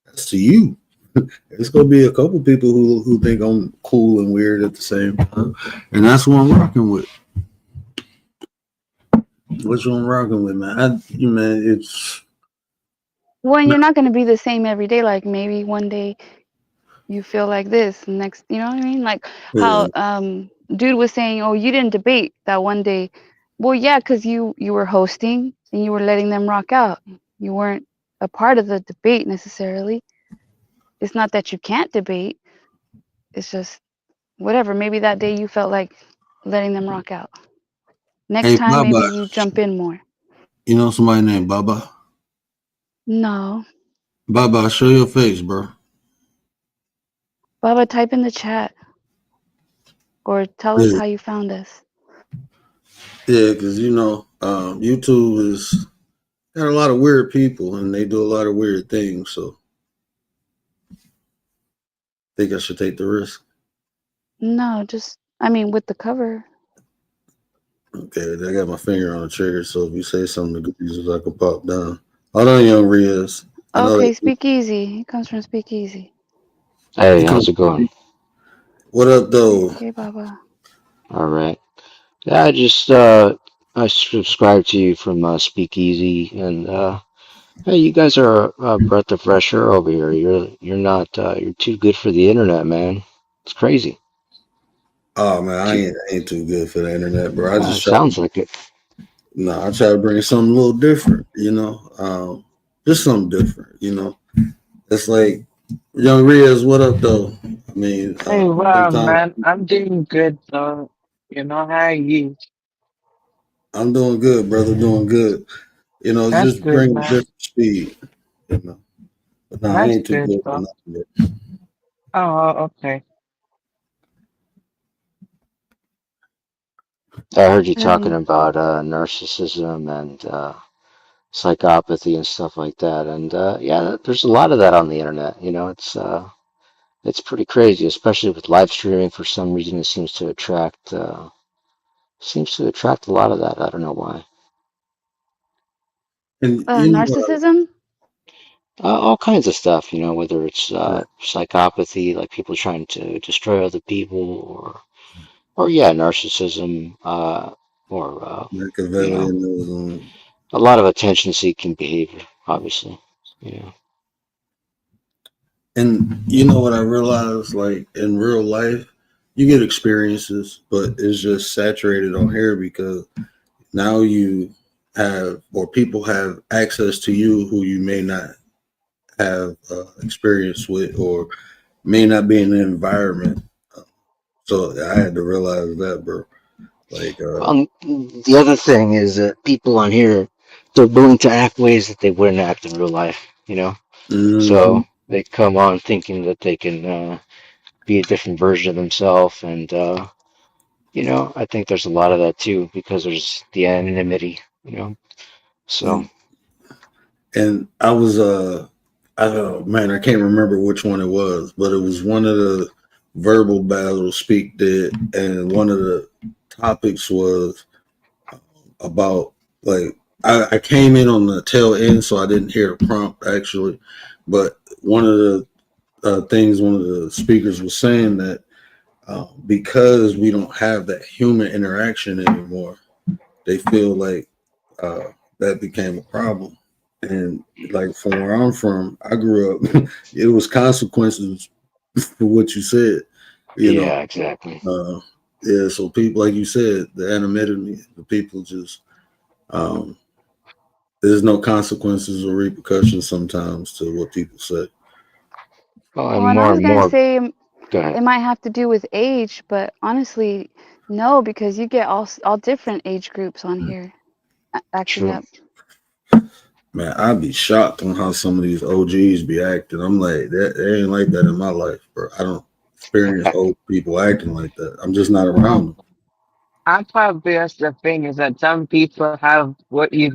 E: That's to you. It's gonna be a couple people who think I'm cool and weird at the same time, and that's what I'm rocking with. What's what I'm rocking with, man? It's
G: Well, and you're not going to be the same every day. Like maybe one day you feel like this, next, you know what I mean? Like
E: yeah.
G: how dude was saying, "Oh, you didn't debate that one day." Well, yeah, because you were hosting and you were letting them rock out. You weren't a part of the debate necessarily. It's not that you can't debate. It's just whatever. Maybe that day you felt like letting them rock out. Next
E: Hey,
G: time, maybe
E: Baba.
G: you jump in more.
E: You know somebody named Baba?
G: No,
E: Baba, show your face, bro.
G: Baba, type in the chat or tell us
E: Yeah,
G: how you found us.
E: yeah, because YouTube is got a lot of weird people and they do a lot of weird things. So I think I should take the risk.
G: No, just I mean with the cover.
E: Okay, I got my finger on the trigger, so if you say something egregious, I can pop down. Hold on, young Riaz. I know
G: Okay,
E: that
G: Speak Easy. He comes from Speak Easy.
I: Hey,
E: you come.
I: how's it going?
E: What up, though?
G: Hey, Baba.
I: All right. Yeah, I subscribe to you from Speakeasy, and hey, you guys are a breath of fresh air over here. You're not you're too good for the internet, man. It's crazy.
E: Oh man,
I: Too,
E: I ain't too good for the internet, bro. I just
I: it
E: try.
I: sounds like it.
E: No, I try to bring something a little different. Just something different. It's like young Riaz. What up, though? I mean,
J: Hey, wow,
E: sometimes
J: man, I'm doing good though. How are you?
E: I'm doing good, brother. Doing good.
J: That's
E: Just
J: good,
E: bring a
J: man.
E: different speed. You know. But no, I
J: That's
E: ain't too
J: good
E: good for
J: though.
E: nothing.
J: Oh, okay.
I: I heard you talking
G: Um,
I: about narcissism and psychopathy and stuff like that, and yeah, there's a lot of that on the internet. It's pretty crazy, especially with live streaming. For some reason, it seems to attract a lot of that. I don't know why.
E: And
G: narcissism.
I: All kinds of stuff, whether it's
E: right,
I: psychopathy, like people trying to destroy other people, or yeah, narcissism, or you know,
E: Machiavellianism.
I: a lot of attention-seeking behavior, obviously. Yeah,
E: And you know what I realized, like in real life, you get experiences, but it's just saturated on here because now you have, or people have access to you who you may not have experience with, or may not be in the environment. So I had to realize that, bro. Like,
I: the other thing is that people on here, they're willing to act ways that they wouldn't act in real life.
E: mhm.
I: So they come on thinking that they can be a different version of themselves, and I think there's a lot of that too because there's the anonymity. So
E: And I was I don't man, I can't remember which one it was, but it was one of the verbal battles Speak did, and one of the topics was about like I came in on the tail end, so I didn't hear the prompt actually, but one of the things one of the speakers was saying that because we don't have that human interaction anymore, they feel like that became a problem. And like from where I'm from, I grew up, it was consequences for what you said, you know.
I: yeah, exactly.
E: Uh, yeah, so people, like you said, the anonymity, the people just, um, there's no consequences or repercussions sometimes to what people say.
I: Oh,
G: Well,
I: and
G: and I
I: more
G: was
I: and
G: gonna
I: more.
G: say
I: Go ahead.
G: it might have to do with age, but honestly, no, because you get all different age groups on here acting
I: True.
G: up.
E: Man, I'd be shocked on how some of these OGs be acting. I'm like, that they ain't like that in my life, bro. I don't experience old people acting like that. I'm just not around them.
J: I probably that's the thing is that some people have what you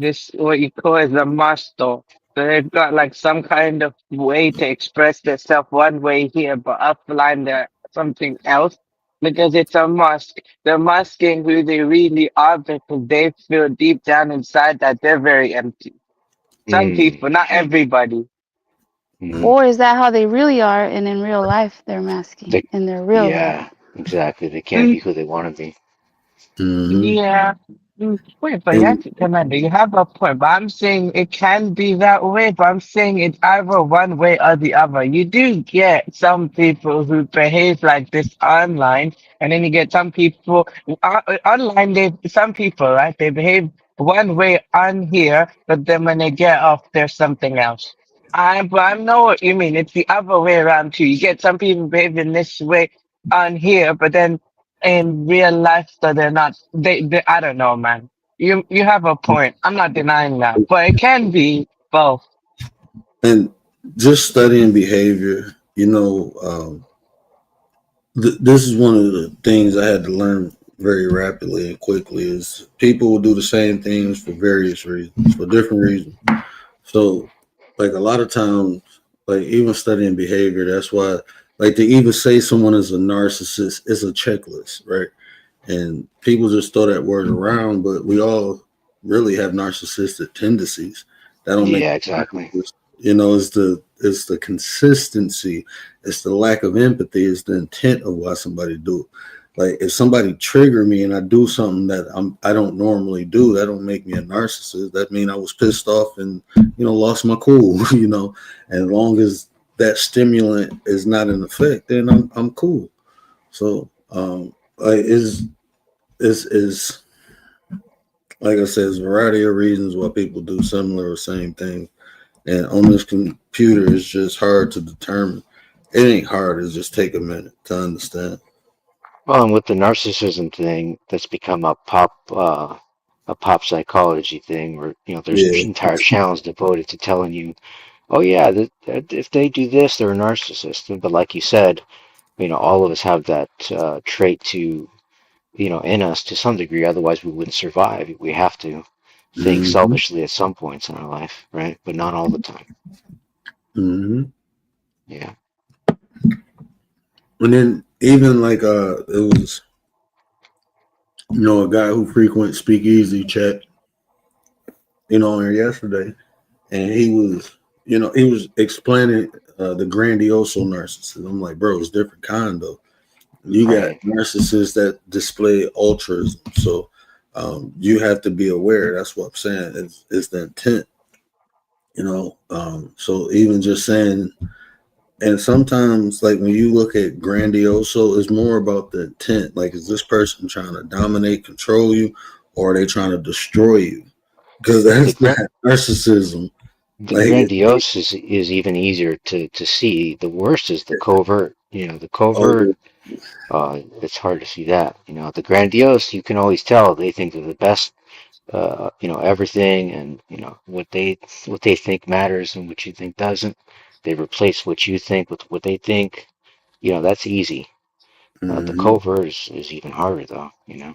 J: call as a muscle. So they've got like some kind of way to express themselves one way here, but offline they're something else because it's a mask. They're masking who they really are because they feel deep down inside that they're very empty. Some
I: Mm,
J: people, not everybody.
I: mm.
G: Or is that how they really are, and in real life they're masking
I: They,
G: in their real life?
I: yeah, exactly. They can't be who they want to be.
E: Hmm.
J: Yeah. Wait, but yeah,
E: And
J: Commander, you have a point. But I'm saying it can be that way, but I'm saying it's either one way or the other. You do get some people who behave like this online, and then you get some people online. Some people, right? They behave one way on here, but then when they get off, there's something else. But I know what you mean. It's the other way around too. You get some people behaving this way on here, but then in real life so they're not they I don't know, man. You have a point. I'm not denying that. But it can be both.
E: and just studying behavior, this is one of the things I had to learn very rapidly and quickly is people will do the same things for various reasons, for different reasons. So, like a lot of times, like even studying behavior, that's why, like to even say someone is a narcissist is a checklist, right? And people just throw that word around, but we all really have narcissistic tendencies. That don't make
I: Yeah, exactly.
E: it's the consistency, it's the lack of empathy, it's the intent of why somebody do it. Like if somebody trigger me and I do something that I don't normally do, that don't make me a narcissist. That mean I was pissed off and lost my cool, And as long as that stimulant is not in effect, then I'm cool. So like is like I said, there's a variety of reasons why people do similar or same thing. And on this computer, it's just hard to determine. It ain't hard. It's just take a minute to understand.
I: Well, and with the narcissism thing, that's become a pop psychology thing, where there's
E: Yeah.
I: entire channels devoted to telling you, oh yeah, that if they do this, they're a narcissist. But like you said, all of us have that trait in us to some degree. Otherwise, we wouldn't survive. We have to think
E: Mm-hmm.
I: selfishly at some points in our life, right? But not all the time.
E: Mm-hmm.
I: Yeah.
E: And then even like it was a guy who frequent speakeasy chat on there yesterday, and he was explaining the grandioso narcissist. I'm like, bro, it's different kind though. You got
I: Right.
E: narcissists that display altruism, so you have to be aware. That's what I'm saying. It's the intent, So even just saying, and sometimes like when you look at grandioso, it's more about the intent. Like, is this person trying to dominate, control you, or are they trying to destroy you? Because
I: The
E: that's
I: gra-
E: not narcissism.
I: the
E: Like,
I: grandiose is even easier to see. The worst is the covert. The covert.
E: oh,
I: It's hard to see that. The grandiose, you can always tell they think they're the best. Everything, and what they think matters and what you think doesn't. They replace what you think with what they think. That's easy. The
E: mm-hmm.
I: covert is even harder though.
E: Yeah,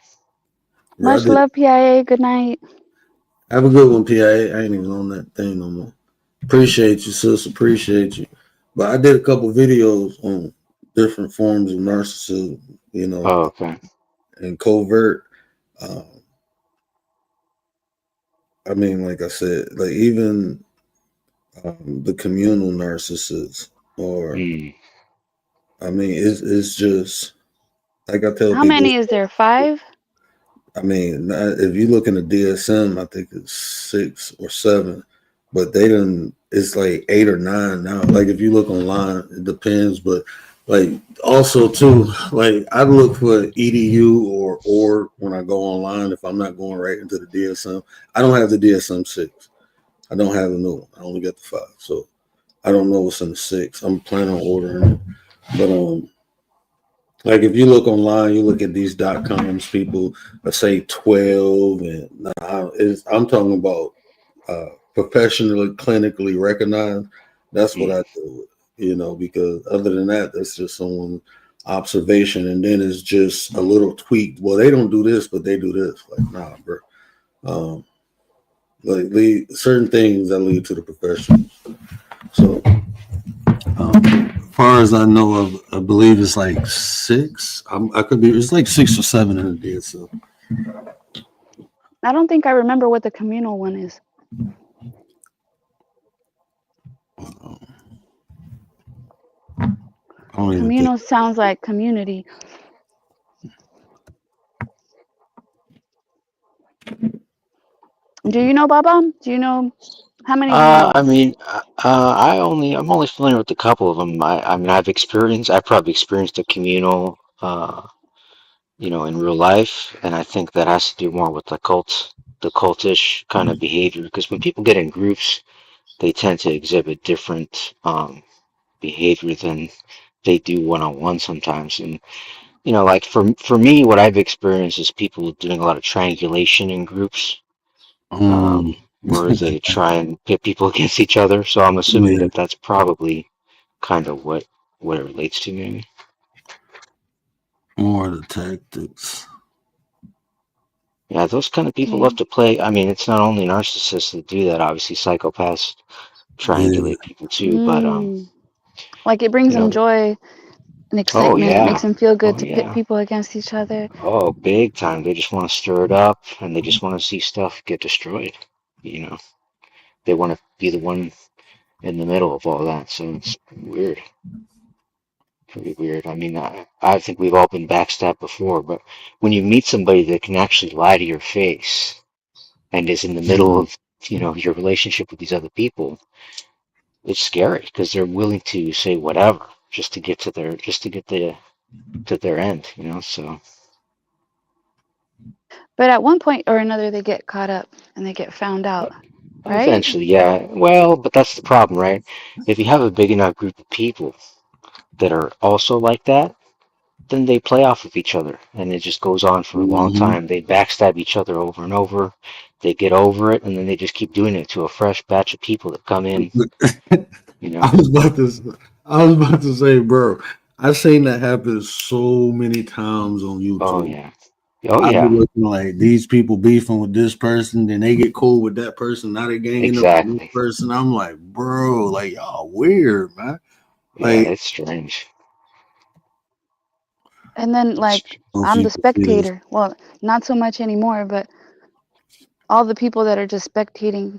E: I
G: Much
E: did.
G: love, PIA. Good night.
E: Have a good one, PA. I ain't even on that thing no more. Appreciate you, sis. Appreciate you. But I did a couple videos on different forms of narcissism,
I: Oh, okay.
E: and covert. Um, I mean, like I said, like even the communal narcissist, or
I: Mm.
E: I mean, it's just like I tell
G: How
E: people.
G: many is there? 5?
E: I mean, if you look in the DSM, I think it's 6 or 7, but they didn't. It's like 8 or 9 now. Like if you look online, it depends. But like also too, like I look for edu or when I go online. If I'm not going right into the DSM, I don't have the DSM 6. I don't have the new one. I only got the 5, so I don't know what's in the 6. I'm planning on ordering it, but like if you look online, you look at these .coms, people say 12, and I'm talking about professionally, clinically recognized, that's what I do. Because other than that, that's just someone's observation, and then it's just a little tweak. Well, they don't do this, but they do this. Like, nah, bro. Certain things that lead to the professionals. So, as far as I know of, I believe it's like 6. I could be. It's like 6 or 7 in the deal. So,
G: I don't think I remember what the communal one is. Communal sounds like community. Do you know, Baba? Do you know how many do you know?
I: I mean, I'm only familiar with a couple of them. I mean, I've probably experienced a communal, in real life, and I think that has to do more with the cultish kind of behavior. Because when people get in groups, they tend to exhibit different behavior than they do one-on-one sometimes. And like for me, what I've experienced is people doing a lot of triangulation in groups. Where they try and pit people against each other. So I'm assuming that that's probably kind of what it relates to, maybe.
E: More of the tactics.
I: Yeah, those kind of people love to play. I mean, it's not only narcissists that do that. Obviously, psychopaths triangulate people too. But
G: like it brings them joy and excitement. It makes them feel good to pit people against each other.
I: Oh, big time. They just want to stir it up, and they just want to see stuff get destroyed. They want to be the one in the middle of all that. So it's weird. Pretty weird. I mean, I think we've all been backstabbed before, but when you meet somebody that can actually lie to your face and is in the middle of, your relationship with these other people, it's scary because they're willing to say whatever just to get to their end, so.
G: But at one point or another, they get caught up and they get found out, right?
I: Eventually, yeah. Well, but that's the problem, right? If you have a big enough group of people that are also like that, then they play off of each other, and it just goes on for a long time. They backstab each other over and over. They get over it, and then they just keep doing it to a fresh batch of people that come in.
E: I was about to say, bro, I've seen that happen so many times on YouTube.
I: Oh yeah.
E: I've been looking like these people beefing with this person, then they get cool with that person. Now they're ganging up with this person. I'm like, bro, like y'all weird, man. Like,
I: it's strange.
G: And then, like, I'm the spectator. Well, not so much anymore, but all the people that are just spectating,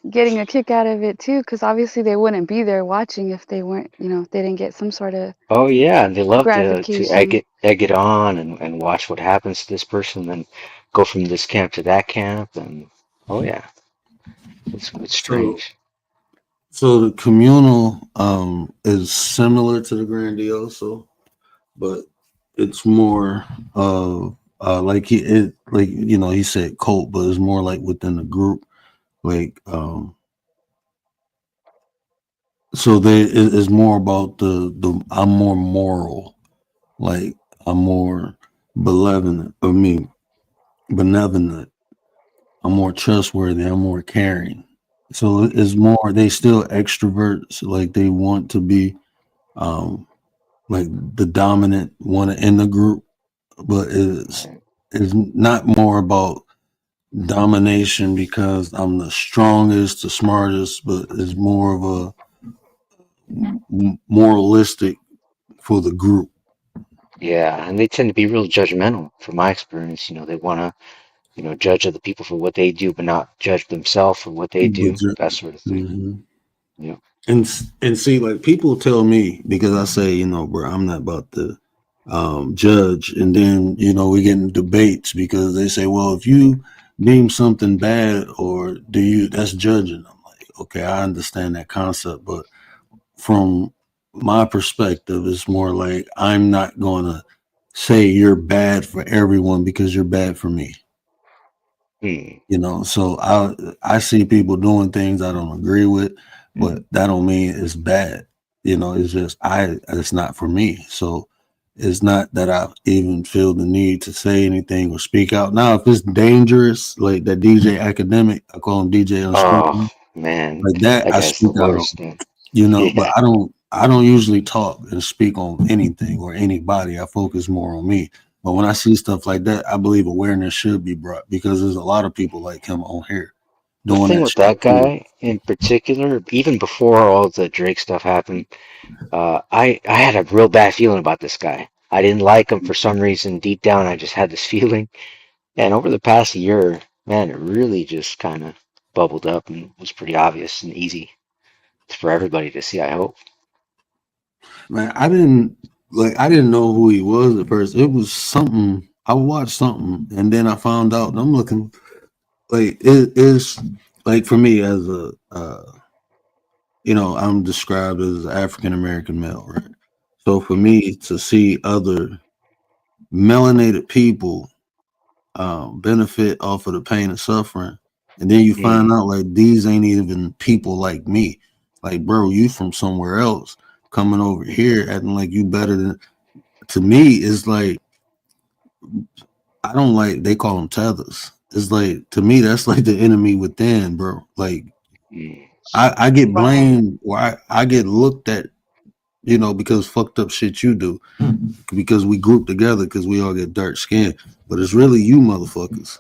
G: getting a kick out of it too, because obviously they wouldn't be there watching if they weren't, if they didn't get some sort of
I: and they love to egg it on and watch what happens to this person, then go from this camp to that camp, and it's strange.
E: So the communal is similar to the grandioso, but it's more like he said cult, but it's more like within the group, like so it is more about the I'm more moral, like I'm more benevolent, I'm more trustworthy, I'm more caring. So it's more, they still extroverts, like they want to be like the dominant one in the group, but it's not more about domination because I'm the strongest, the smartest, but it's more of a moralistic for the group.
I: Yeah, and they tend to be real judgmental from my experience. They want to judge other people for what they do, but not judge themselves for what they do, that sort of thing. Yeah.
E: And see, like people tell me, because I say, bro, I'm not about to judge. And then, we get in debates because they say, well, if you deem something bad or that's judging. I'm like, okay, I understand that concept. But from my perspective, it's more like I'm not going to say you're bad for everyone because you're bad for me. So I see people doing things I don't agree with, but that don't mean it's bad. It's just it's not for me. So it's not that I even feel the need to say anything or speak out. Now, if it's dangerous, like that DJ Academic, I call him DJ
I: Oh
E: Unscrupulous,
I: man,
E: like that,
I: that
E: I
I: guy's the
E: speak out on,
I: worst, man.
E: but
I: Yeah.
E: I don't usually talk and speak on anything or anybody. I focus more on me. But when I see stuff like that, I believe awareness should be brought because there's a lot of people like him on here
I: The
E: doing
I: thing
E: that
I: with
E: shit
I: that
E: too.
I: guy in particular, even before all the Drake stuff happened, I had a real bad feeling about this guy. I didn't like him for some reason. Deep down, I just had this feeling. And over the past year, man, it really just kind of bubbled up and was pretty obvious and easy for everybody to see, I hope.
E: Man, I didn't know who he was at first. It was something I watched something and then I found out and I'm looking like it is like for me as a I'm described as an African American male, right? So for me to see other melanated people benefit off of the pain and suffering, and then you find
I: Mm,
E: out like these ain't even people like me. Like, bro, you from somewhere else coming over here acting like you better than. To me, it's like I don't like. They call them tethers. It's like to me that's like the enemy within, bro. Like
I: mm,
E: I get
J: Wow.
E: blamed or I get looked at, because fucked up shit you do because we group together because we all get dark skin. But it's really you motherfuckers.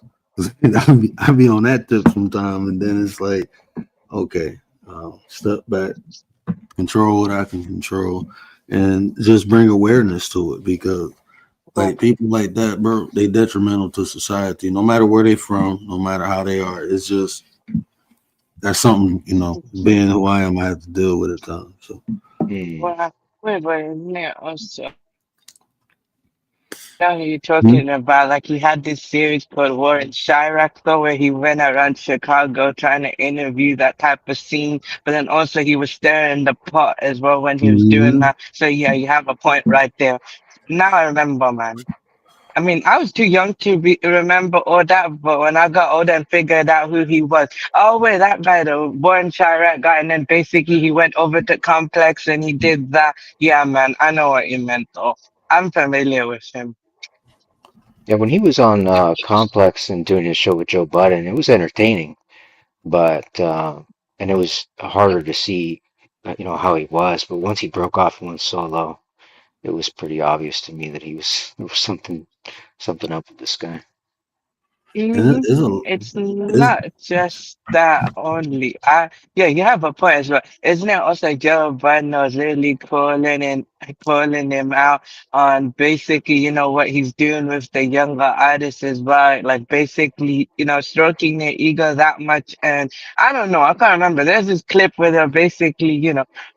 E: I be on that tip sometime, and then it's like, okay, step back, control what I can control, and just bring awareness to it because
J: Well,
E: like people like that, bro, they detrimental to society. No matter where they from, no matter how they are, it's just that's something being who I am, I have to deal with at times. So
I: mm,
J: well, wait, yeah, also. Now you're
E: hmm?
J: talking about like he had this series called War in Chirac though, where he went around Chicago trying to interview that type of scene, but then also he was stirring the pot as well when he was doing
E: Mhm.
J: that. So yeah, you have a point right there. Now I remember, man. I mean, I was too young to remember all that, but when I got older and figured out who he was, oh wait, that guy, the born Chirac guy, and then basically he went over to Complex and he did that. Yeah, man, I know what you meant though. I'm familiar with him.
I: yeah, when he was on Complex and doing his show with Joe Budden, it was entertaining, but and it was harder to see, how he was. But once he broke off and went solo, it was pretty obvious to me that there was something up with this guy.
E: And
J: hmm It's
E: it's
J: not just that only. Yeah, you have a point as well. Isn't it also Joe Budden was really calling him out on basically, what he's doing with the younger artists as well. Like basically, stroking their ego that much. And I don't know, I can't remember. There's this clip where they're basically,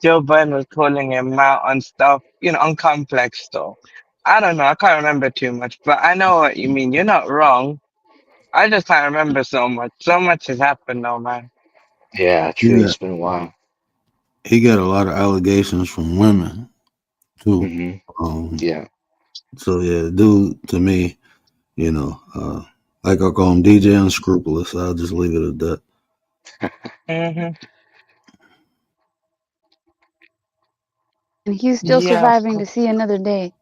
J: Joe Budden was calling him out on stuff, on Complex though. I don't know, I can't remember too much, but I know what you mean. You're not wrong. I just can't remember so much. So much has happened though, man.
I: Yeah,
E: he
I: true.
E: got
I: It's been a while.
E: he got a lot of allegations from women too.
I: Hmm.
E: Um,
I: Yeah.
E: so yeah, dude, to me, like I call him DJ Unscrupulous. I'll just leave it at that.
J: hmm
G: And he's still
J: Yeah, of
G: surviving to
J: course.
G: see another day.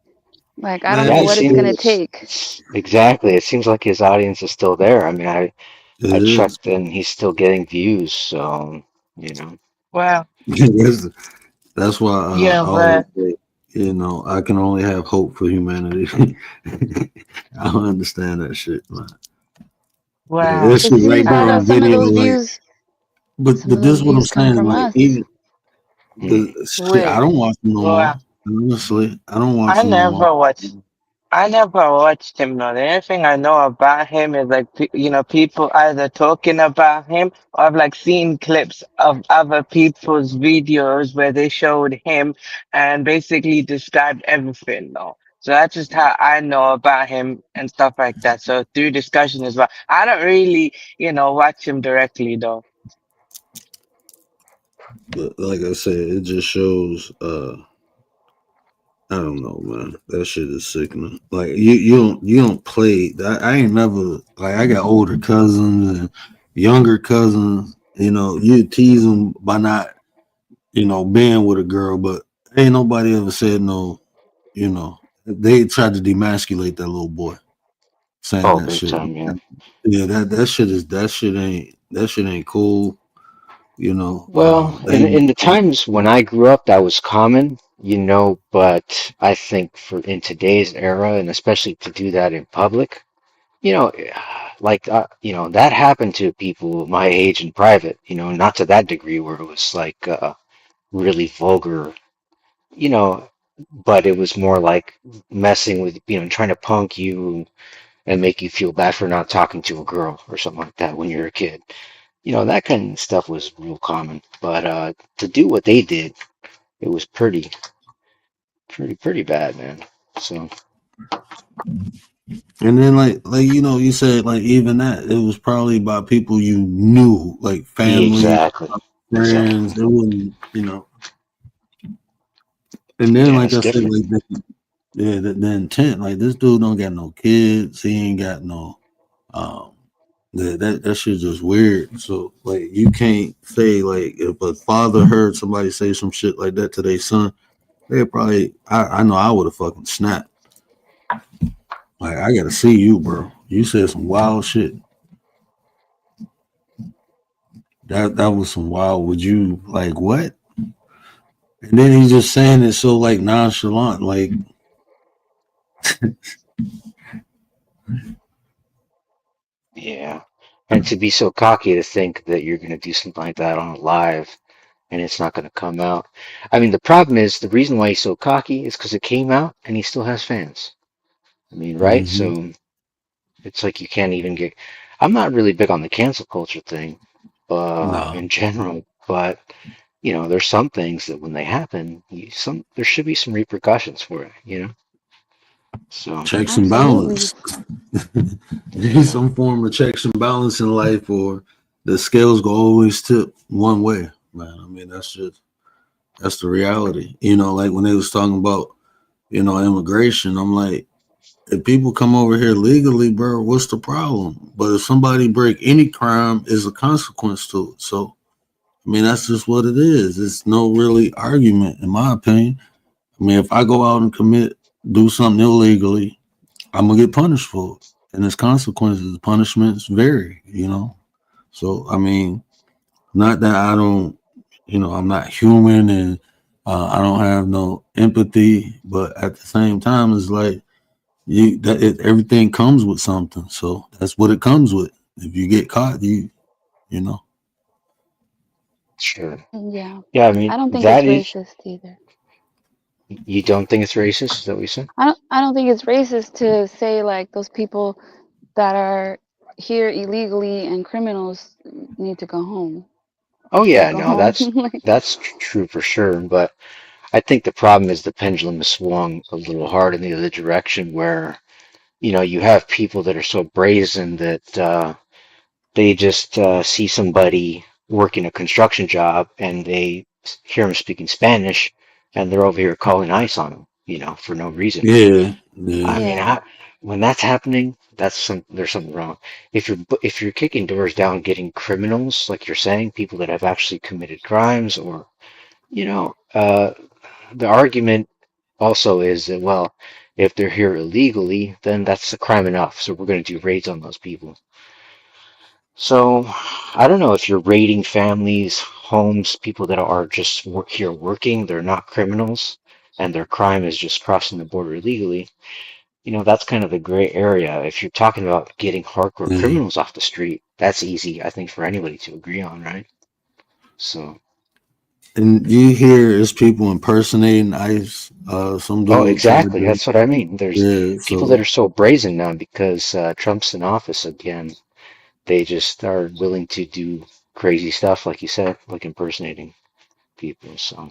G: Like, I don't
E: Man,
G: know
I: Yeah, it
G: what it's gonna
I: seems
G: take.
I: exactly. It seems like his audience is still there. I mean, I
E: it is.
I: checked and he's still getting views. So, you know.
J: Well,
E: that's, that's why
J: yeah,
E: I always
J: but
E: say, I can only have hope for humanity. I don't understand that shit, man. Yeah,
J: wow.
E: that
G: It
E: shit
G: seems
E: right there
G: that
E: on
G: some of
E: video,
G: those
E: like,
G: views,
E: but
G: some of
E: but this
G: those
E: is what I'm
G: views come
E: saying,
G: from
E: like,
G: us.
E: even
I: Mm.
E: the shit, I
J: Wait,
E: don't watch him no more.
J: wow.
E: Honestly, I don't watch
J: I
E: him no more.
J: never watched. I never watched him. No, the only thing I know about him is like people either talking about him or I've like seen clips of other people's videos where they showed him and basically described everything. Though, so that's just how I know about him and stuff like that. So through discussion as well. I don't really, watch him directly though.
E: But like I said, it just shows. I don't know, man. That shit is sickening. Like you don't play. I ain't never like I got older cousins and younger cousins. You tease them by not being with a girl, but ain't nobody ever said no. they tried to demasculate that little boy, saying
I: Oh,
E: that
I: big
E: shit.
I: time, yeah.
E: Yeah, that shit ain't cool. You know,
I: Well, in the times when I grew up, that was common, but I think in today's era, and especially to do that in public, that happened to people my age in private, not to that degree where it was like really vulgar, you know, but it was more like messing with, trying to punk you and make you feel bad for not talking to a girl or something like that when you're a kid. That kind of stuff was real common. But to do what they did, it was pretty bad, man. So
E: and then you said like even that it was probably by people you knew, like
I: yeah,
E: family,
I: exactly,
E: friends.
I: exactly.
E: It wasn't, and then
I: Yeah,
E: like
I: it's
E: I said,
I: different.
E: like the intent, like this dude don't got no kids, he ain't got no um that shit's just weird. So like you can't say like if a father heard somebody say some shit like that to their son, they probably I know I would have fucking snapped. Like I gotta see you, bro. You said some wild shit. That was some wild. Would you like what? And then he's just saying it so like nonchalant, like
I: Yeah. And to be so cocky to think that you're going to do something like that on a live and it's not going to come out. I mean, the problem is the reason why he's so cocky is because it came out and he still has fans. I mean, right?
E: mm-hmm.
I: So it's like you can't even get. I'm not really big on the cancel culture thing
E: No.
I: in general, but there's some things that when they happen, there should be some repercussions for it. So
E: Checks and
G: Absolutely.
E: balance. There's some form of checks and balance in life, or the scales go always tip one way, man. I mean, that's the reality. Like when they was talking about, immigration, I'm like, if people come over here legally, bro, what's the problem? But if somebody break any crime, is a consequence to it. So, I mean, that's just what it is. It's no really argument, in my opinion. I mean, if I go out and do something illegally, I'm gonna get punished for it, and its consequences, punishments vary. So I mean, not that I don't, I'm not human and I don't have no empathy, but at the same time, it's like everything comes with something. So that's what it comes with. If you get caught, you know.
I: sure.
G: Yeah.
I: Yeah, I mean,
G: I don't think it's
I: that is.
G: racist either.
I: You don't think it's racist? Is that what you said?
G: I don't think it's racist to say like those people that are here illegally and criminals need to go home.
I: Oh
G: Like
I: yeah,
G: go
I: no,
G: home.
I: that's
G: Like
I: that's true for sure. But I think the problem is the pendulum has swung a little hard in the other direction, where you have people that are so brazen that they just see somebody working a construction job and they hear them speaking Spanish, and they're over here calling ICE on them, for no reason.
E: Yeah, yeah,
I: I mean,
G: yeah.
I: when that's happening, there's something wrong. If you're kicking doors down, getting criminals, like you're saying, people that have actually committed crimes, or the argument also is that, well, if they're here illegally, then that's a crime enough. So we're going to do raids on those people. So I don't know if you're raiding families, homes, people that are just here working, they're not criminals, and their crime is just crossing the border illegally. That's kind of a gray area. If you're talking about getting hardcore
E: yeah.
I: criminals off the street, that's easy, I think, for anybody to agree on, right? So,
E: And you hear it's people impersonating ICE. Some
I: oh,
E: dude said
I: exactly.
E: that.
I: That's what I mean. There's
E: Yeah.
I: people that
E: So
I: are so brazen now because Trump's in office again. They just are willing to do crazy stuff, like you said, like impersonating people. So,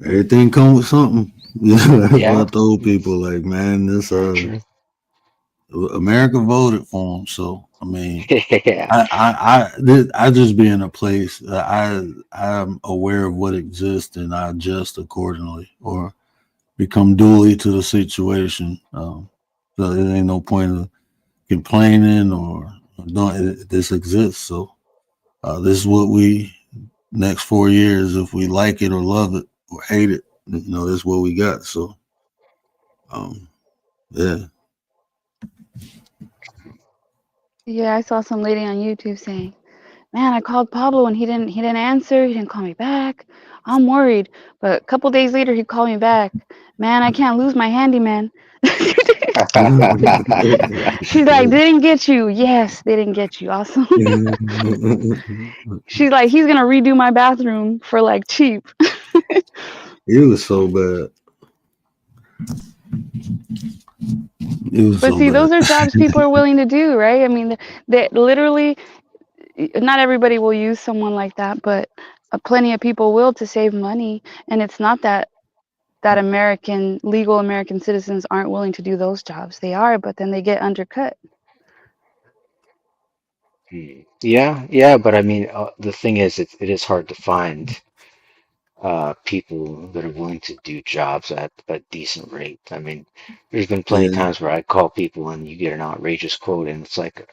E: everything come with something. Yeah, that's what I
I: yeah,
E: told people. Like, man, this
I: very true.
E: America voted for him. So I mean,
I: Yeah,
E: I just be in a place that I'm aware of what exists and I adjust accordingly or become duly to the situation. So there ain't no point of complaining or don't. This exists. So this is what we next 4 years. If we like it or love it or hate it, this is what we got. So Yeah.
G: Yeah, I saw some lady on YouTube saying, "Man, I called Pablo and he didn't answer. He didn't call me back. I'm worried." But a couple days later, he called me back. "Man, I can't lose my handyman." She's like, "They didn't get you." Yes, they didn't get you. Awesome. She's like, "He's gonna redo my bathroom for like cheap."
E: It was so bad. It was
G: But
E: so
G: see,
E: bad.
G: those are jobs people are willing to do, right? I mean, they literally, not everybody will use someone like that, but plenty of people will to save money. And it's not that legal American citizens aren't willing to do those jobs. They are, but then they get undercut.
I: Yeah, but I mean, the thing is, it is hard to find people that are willing to do jobs at a decent rate. I mean, there's been plenty of
E: Yeah,
I: times where I call people and you get an outrageous quote, and it's like,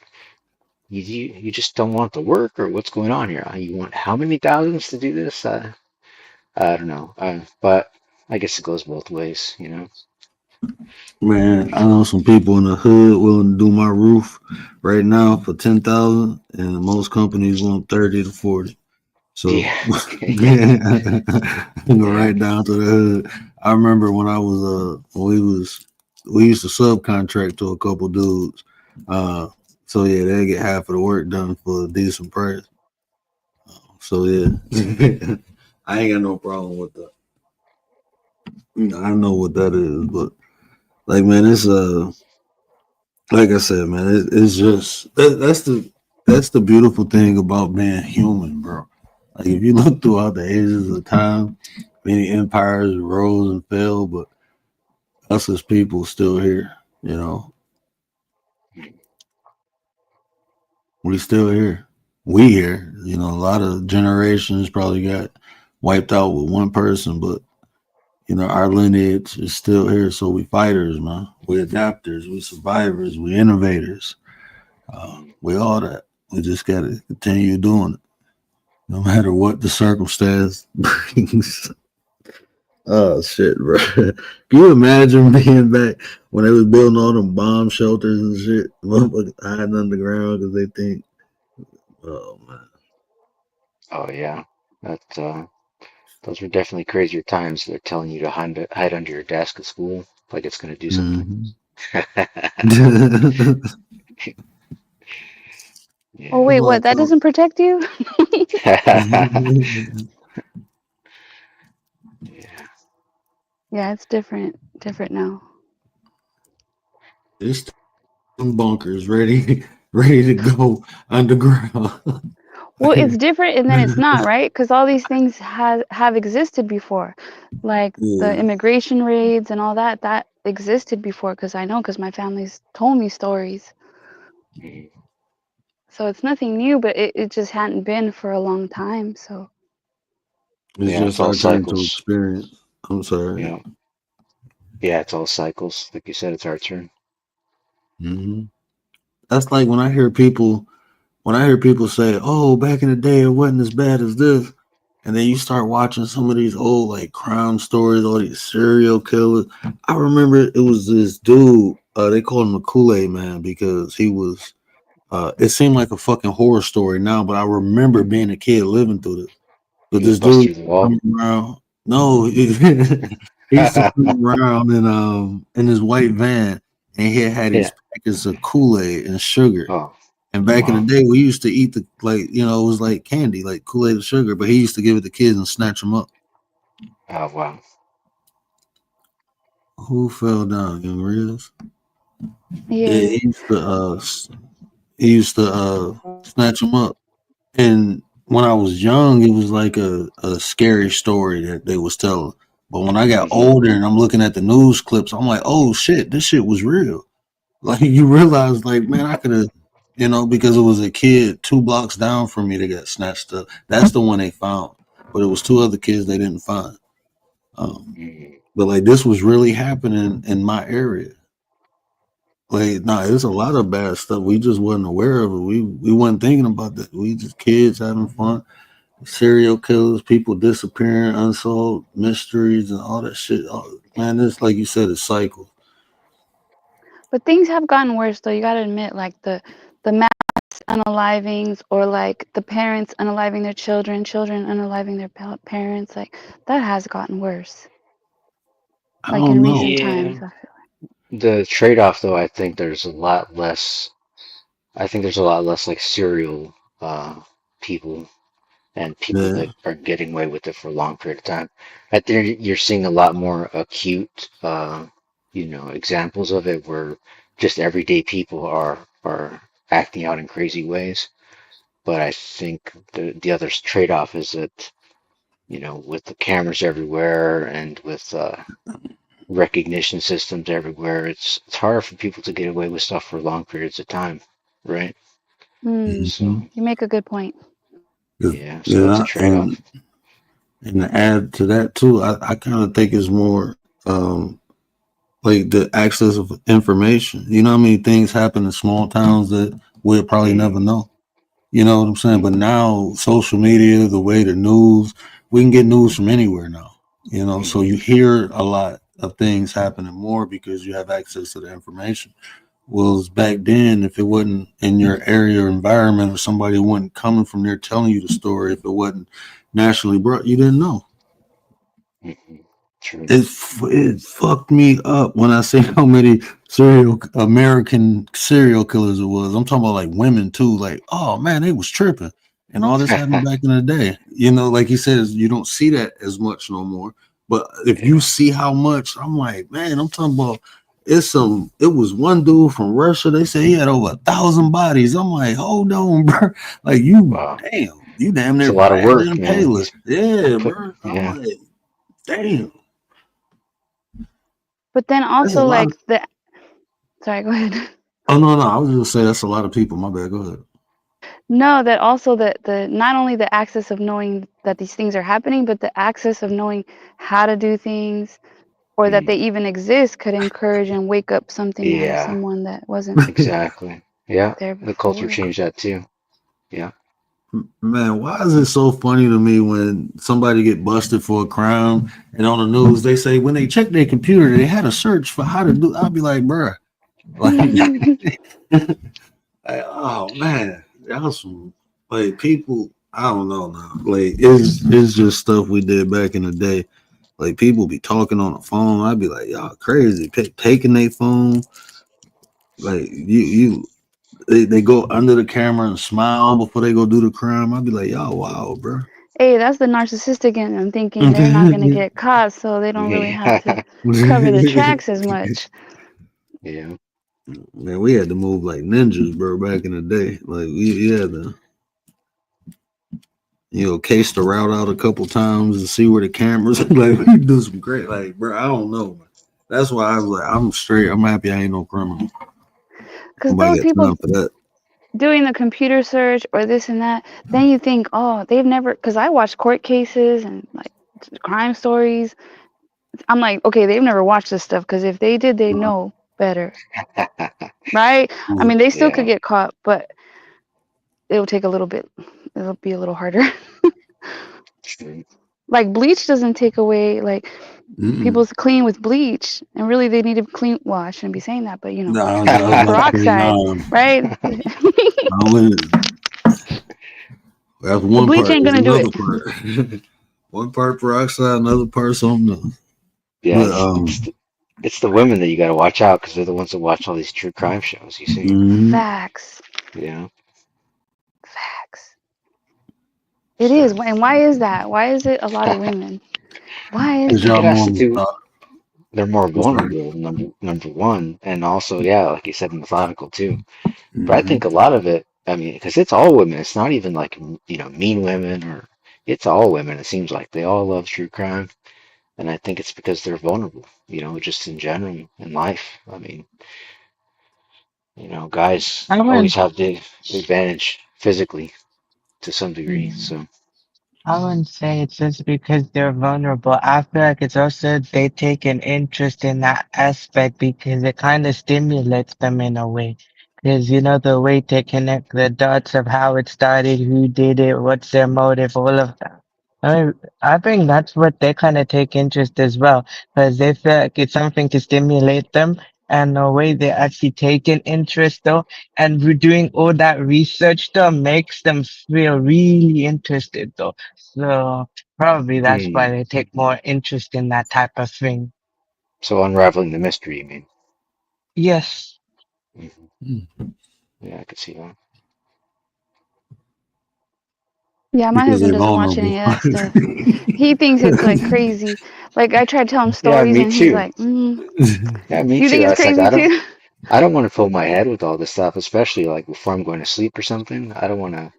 I: you just don't want the work, or what's going on here? You want how many thousands to do this? I don't know. But I guess it goes both ways, you know.
E: man. I know some people in the hood willing to do my roof right now for 10,000, and most companies want 30 to 40. So
I: Yeah, yeah,
E: yeah, go
I: yeah.
E: right down to the hood. I remember when I was we used to subcontract to a couple dudes. Uh, so yeah, they get half of the work done for a decent price. So yeah, I ain't got no problem with that. I know what that is, but like man, it's like I said, man, it's just that's the beautiful thing about being human, bro. Like if you look throughout the ages of time, many empires rose and fell, but us as people still here. You know, we still here. We here. You know, a lot of generations probably got wiped out with one person, but you know, our lineage is still here. So we fighters, man. We adapters. We survivors. We innovators. We all that. We just gotta continue doing it, no matter what the circumstance brings. Oh shit, bro! Can you imagine being back when they was building all them bomb shelters and shit, motherfuckers hiding underground because they think, oh man.
I: Oh yeah, that those were definitely crazier times. They're telling you to hide under your desk at school, like it's gonna do something.
E: Mm-hmm.
G: Oh
I: Yeah.
G: wait, what? That doesn't protect you?
I: Yeah.
G: Yeah, it's different now.
E: Just some bunkers ready to go underground.
G: Well, it's different and then it's not, right? Because all these things have existed before, like the
E: Yeah,
G: immigration raids and all that. That existed before because I know because my family's told me stories.
I: Mhm.
G: So it's nothing new, but it just hadn't been for a long time. So
E: it's
I: Yeah, it's
E: just
I: all
E: our turn to
I: cycles.
E: experience. I'm sorry.
I: Yeah. Yeah, it's all cycles. Like you said, it's our turn.
E: Hmm. That's like when I hear people say, "Oh, back in the day, it wasn't as bad as this," and then you start watching some of these old like crime stories, all these serial killers. I remember it was this dude. They called him the Kool-Aid Man because he was. It seemed like a fucking horror story now, but I remember being a kid living through this. But
I: He would
E: this
I: bust
E: dude
I: through the wall.
E: coming around. No, he used to come around in his white van, and he had
I: Yeah.
E: these packets of Kool-Aid and sugar.
I: Oh,
E: And back in the
I: wow.
E: day, we used to eat the like it was like candy, like Kool-Aid and sugar. But he used to give it to kids and snatch them up.
I: Oh, wow.
E: Who fell down, young Rios? Yeah,
G: yeah,
E: he used to snatch them up. And when I was young, it was like a scary story that they was telling. But when I got
I: Hmm.
E: older and I'm looking at the news clips, I'm like, oh shit, this shit was real. Like you realize, like, man, I could have, because it was a kid 2 blocks down from me that got snatched up. That's the one they found. But it was two other kids they didn't find. Um,
I: Hmm.
E: but like this was really happening in my area. Like, nah, there's a lot of bad stuff. We just wasn't aware of it. We wasn't thinking about that. We just kids having fun. Serial killers, people disappearing, unsolved mysteries, and all that shit. Man, it's like you said, it's cycle.
G: But things have gotten worse, though. You gotta admit, like the mass unalivings, or like the parents unaliving their children, children unaliving their parents. Like that has gotten worse.
E: I
G: Like in
E: don't know.
G: recent times,
I: Yeah.
G: I feel.
I: The trade-off, though, I think there's a lot less. I think there's a lot less like serial people and people
E: Yeah,
I: that are getting away with it for a long period of time. I think you're seeing a lot more acute, examples of it where just everyday people are acting out in crazy ways. But I think the other trade-off is that, with the cameras everywhere and with recognition systems everywhere, it's harder for people to get away with stuff for long periods of time, right?
E: hmm,
I: So
G: You make a good point.
I: yeah, so that's a
E: yeah,
I: trade-off.
E: and to add to that too, I kind of think it's more um like the access of information. You know how many things happen in small towns that we'll probably never
I: Mm,
E: know. You know what I'm saying? But
I: mm,
E: now social media, the way the news, we can get news from anywhere now. So
I: mm,
E: you hear a lot of things happening more because you have access to the information. Was back then, if it wasn't in your area or environment, or somebody wasn't coming from there telling you the story, if it wasn't nationally brought, you didn't know.
I: mm, true.
E: It fucked me up when I see how many American serial killers it was. I'm talking about like women too. Like, oh man, they was tripping, and all this happened back in the day. Like he says, you don't see that as much no more. But if you
I: Yeah.
E: see how much, I'm like, man, I'm talking about. It was one dude from Russia. They say he had over 1,000 bodies. I'm like, hold on, bro. Like
I: Wow.
E: you damn
I: It's
E: near
I: a lot of
E: Brad the
I: work, man.
E: Impaler. Yeah,
I: Put,
E: bro. I'm
I: yeah.
E: like, damn.
G: But then
E: That's a
G: also
E: lot.
G: like the. Sorry, go ahead.
E: Oh no, no, I was just saying that's a lot of people. My bad. Go ahead.
G: No, that also the not only the access of knowing that these things are happening, but the access of knowing how to do things, or that they
I: Mm,
G: even exist, could encourage and wake up something in
I: yeah.
G: someone that wasn't
I: Exactly. Yeah.
G: there
I: The culture
G: before.
I: changed that too. Yeah.
E: Man, why is it so funny to me when somebody get busted for a crime and on the news they say when they check their computer they had a search for how to do? I'll be like, bruh, like, oh man, that was some like people. I don't know now. Like it's just stuff we did back in the day. Like people be talking on the phone. I'd be like, y'all crazy, taking their phone. Like they go under the camera and smile before they go do the crime. I'd be like, y'all, wow, bro.
G: Hey, that's the narcissistic in them thinking they're not gonna get caught, so they don't really have to
I: Yeah.
G: cover the tracks as much.
I: Yeah.
E: Man, we had to move like ninjas, bro, back in the day. Like we had to, case the route out a couple times and see where the cameras. Like we do some great, like, bro. I don't know, man. That's why I was like, I'm straight. I'm happy I ain't no criminal.
G: Because
E: Nobody
G: those
E: got
G: people
E: time for that.
G: doing the computer search or this and that, then you think, oh, they've never. Because I watch court cases and like crime stories. I'm like, okay, they've never watched this stuff, because if they did, they know better, right? I mean, they still could
I: Yeah.
G: get caught, but it'll take a little bit. It'll be a little harder.
I: True.
G: Like bleach doesn't take away, like
E: Mm-mm.
G: people's clean with bleach, and really they need to clean. Well, I shouldn't be saying that, but
E: Nah, I was about to say
G: peroxide,
E: nah.
G: right?
E: I wouldn't. That's
G: The
E: one
G: bleach
E: part.
G: ain't
E: There's
G: gonna do
E: another
G: it.
E: part. One part peroxide, another part something else.
I: Yeah.
E: But
I: It's the women that you got to watch out because they're the ones that watch all these true crime shows. You see.
E: mhm.
G: Facts,
I: Yeah.
G: facts. It is,
I: So
G: and why is that? Why is it a lot of women? Why
I: I
G: is
E: Cause
I: think
E: y'all
I: it
G: that?
I: has to
E: more.
I: do. They're more
E: I'm sorry.
I: vulnerable. Number one, and also, yeah, like you said, methodical too. But I
E: Hmm.
I: think a lot of it, I mean, because it's all women. It's not even like, mean women or it's all women. It seems like they all love true crime. And I think it's because they're vulnerable, just in general in life. I mean, guys
J: I
I: always
J: wouldn't.
I: have the advantage physically to some degree.
J: Mm.
I: So,
J: I wouldn't say it's just because they're vulnerable. I feel like it's also they take an interest in that aspect because it kind of stimulates them in a way. Because the way to connect the dots of how it started, who did it, what's their motive, all of that. I think that's what they kind of take interest as well, because they feel like it's something to stimulate them, and the way they actually take an interest though, and doing all that research though makes them feel really interested though. So probably that's why
I: Hmm.
J: they take more interest in that type of thing.
I: So unraveling the mystery, you mean?
J: Yes.
I: Hmm.
E: Hmm.
I: Yeah, I could see that.
G: Yeah, my
E: Because
G: husband
E: they're
G: doesn't watch any
E: vulnerable.
G: of that stuff. He thinks it's like crazy. Like I try to tell him
I: Yeah,
G: stories,
I: me
G: and he's
I: too.
G: like,
I: Yeah, me
G: "You
I: too.
G: think
I: I
G: it's
I: was like,
G: crazy too?"
I: I don't want to fill my head with all this stuff, especially like before I'm going to sleep or something. I don't want to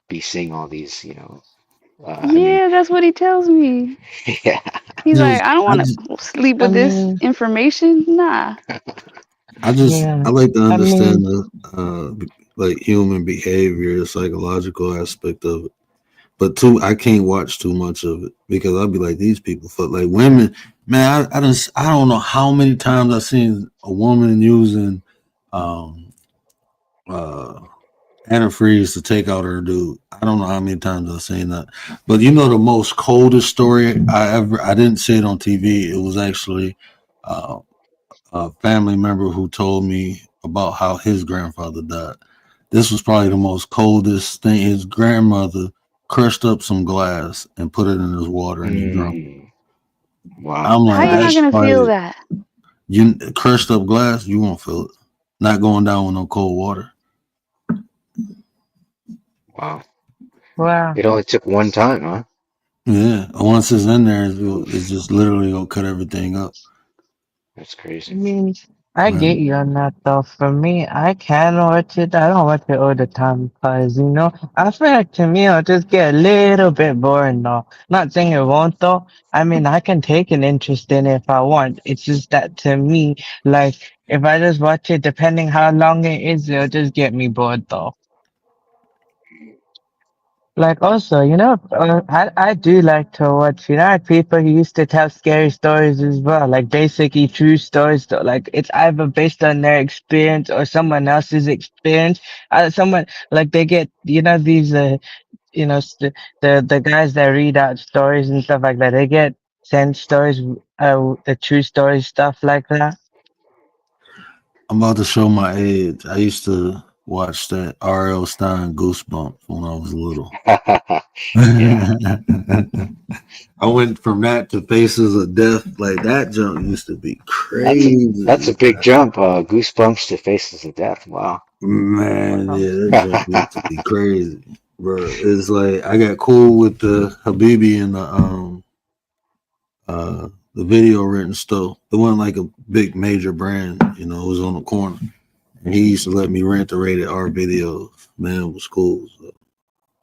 I: be seeing all these, I mean,
G: Yeah, that's what he tells me.
I: yeah.
G: He's like,
E: just
G: "I don't
E: I
G: want
E: just
G: to sleep
J: I
G: with this
J: mean,
G: information." Nah.
J: yeah.
E: I like to
J: I
E: understand
J: mean,
E: the like human behavior, the psychological aspect of it. But too, I can't watch too much of it because I'll be like, these people fuck like women. Man, I don't know how many times I've seen a woman using um uh antifreeze to take out her dude. I don't know how many times I've seen that. But you know the most coldest story I didn't see it on TV. It was actually uh, a family member who told me about how his grandfather died. This was probably the most coldest thing. His grandmother crushed up some glass and put it in his water and he drunk.
I: Mm, wow.
E: I'm
G: How
E: like,
G: you not
E: that's
G: gonna feel
E: probably
G: that?
E: you crushed up glass, you won't feel it. Not going down with no cold water.
I: Wow.
J: wow.
I: It only took one time, huh?
E: Yeah. Once it's in there, it's just literally gonna cut everything up.
I: That's
J: I
I: crazy.
J: mean, I get
E: Man.
J: you on that though. For me, I can watch it. I don't watch it all the time because, I feel like to me it'll just get a little bit boring though. Not saying it won't though. I mean, I can take an interest in it if I want. It's just that to me, like, if I just watch it, depending how long it is, it'll just get me bored though. Like also, I do like to watch, people who used to tell scary stories as well, like basically true stories though. Like it's either based on their experience or someone else's experience. Someone like they get, these, the guys that read out stories and stuff like that. They get sent stories, the true story stuff like that.
E: I'm about to show my age. I used to watch that R.L. Stein Goosebumps when I was little.
I: Yeah.
E: I went from that to Faces of Death. Like that junk used to be
I: That's a
E: crazy.
I: big jump. Goosebumps to Faces of Death. Wow.
E: Man, yeah, that junk used to be crazy, bro. It's like I got cool with the Habibi and the video renting store. It wasn't like a big major brand, it was on the corner. And he used to let me rent the rated R videos. Man, it was cool. So,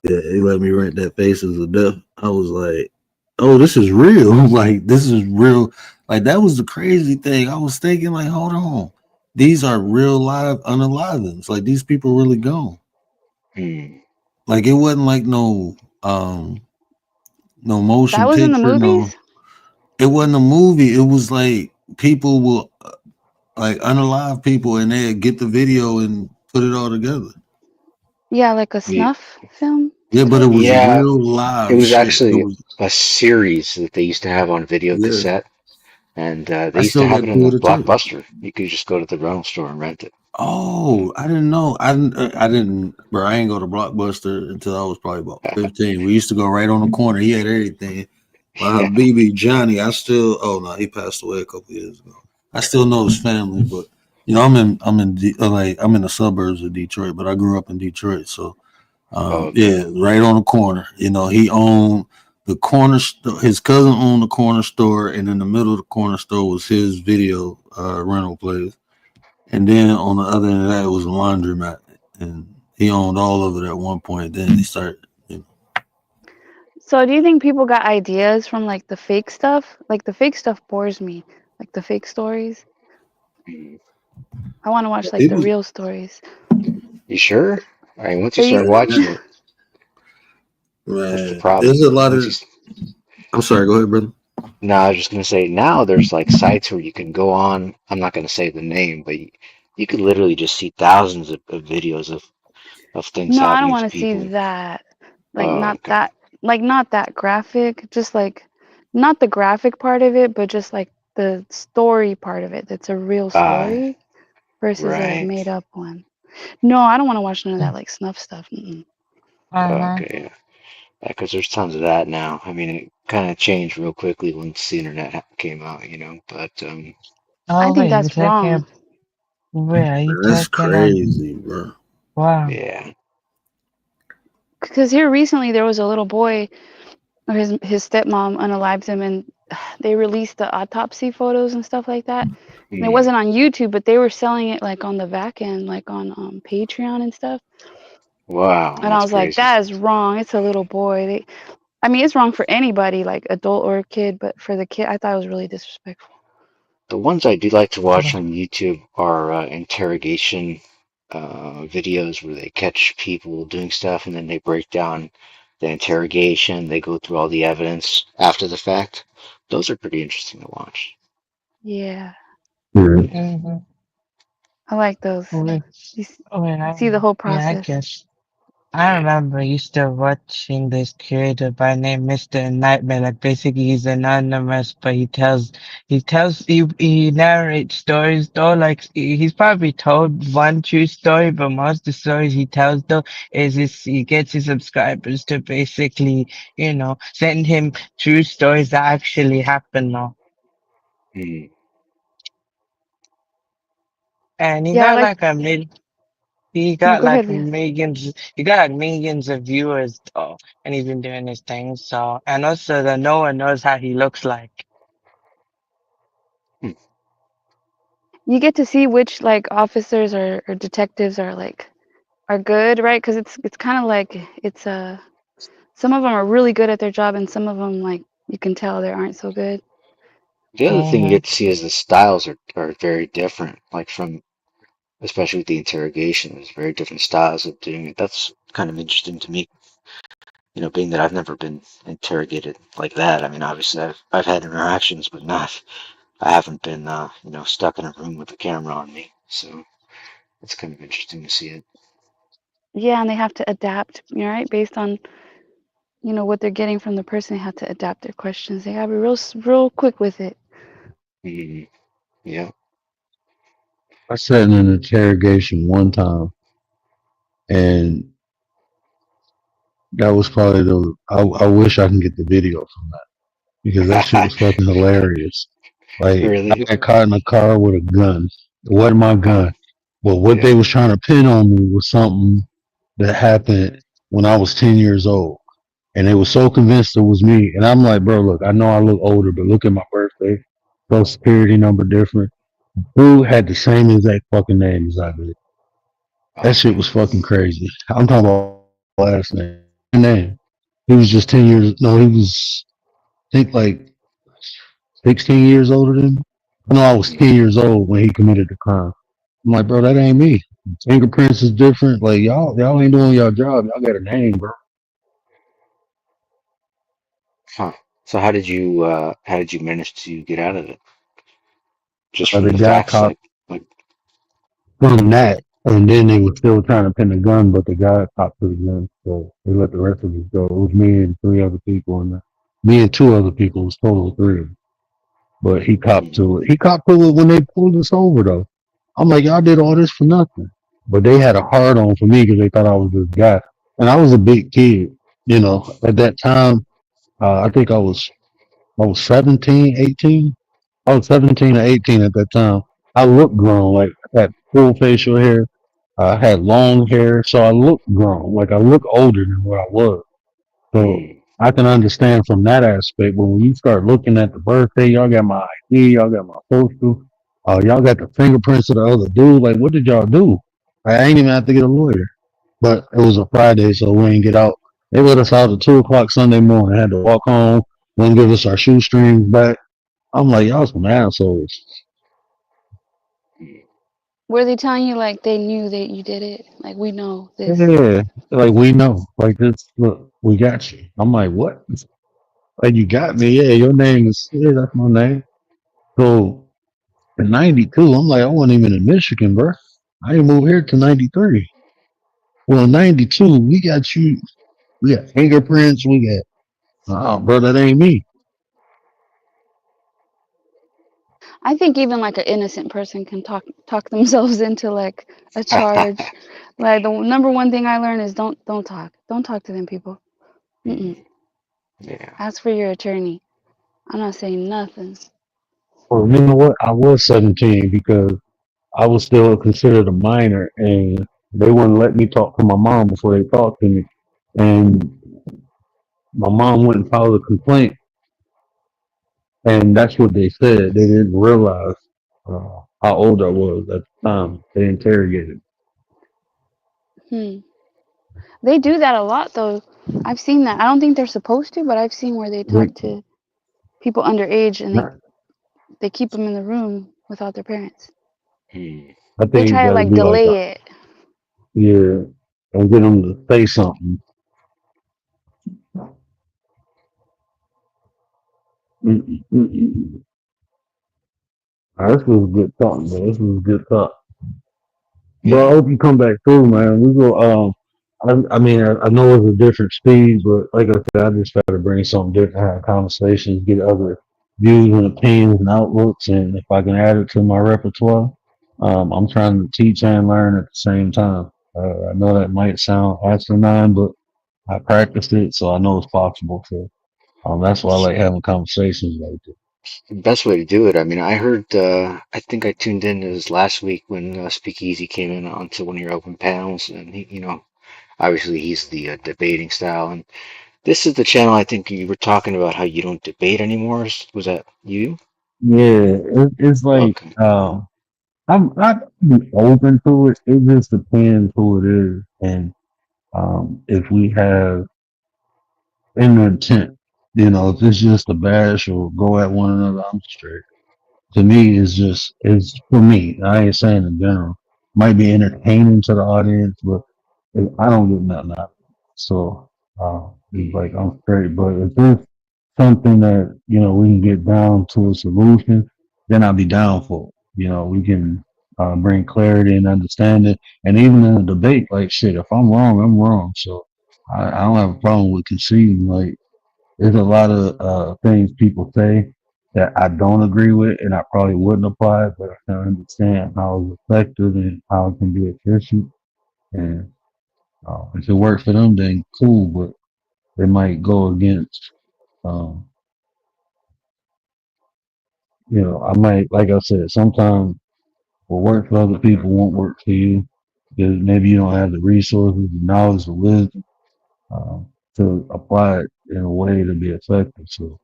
E: yeah, he let me rent that Faces of Death. I was like, oh, this is real. Like, this is real. Like, that was the crazy thing. I was thinking, like, hold on. These are real live unalivings. Like, these people really gone.
I: Hmm.
E: Like, it wasn't like no
G: That
E: motion
G: was in the
E: picture, no.
G: movies.
E: It wasn't a movie. It was like people will like unalive people and they get the video and put it all together.
G: Yeah, like a
I: Ye-
G: snuff film
E: Yeah, but it
G: type.
E: was
I: Yeah,
E: real
I: it
E: live
I: was
E: shit. It
I: actually
E: was
I: a series that they used to have on video
E: yeah.
I: cassette, and
E: I
I: they used to
E: still
I: have
E: got
I: it in
E: two
I: the
E: of the tape.
I: Blockbuster. You could just go to the rental store and rent it.
E: Oh, I didn't know. I didn't, bro. I ain't go to Blockbuster until I was probably about 15. We used to go right on the corner. He had everything. My
I: Yeah.
E: BB Johnny, I still. Oh no, he passed away a couple years ago. I still know his family, but I'm in the suburbs of Detroit, but I grew up in Detroit, so
I: Oh, okay.
E: yeah, right on the corner. He owned the corner store. His cousin owned the corner store, and in the middle of the corner store was his video rental place. And then on the other end of that was a laundromat, and he owned all of it at one point. Then he started.
G: So do you think people got ideas from like the fake stuff? Like the fake stuff bores me. Like the fake stories.
I: Mm.
G: I want to watch like the
E: People,
G: real stories.
I: You sure? I mean, once you
G: There
I: start
G: used
I: watching it, that's the
E: man, there's
I: problem.
E: a lot
I: Once
E: of.
I: you,
E: I'm sorry. Go ahead, brother.
I: no, I was just gonna say now there's like sites where you can go on. I'm not gonna say the name, but you could literally just see thousands of videos of things
G: No, I don't
I: happening to
G: want to see
I: people.
G: that. Like
I: Oh,
G: not
I: okay.
G: that like not that graphic, just like not the graphic part of it, but just like the story part of it. That's a real
I: Uh,
G: story versus a
I: right.
G: made up one. No, I don't want to watch none of that like snuff stuff. Mm-mm.
J: Uh-huh.
I: Okay. Yeah, because there's tons of that now. I mean, it kind of changed real quickly once the internet came out, you know. But
G: I
J: Oh
G: think
J: wait, you
G: that's
J: talking?
G: wrong
J: Wait, are you
E: That's
J: talking on?
E: crazy, bro.
J: Wow.
I: yeah.
G: because here recently there was a little boy, or his stepmom unalived him, and they released the autopsy photos and stuff like that. And it
I: Hmm.
G: wasn't on YouTube, but they were selling it like on the back end, like on Patreon and stuff.
I: Wow,
G: And I
I: that's
G: was like,
I: crazy.
G: that is wrong. It's a little boy. I mean, it's wrong for anybody, like adult or a kid, but for the kid, I thought it was really disrespectful.
I: The ones I do like to watch on YouTube are interrogation videos where they catch people doing stuff and then they break down the interrogation. They go through all the evidence after the fact. Those are pretty interesting to watch.
G: Yeah,
E: Yeah.
J: Mm-hmm.
G: I like those.
J: Wait,
G: You
J: wait,
G: see the whole
J: yeah, I
G: process.
J: guess. I
I: Yeah.
J: remember used to watching this creator by name Mr. Nightmare. Like basically he's anonymous, but he narrates stories though. Like he's probably told one true story, but most of the stories he tells though he gets his subscribers to basically, send him true stories that actually happen though.
I: Hmm.
J: And he
G: Yeah, I
J: got
G: like.
J: like a mil he
G: No,
J: got
G: go
J: like
G: ahead, Vance.
J: millions. He got like millions of viewers though, and he's been doing his thing. So, and also that no one knows how he looks like.
I: Hmm.
G: You get to see which like officers or detectives are good, right? Because it's kind of like some of them are really good at their job, and some of them like you can tell they aren't so good.
I: The other thing you
J: Hmm.
I: get to see is the styles are very different. Like from especially with the interrogation, there's very different styles of doing it. That's kind of interesting to me. You know, being that I've never been interrogated like that. I mean, obviously I've had interactions, but not. I haven't been, stuck in a room with a camera on me. So it's kind of interesting to see it.
G: Yeah, and they have to adapt, right? Based on what they're getting from the person, they have to adapt their questions. They gotta be real quick with it.
I: Mm, yeah.
E: I sat in an interrogation one time, and that was probably I wish I can get the video from that because that shit was fucking hilarious. Like I
I: Really?
E: got caught in a car with a gun. It wasn't my
I: Uh-huh.
E: gun, but what
I: Yeah.
E: they was trying to pin on me was something that happened when I was 10 years old. And they were so convinced it was me. And I'm like, bro, look, I know I look older, but look at my birthday, social security number different. Dude had the same exact fucking name as I did. That shit
I: Okay.
E: was fucking crazy. I'm talking about last name. He was just 10 years, no, he was, I think like 16 years older than me. No, I was
I: Mm,
E: 10 years old when he committed the crime. I'm like, bro, that ain't me. Fingerprints is different. Like y'all ain't doing your job. Y'all got a name, bro.
I: huh. So how did you manage to get out of it? Just from
E: The
I: the
E: guy
I: facts,
E: caught
I: like
E: from that, and then they were still trying to pin the gun, but the guy copped to the gun, so they let the rest of us go. It was me and three other people, and me and two other people. It was total of three. But he copped
I: mm,
E: to it. He copped to it when they pulled us over, though. I'm like, y'all did all this for nothing. But they had a hard on for me because they thought I was this guy, and I was a big kid. You know, at that time, I think I was 17, 18. I was 17 or 18 at that time. I looked grown, like I had full facial hair. I had long hair, so I looked grown. Like I look older than what I was. So
I: mm,
E: I can understand from that aspect. But when you start looking at the birthday, y'all got my ID, y'all got my social, y'all got the fingerprints of the other dude. Like, what did y'all do? I ain't even have to get a lawyer. But it was a Friday, so we didn't get out. They let us out at 2 o'clock Sunday morning. I had to walk home, wouldn't give us our shoestrings back. I'm like, y'all some assholes.
I: mm.
G: Were they telling you like they knew that you did it? Like we know this.
E: Yeah, like we know, like this. Look, we got you. I'm like, what? Like you got me? Yeah, your name is. Yeah, that's my name. So in '92, I'm like, I wasn't even in Michigan, bro. I didn't move here to '93. Well, in '92, we got you. We got fingerprints. We got. Oh, bro, that ain't me.
G: I think even like an innocent person can talk themselves into like a charge. Like the number one thing I learned is don't talk to them people. Mm-mm.
I: Yeah.
G: Ask for your attorney. I'm not saying nothing.
E: Well, you know what? I was 17 because I was still considered a minor, and they wouldn't let me talk to my mom before they talked to me. And my mom went and filed a complaint, and that's what they said. They didn't realize how old I was at the time. They interrogated.
G: Hmm. They do that a lot though. I've seen that. I don't think they're supposed to, but I've seen where they
E: They,
G: talk to people underage and
E: not,
G: they keep them in the room without their parents.
I: Hmm.
E: I
G: They
E: think you
G: try to
E: got to
G: like
E: be like,
G: delay it.
E: yeah, and get them to say something. Mm-mm, mm-mm. This was a good talk, man. This was a good talk. Bro, I
I: Yeah.
E: hope you come back through, man. We go. I mean, I know it's a different speed, but like I said, I just try to bring something different, have conversations, get other views and opinions and outlooks, and if I can add it to my repertoire, I'm trying to teach and learn at the same time. I know that might sound asinine, but I practiced it, so I know it's possible. So that's why I like having conversations like this.
I: Best way to do it. I mean, I heard, I think I tuned in this last week when Speakeasy came in onto one of your open panels, and obviously he's the debating style. And this is the channel I think you were talking about how you don't debate anymore. Was that you?
E: Yeah, it's like
I: Okay.
E: I'm not open to it. It just depends who it is, and if we have an intent, if it's just a bash or go at one another, I'm straight. To me, it's for me. I ain't saying in general. Might be entertaining to the audience, but I don't get nothing out of it. So it's like
I: Mm,
E: I'm straight. But if it's something that we can get down to a solution, then I'll be down for it. We can bring clarity and understanding, and even in a debate, like shit, if I'm wrong, I'm wrong. So I don't have a problem with conceding. Like there's a lot of things people say that I don't agree with, and I probably wouldn't apply it, but I can understand how it's effective and how it can be efficient. And if it works for them, then cool. But they might go against, um, I might, like I said, sometimes what works for other people won't work for you because maybe you don't have the resources, the knowledge, the wisdom to apply it in a way to be effective. So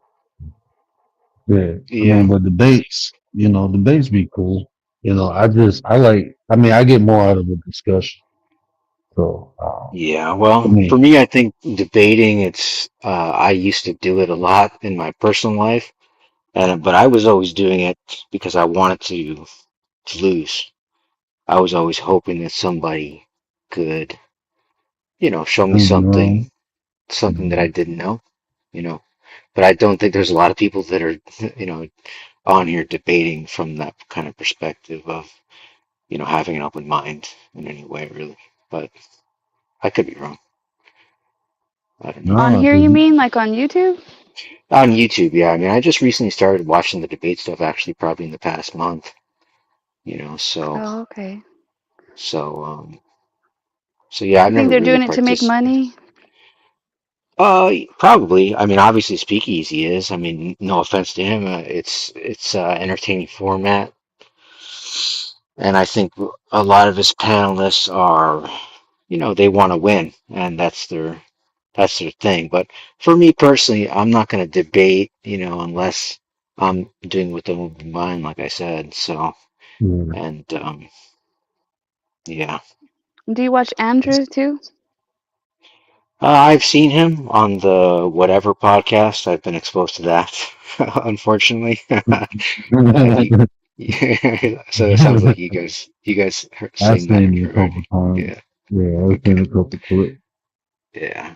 E: yeah, I mean,
I: yeah.
E: but debates be cool. I mean, I get more out of a discussion. So,
I: Yeah.
E: I
I: Well, for
E: mean,
I: me, I think debating, I used to do it a lot in my personal life, but I was always doing it because I wanted to lose. I was always hoping that somebody could, show me
E: prove you
I: something,
E: wrong.
I: something that I
E: Mhm.
I: didn't know, you know. But I don't think there's a lot of people that are, on here debating from that kind of perspective of, having an open mind in any way, really. But I could be wrong. I don't know.
G: On
E: No,
G: here,
E: 'cause
G: you mean like on YouTube?
I: On YouTube, yeah. I mean, I just recently started watching the debate stuff, actually, probably in the past month, so,
G: Oh, okay.
I: so, um, so yeah, I've
G: You think
I: never
G: they're
I: really
G: doing it to make
I: participated.
G: money?
I: Probably. I mean, obviously, Speakeasy is. I mean, no offense to him. It's entertaining format, and I think a lot of his panelists are, they want to win, and that's their thing. But for me personally, I'm not going to debate, unless I'm doing with an open mind, like I said. So,
E: yeah.
I: and yeah.
G: Do you watch Andrew too?
I: I've seen him on the whatever podcast. I've been exposed to that, unfortunately. Have you? So it sounds like you guys
E: I've
I: seen that
E: seen it a couple
I: already.
E: times.
I: Yeah.
E: Yeah, I've
I: Okay.
E: seen a couple clips.
I: Yeah.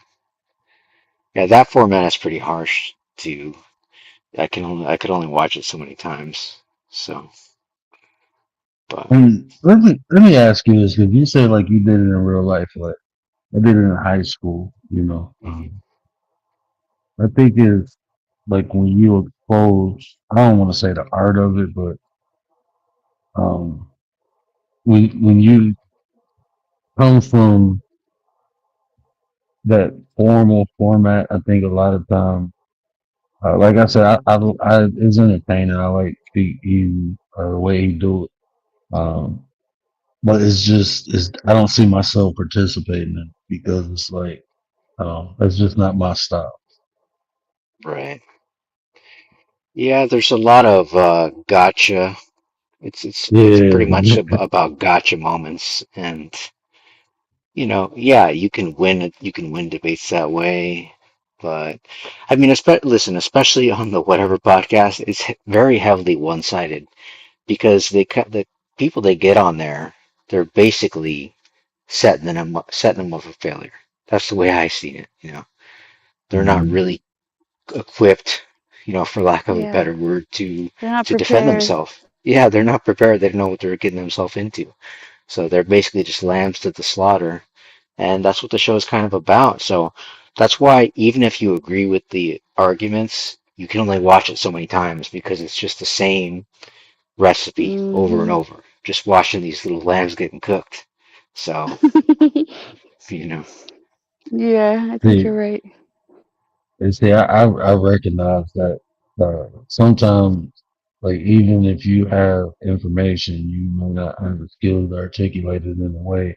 I: Yeah. That format is pretty harsh. To I could only watch it so many times. So, but
E: And let me ask you this, because you said like you did it in real life, like I did it in high school.
I: mhm.
E: I think it's like when you expose. I don't want to say the art of it, but Um, when you come from that formal format, I think a lot of times, like I said, I it's entertaining. I like Speak Easy or the way he do it. But I don't see myself participating in it because it's like, that's just not my style.
I: Right. Yeah, there's a lot of gotcha. It's pretty much
E: Yeah,
I: about gotcha moments, and yeah, you can win debates that way, but I mean, listen, especially on the whatever podcast, it's very heavily one-sided because the people they get on there, they're basically setting them up for failure. That's the way I see it. They're not
E: Mhm.
I: really equipped, for lack of a
G: Yeah,
I: better word, to
G: they're not
I: to defend
G: prepared.
I: themselves. Yeah, they're not prepared. They don't know what they're getting themselves into. So they're basically just lambs to the slaughter, and that's what the show is kind of about. So that's why even if you agree with the arguments, you can only watch it so many times because it's just the same recipe over and
G: Hmm.
I: over. Just watching these little lambs getting cooked. So, you know.
G: Yeah, I think
E: See,
G: you're right.
E: I recognize that sometimes, like even if you have information, you may not have the skills to articulate it in a way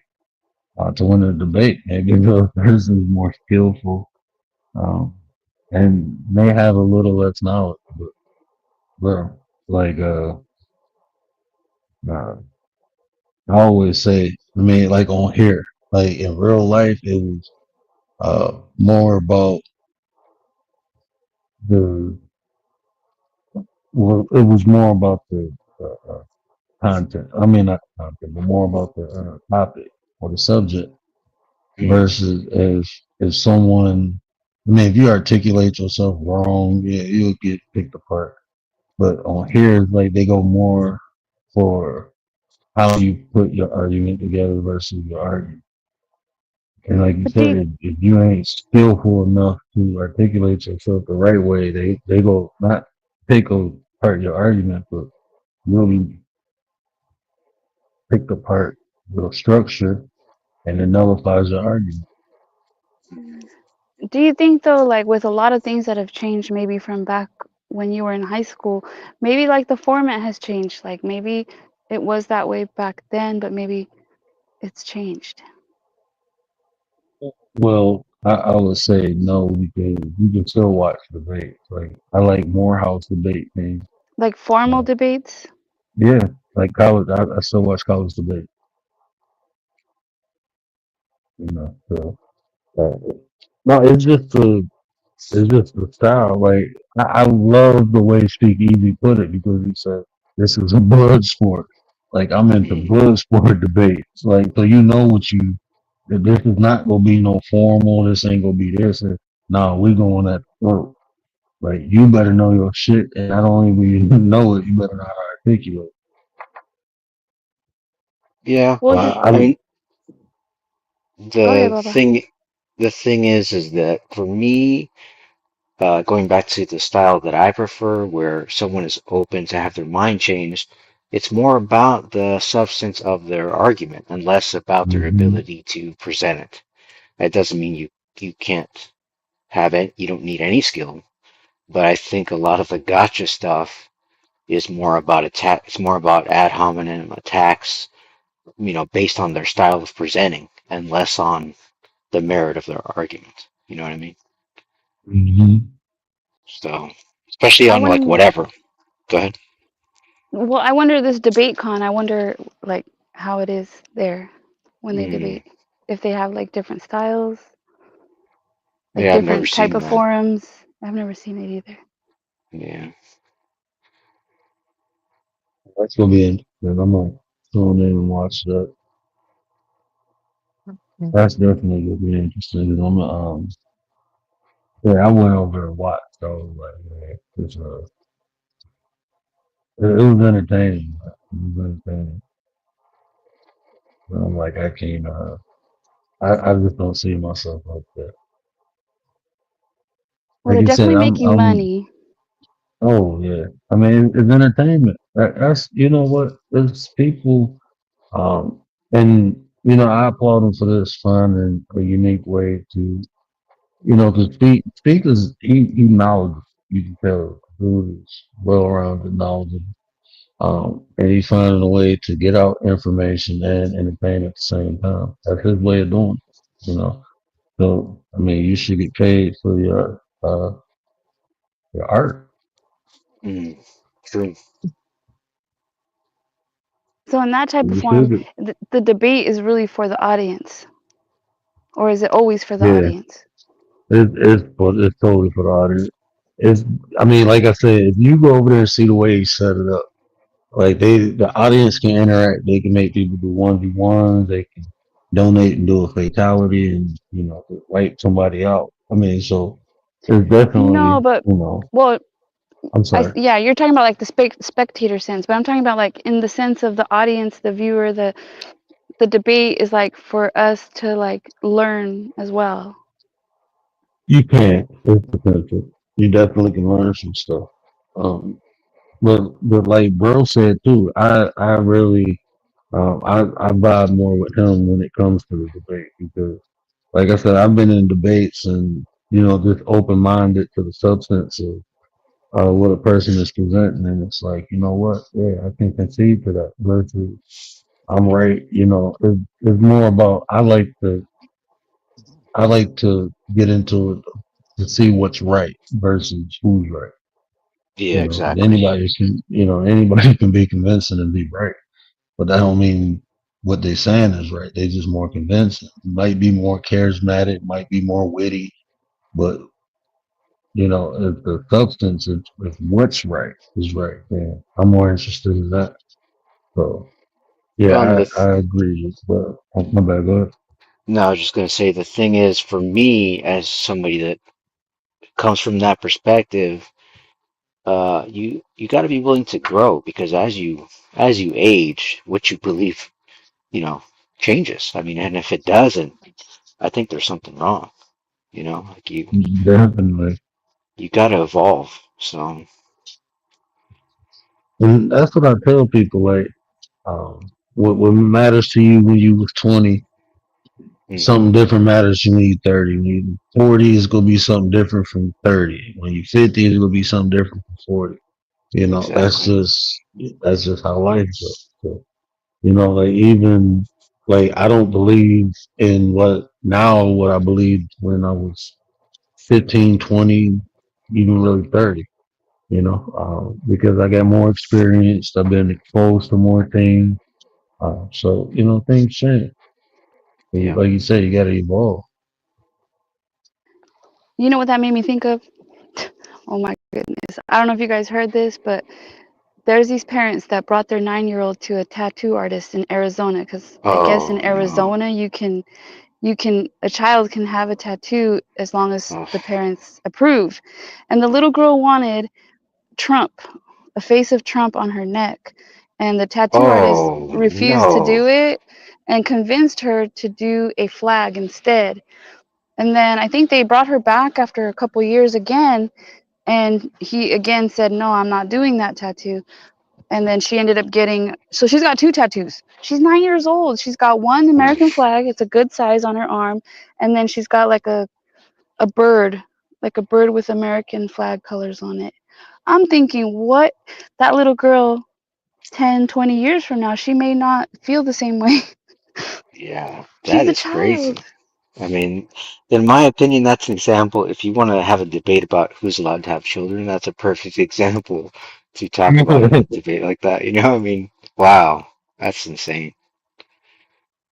E: to win a debate. Maybe the person is more skillful um, and may have a little less knowledge. But bro, like uh, I always say, I mean, like on here, like in real life, it was more about the well, it was more about the content. I mean, not content, but more about the topic or the subject
I: Mm.
E: versus if someone. I mean, if you articulate yourself wrong, yeah, you'll get picked apart. But on here, like they go more for how you put your argument together versus your argument. And like you
G: But do
E: said,
G: you,
E: if you ain't skillful enough to articulate yourself the right way, they go not take apart your argument, but really pick apart the structure and it nullifies your argument.
G: do you think though, like with a lot of things that have changed, maybe from back when you were in high school, maybe like the format has changed. Like maybe it was that way back then, but maybe it's changed.
E: Well, I would say no because you can still watch debates. Like I like Morehouse debate things.
G: Like formal
E: Uh,
G: debates.
E: yeah, like college. I still watch college debate. You know, so no, it's just the style. Like I love the way Speak Easy put it because he said this is a blood sport. Like I'm into
I: Mm.
E: blood sport debates. Like so you know what you that this is not gonna be no formal. This ain't gonna be this. And, no, we going at the throat. Like you better know your shit, and not only will you know it, you better know how to articulate.
I: Yeah,
G: Well,
E: So
I: I
E: I
I: mean,
G: go ahead,
I: the
G: Baba.
I: thing the thing is that for me, going back to the style that I prefer, where someone is open to have their mind changed, it's more about the substance of their argument and less about their
E: hmm
I: ability to present it. That doesn't mean you can't have it, you don't need any skill, but I think a lot of the gotcha stuff is more about attack. It's more about ad hominem attacks, based on their style of presenting and less on the merit of their argument. You know what I mean?
E: hmm
I: So, especially
G: I
I: on like
G: wouldn't.
I: whatever. Go ahead.
G: Well, I wonder this debate con. I wonder like how it is there when they
I: Mm,
G: debate. If they have like different styles, like
I: yeah, I've never
G: different type
I: seen
G: of
I: that.
G: forums. I've never seen it either.
I: Yeah.
E: that's gonna be interesting. I'm gonna tune in and watch that. That's definitely gonna be interesting. I'm yeah, I went over and watched. So like, man, it was entertaining. It was entertaining. But I'm like, I can't. I just don't see myself like that.
G: Well,
E: Like
G: they're
E: you said,
G: definitely making
E: I'm.
G: money.
E: Oh yeah. I mean, it's entertainment. That's you know what, it's people, and I applaud them for this finding a unique way to to speak is he knowledgeable. You can tell dude is well rounded, knowledgeable. And he's finding a way to get out information and entertain at the same time. That's his way of doing it. So I mean, you should get paid for your art.
I: Mm, true.
G: So in that type of
E: You
G: form,
E: should.
G: the debate is really for the audience, or is it always for the
E: Yeah,
G: audience?
E: it's totally for the audience. It's I mean, like I said, if you go over there and see the way he set it up, like the audience can interact. They can make people do 1v1s. They can donate and do a fatality, and wipe somebody out. I mean, so it's
G: No,
E: definitely,
G: but well,
E: I'm sorry.
G: yeah, you're talking about like the spectator sense, but I'm talking about like in the sense of the audience, the viewer, the debate is like for us to like learn as well.
E: You can. It's potential. You definitely can learn some stuff. Um, but like bro said too, I really I vibe more with him when it comes to the debate because, like I said, I've been in debates and just open minded to the substance of what a person is presenting, and it's like what, yeah, I can concede to that versus I'm right. It's more about I like to get into it to see what's right versus who's right.
I: Yeah,
E: 'Cause
I: exactly.
E: anybody can be convincing and be right, but that don't mean what they're saying is right. They just more convincing. Might be more charismatic, might be more witty, but if the substance, if what's right is right, then I'm more interested in that. So
I: Um,
E: yeah,
I: the
E: I agree. But my bad. Go ahead.
I: No, I was just gonna say the thing is for me as somebody that comes from that perspective, you got to be willing to grow because as you age, what you believe, you know, changes. I mean, and if it doesn't, I think there's something wrong. Like
E: Definitely.
I: you got to evolve. So,
E: And that's what I tell people. Like, what matters to you when you was 20,
I: hmm
E: something different matters to you 30. When you 40, it's gonna be something different from 30. When you 50, it's gonna be something different from 40. That's
I: exactly.
E: just how life goes. So, like even like I don't believe in what I believed when I was 15, 20, even really 30. Because I got more experience. I've been exposed to more things. So things change.
I: Yeah.
E: Like you said, you got to evolve.
G: You know what that made me think of? Oh my goodness. I don't know if you guys heard this, but there's these parents that brought their 9-year-old to a tattoo artist in Arizona because I guess in
I: Oh no.
G: Arizona a child can have a tattoo as long as
I: Oh,
G: the parents approve. And the little girl wanted Trump, a face of Trump on her neck. And the tattoo artist
I: oh
G: refused to
I: no.
G: do it and convinced her to do a flag instead. And then I think they brought her back after a couple years again, and he again said, "No, I'm not doing that tattoo." And then she ended up getting, so she's got two tattoos. She's 9 years old. She's got one American
I: Oof.
G: flag, it's a good size on her arm, and then she's got like a bird, like a bird with American flag colors on it. I'm thinking, what, that little girl 10, 20 years from now, she may not feel the same way.
I: Yeah,
G: She's
I: that
G: a
I: is
G: child.
I: crazy. I mean, in my opinion, that's an example. If you want to have a debate about who's allowed to have children, that's a perfect example to talk about in a debate like that. I mean, wow, that's insane.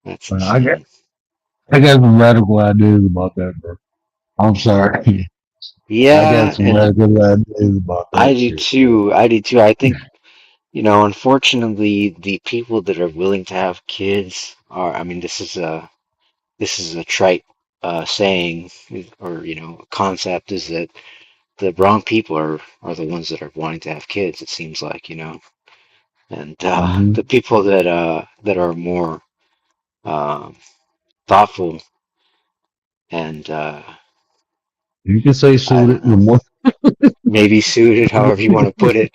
I: That's
E: I got
I: insane.
E: I got some radical ideas about that, bro. I'm sorry. I got
I: Yeah,
E: some
I: and
E: radical ideas about
I: I
E: that
I: do
E: shit.
I: too. I do too. I think, unfortunately, the people that are willing to have kids are, I mean, this is a trite saying or concept is that the wrong people are the ones that are wanting to have kids. It seems like and
E: Hmm.
I: the people that are more um, thoughtful and
E: You can say
I: I
E: suited.
I: don't know, maybe suited, however you want to put it.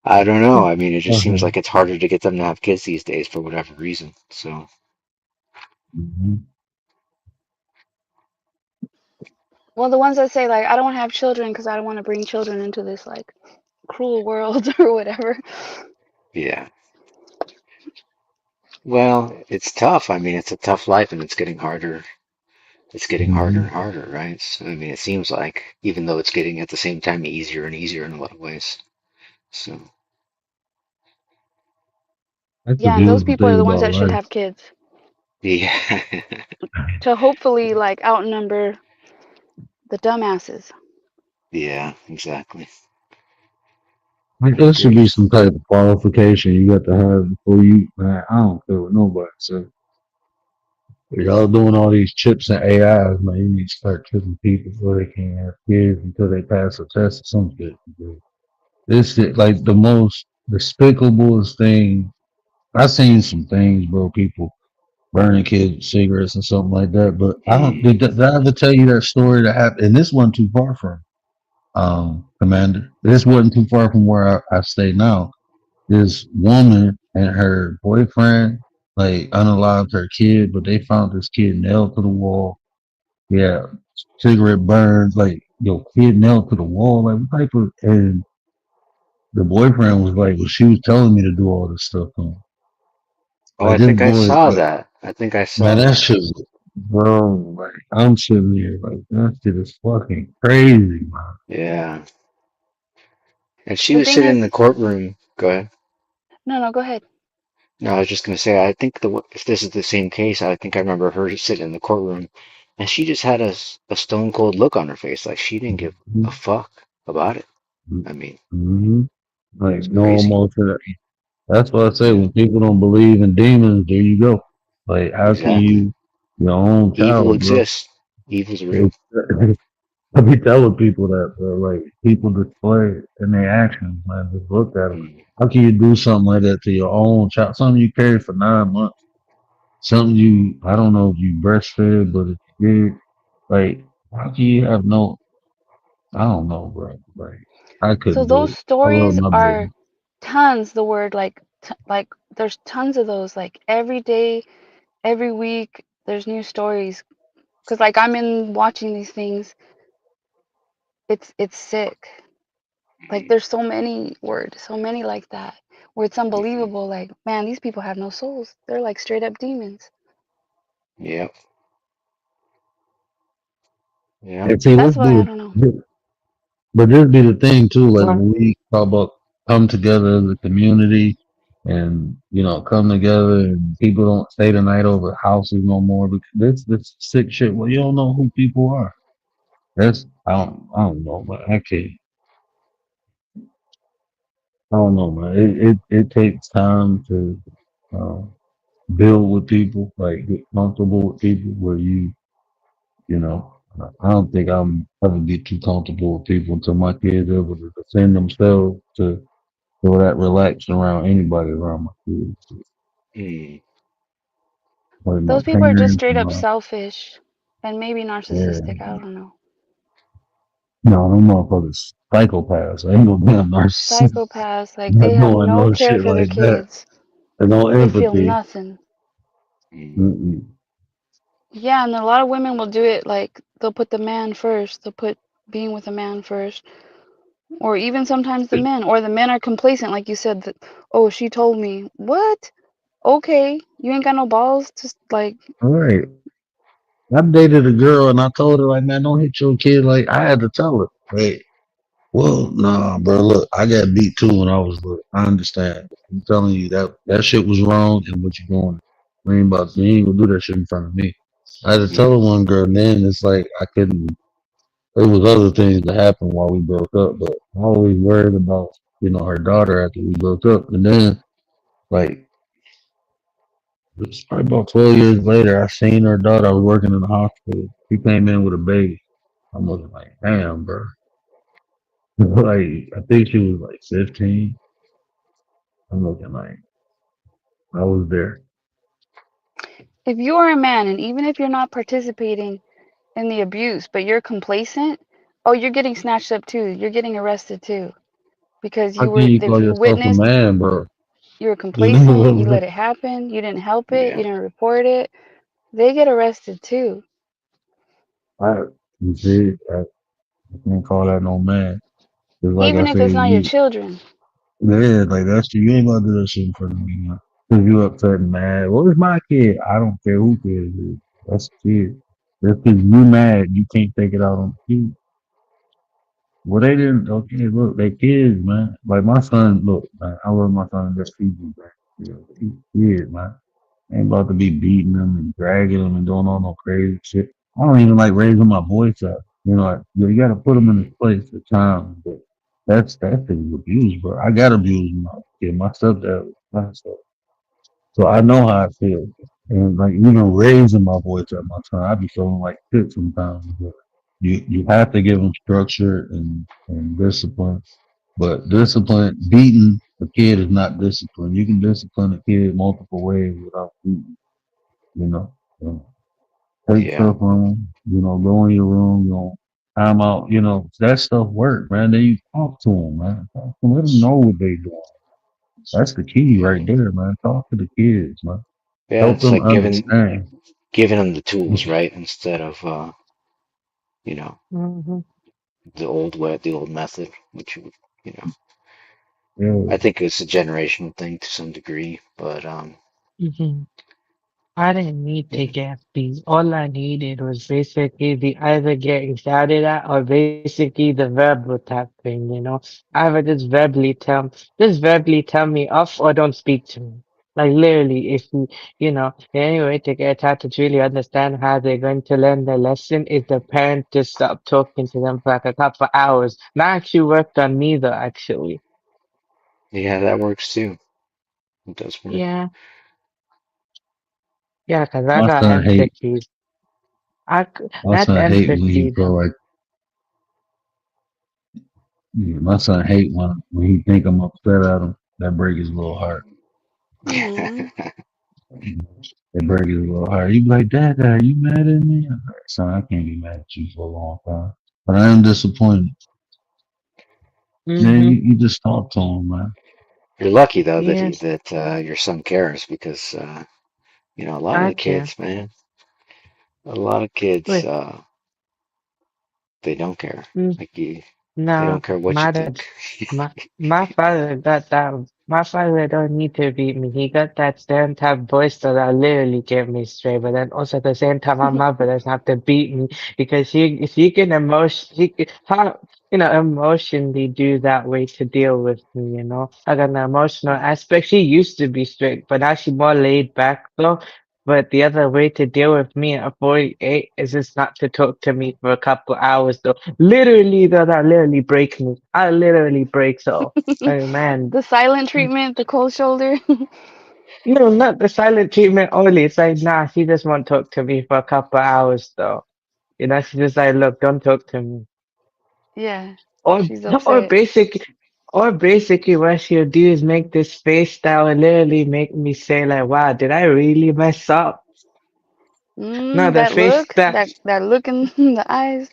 I: I don't know. I mean, it just seems
E: Okay.
I: like it's harder to get them to have kids these days for whatever reason. So,
E: Mhm.
G: Well, the ones that say like I don't want to have children because I don't want to bring children into this like cruel world or whatever.
I: yeah. Well, it's tough. I mean, it's a tough life and it's getting harder. It's getting harder and
E: Mhm.
I: harder, right? So, I mean, it seems like even though it's getting at the same time easier and easier in a lot of ways. So,
E: That's the
G: Yeah, and those
E: beautiful
G: people are
E: thing
G: the ones
E: about
G: that should
E: life.
G: have kids
I: yeah.
G: to hopefully like outnumber the dumbasses.
I: Yeah, exactly.
E: Like,
I: I
E: there should
I: agree.
E: be some type of qualification you got to have before you. Man, I don't care what nobody says. Y'all doing all these chips and AIs, man. You need to start killing people so they can't have kids until they pass a test or some shit. This is like the most despicablest thing. I've seen some things, bro. People burning kids with cigarettes and something like that. But I don't.
I: Mm,
E: Did I ever tell you that story that happened? And this wasn't too far from Commander. This wasn't too far from where I stay now. This woman and her boyfriend like unalived her kid, but they found this kid nailed to the wall. Yeah, cigarette burns, like your kid nailed to the wall. Like what type of? And the boyfriend was like, well, she was telling me to do all this stuff.
I: oh,
E: Like
I: I
E: this
I: think I
E: boy,
I: saw
E: like,
I: that. I think I
E: man,
I: saw
E: that
I: that.
E: shit, bro. Like I'm sitting here, like that shit is fucking crazy, man.
I: Yeah. And she
G: The
I: was
G: thing
I: sitting in
G: is,
I: the courtroom. Go ahead.
G: no, no, go ahead.
I: No, I was just gonna say, I think if this is the same case, I think I remember her sitting in the courtroom, and she just had a stone cold look on her face, like she didn't give a fuck about it. I mean,
E: Mm-hmm.
I: it's
E: Like no
I: crazy.
E: emotion. That's what I say.
I: Yeah,
E: When people don't believe in demons, there you go. Like, how can
I: exactly.
E: you, your own
I: Evil
E: child, bro?
I: exists. Evil's real.
E: I be telling people that, bro. Like, people display it in their actions, man. Just look at them.
I: Mm,
E: How can you do something like that to your own child? Something you carried for 9 months. Something I don't know if you breastfed, but if you did, like, how can you have no, I don't know, bro. Like, I
G: So
E: couldn't do
G: those
E: it. I love
G: stories
E: my
G: are
E: baby.
G: tons. The word like there's tons of those. Like every day, every week, there's new stories. Cause like I'm in watching these things. It's sick. Like
I: mm,
G: there's so many words, so many like that, where it's
I: mm,
G: unbelievable. Like man, these people have no souls. They're like straight up demons.
I: yep, yep.
E: And see,
G: That's why I don't know.
E: but this be the thing too. Like when we talk about come together as a community, and come together, and people don't stay the night over houses no more. Because this sick shit. Well, you don't know who people are. That's I don't know, but I can't. I don't know, man. It takes time to uh, build with people, like get comfortable with people, where you know. I don't think I'm ever get too comfortable with people until my kids are able to defend themselves to feel that relaxed around anybody around my kids.
I: Mm,
E: Like my
G: Those people are just
E: parents
G: straight
E: and
G: up
E: my
G: selfish and maybe narcissistic. I
E: yeah.
G: don't know.
E: No, them motherfuckers psychopaths. I ain't no damn narcissist.
G: Psychopaths, like
E: Not
G: they have
E: doing
G: no
E: no
G: care
E: shit
G: for their
E: like that.
G: kids.
E: And no
G: They feel
E: empathy.
G: nothing.
I: mm,
E: Mm-mm.
G: Yeah, and a lot of women will do it like they'll put the man first. They'll put being with a man first. Or even sometimes the men. Or the men are complacent, like you said, that, oh, she told me. What? Okay. You ain't got no balls to, like,
E: All right. I dated a girl and I told her like, man, don't hit your kid. Like I had to tell her. Like, well, nah, bro. Look, I got beat too when I was little. I understand. I'm telling you that shit was wrong and what you doing. You ain't gonna do that shit in front of me. I had to tell her
I: mm,
E: one girl, and then it's like I couldn't. There was other things that happened while we broke up, but I always worried about her daughter after we broke up, and then like it's probably about 12 years later, I seen her daughter. I was working in the hospital. She came in with a baby. I'm looking like, damn, bro. Like I think she was like 15. I'm looking like I was there.
G: if you are a man and even if you're not participating in the abuse, but you're complacent, oh, you're getting snatched up too. You're getting arrested too. because
E: How can you
G: if
E: call
G: you
E: yourself a
G: witnessed,
E: man, bro?
G: you were
E: You
G: complacent, you
E: know,
G: let it happen, you didn't help it, you
I: Yeah.
G: didn't report it, they get arrested too.
E: I, you see, I can't call that no man. Cause like I
G: Even if it's
E: said,
G: not your children.
E: yeah, like that's you ain't gonna do that shit in front of me, man. Cause you upset and mad. What is my kid? I don't care who kid it is. That's a kid. Just cause you mad, you can't take it out on the kid. Well, they didn't. Okay, look, they kids, man. Like my son, look, man, I love my son just Fiji, man. You know, he's a kid, man. Ain't about to be beating them and dragging them and doing all no crazy shit. I don't even like raising my voice up. You know, like, you got to put them in his place at times. But that's his abuse, bro. I got abused my kid. My stepdad was my son. So I know how I feel. And like even raising my voice at my son, I be feeling like shit sometimes. But you have to give them structure and discipline. But discipline, beating a kid is not discipline. You can discipline a kid multiple ways without beating. You know, so take
I: Yeah.
E: stuff from 'em, you know, go in your room, you know, time out, you know, that stuff work, man. Then you talk to them, man. Talk to 'em, let them know what they doing. That's the key right
I: Hmm.
E: there, man. Talk to the kids, man.
I: Yeah,
E: Help
I: it's
E: them
I: like
E: understand.
I: giving them the tools, right? Instead of you know,
J: Hmm.
I: the old way, the old method, which you know,
E: Yeah,
I: I think it's a generational thing to some degree, but
J: Hmm. I didn't need to
I: yeah,
J: get beat. All I needed was basically the either getting shouted at or basically the verbal type thing, you know. Either just verbally tell me off or don't speak to me. Like literally, if the only way to get a child to truly understand how they're going to learn their lesson is the parent to stop talking to them for like a couple hours. That actually worked on me though, actually.
I: yeah, that works too. It does work.
J: Yeah, yeah, 'cause I
E: my
J: got
E: son hate.
J: empathy.
E: My
J: Not
E: son hate when he
J: empathy
E: feel
J: though.
E: like. Yeah, my son hate when he think I'm upset at him. That break his little heart.
G: Mm.
E: It break his little heart. You be like, Dad, are you mad at me? I'm like, son, I can't be mad at you for a long time, but I am disappointed. Man,
J: Mm-hmm.
E: you just talk to him, man.
I: You're lucky though that
J: Yes,
I: your son cares because you know, a lot of
J: I
I: the
J: can.
I: kids, man, a lot of kids,
J: Wait,
I: they don't care.
J: mm,
I: Like you, they
J: no,
I: don't care what you
J: my
I: think.
J: dad, my father got that. My father don't need to beat me. He got that same type voice that literally get me straight. But then also at the same time, my mother doesn't have to beat me because she can how emotionally do that way to deal with me. You know, like an emotional aspect. She used to be strict, but now she's more laid back though. But the other way to deal with me at 48 is just not to talk to me for a couple hours though. Literally, that literally break me. I literally break so. Oh man.
G: The silent treatment, the cold shoulder.
J: No, not the silent treatment only. It's like, nah, she just won't talk to me for a couple hours though. You know, she's just like, look, don't talk to me.
G: Yeah,
J: Or
G: she's
J: or
G: upset.
J: basic or basically what she'll do is make this face that will literally make me say like, wow, did I really mess up? No,
G: Mm,
J: the
G: that
J: face
G: look,
J: that
G: that look in the eyes.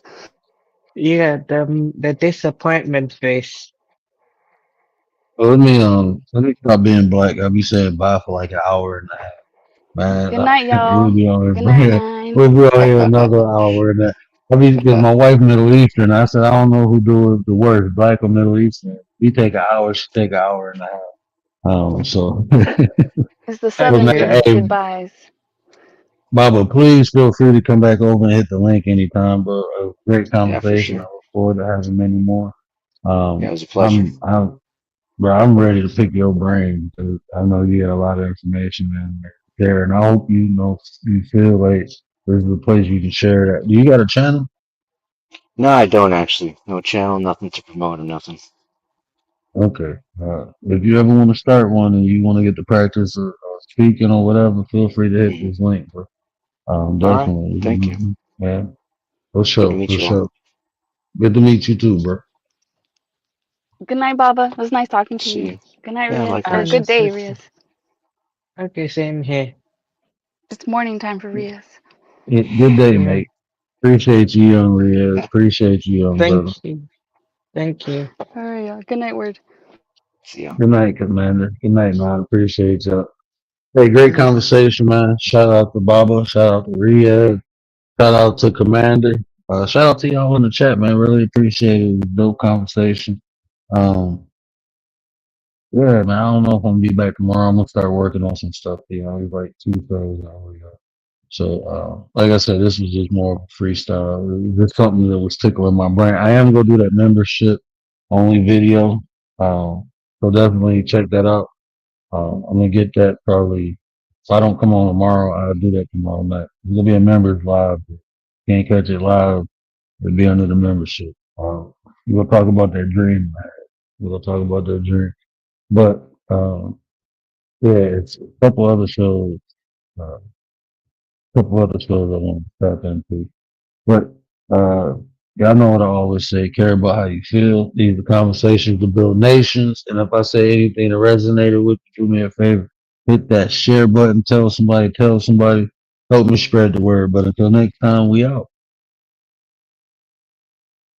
J: yeah, the disappointment face.
E: So let me stop being black. I'll be saying bye for like an hour and a half. Man,
G: Good night,
E: we'll
G: y'all.
E: be on
G: Good night,
E: here.
G: nine.
E: We'll be on here another hour and that. I mean, because my wife Middle Eastern, I said I don't know who do it the worst, black or Middle Eastern. We take an hour, she take an hour and a half. So,
G: It's the
E: but
G: Southern
E: man,
J: Okay.
E: hey,
G: goodbyes.
E: Baba, please feel free to come back over and hit the link anytime. But a great
I: Yeah, for
E: conversation. I
I: sure.
E: look forward to having many more.
I: Yeah, it
E: Um,
I: was a pleasure.
E: I'm Bro, I'm ready to pick your brain because I know you got a lot of information in there, and I hope you feel like this is a place you can share that. Do you got a channel?
I: No, I don't actually. No channel, nothing to promote or nothing.
E: Okay. If you ever want to start one and you want to get the practice of speaking or whatever, feel free to hit
I: Hmm.
E: this link, bro.
I: All right.
E: Definitely.
I: Thank you.
E: Yeah. For
I: Good to
E: sure.
I: meet
E: For
I: you all.
E: sure. Good to meet you too, bro.
G: Good night, Baba. It was nice talking to
I: See
G: you.
I: you.
G: Good night,
I: Yeah,
G: Riaz. Or
J: I
I: likewise.
G: good
J: know,
G: day, Riaz.
J: okay, same here.
G: It's morning time for Riaz.
E: Good day,
J: Yeah.
E: mate. Appreciate you, young Riaz. Appreciate you, young brother.
J: Thank you. Thank you.
G: All right, y'all. Good night, word.
I: See ya.
E: Good night, Commander. Good night, man. Appreciate y'all. Hey, great conversation, man. Shout out to Baba. Shout out to Riyadh. Shout out to Commander. Shout out to y'all in the chat, man. Really appreciate it. Dope conversation. Yeah, man. I don't know if I'm gonna be back tomorrow. I'm gonna start working on some stuff. It's like 2 shows already. So, like I said, this was just more of a freestyle. This something that was tickling my brain. I am gonna do that membership only video. So definitely check that out. I'm gonna get that probably. If I don't come on tomorrow, I'll do that tomorrow night. It's gonna be a members live. Can't catch it live. It'll be under the membership. We'll talk about that dream, man. We'll talk about that dream. But yeah, it's a couple other shows. Uh, couple other shows I want to tap into. But y'all know what I always say: care about how you feel. These are conversations to build nations. And if I say anything that resonated with you, do me a favor: hit that share button. Tell somebody. Help me spread the word. But until next time, we out.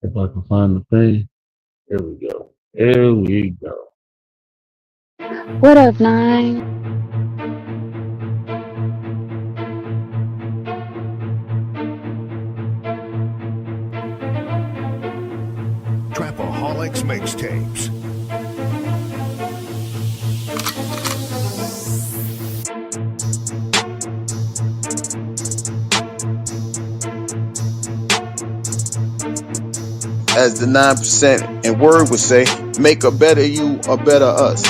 E: If I can find the thing, here we go. Here we go.
G: What up, Nine?
K: Trapaholics Mixtapes.
D: As the 9% and word would say, make a better you, a better us.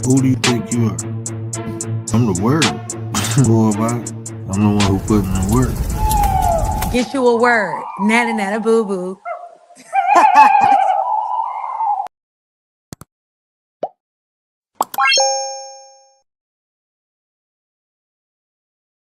E: Who do you think you are? I'm the word. Boy, I'm the one who put in the work.
L: Get you a word. Nana nana boo boo.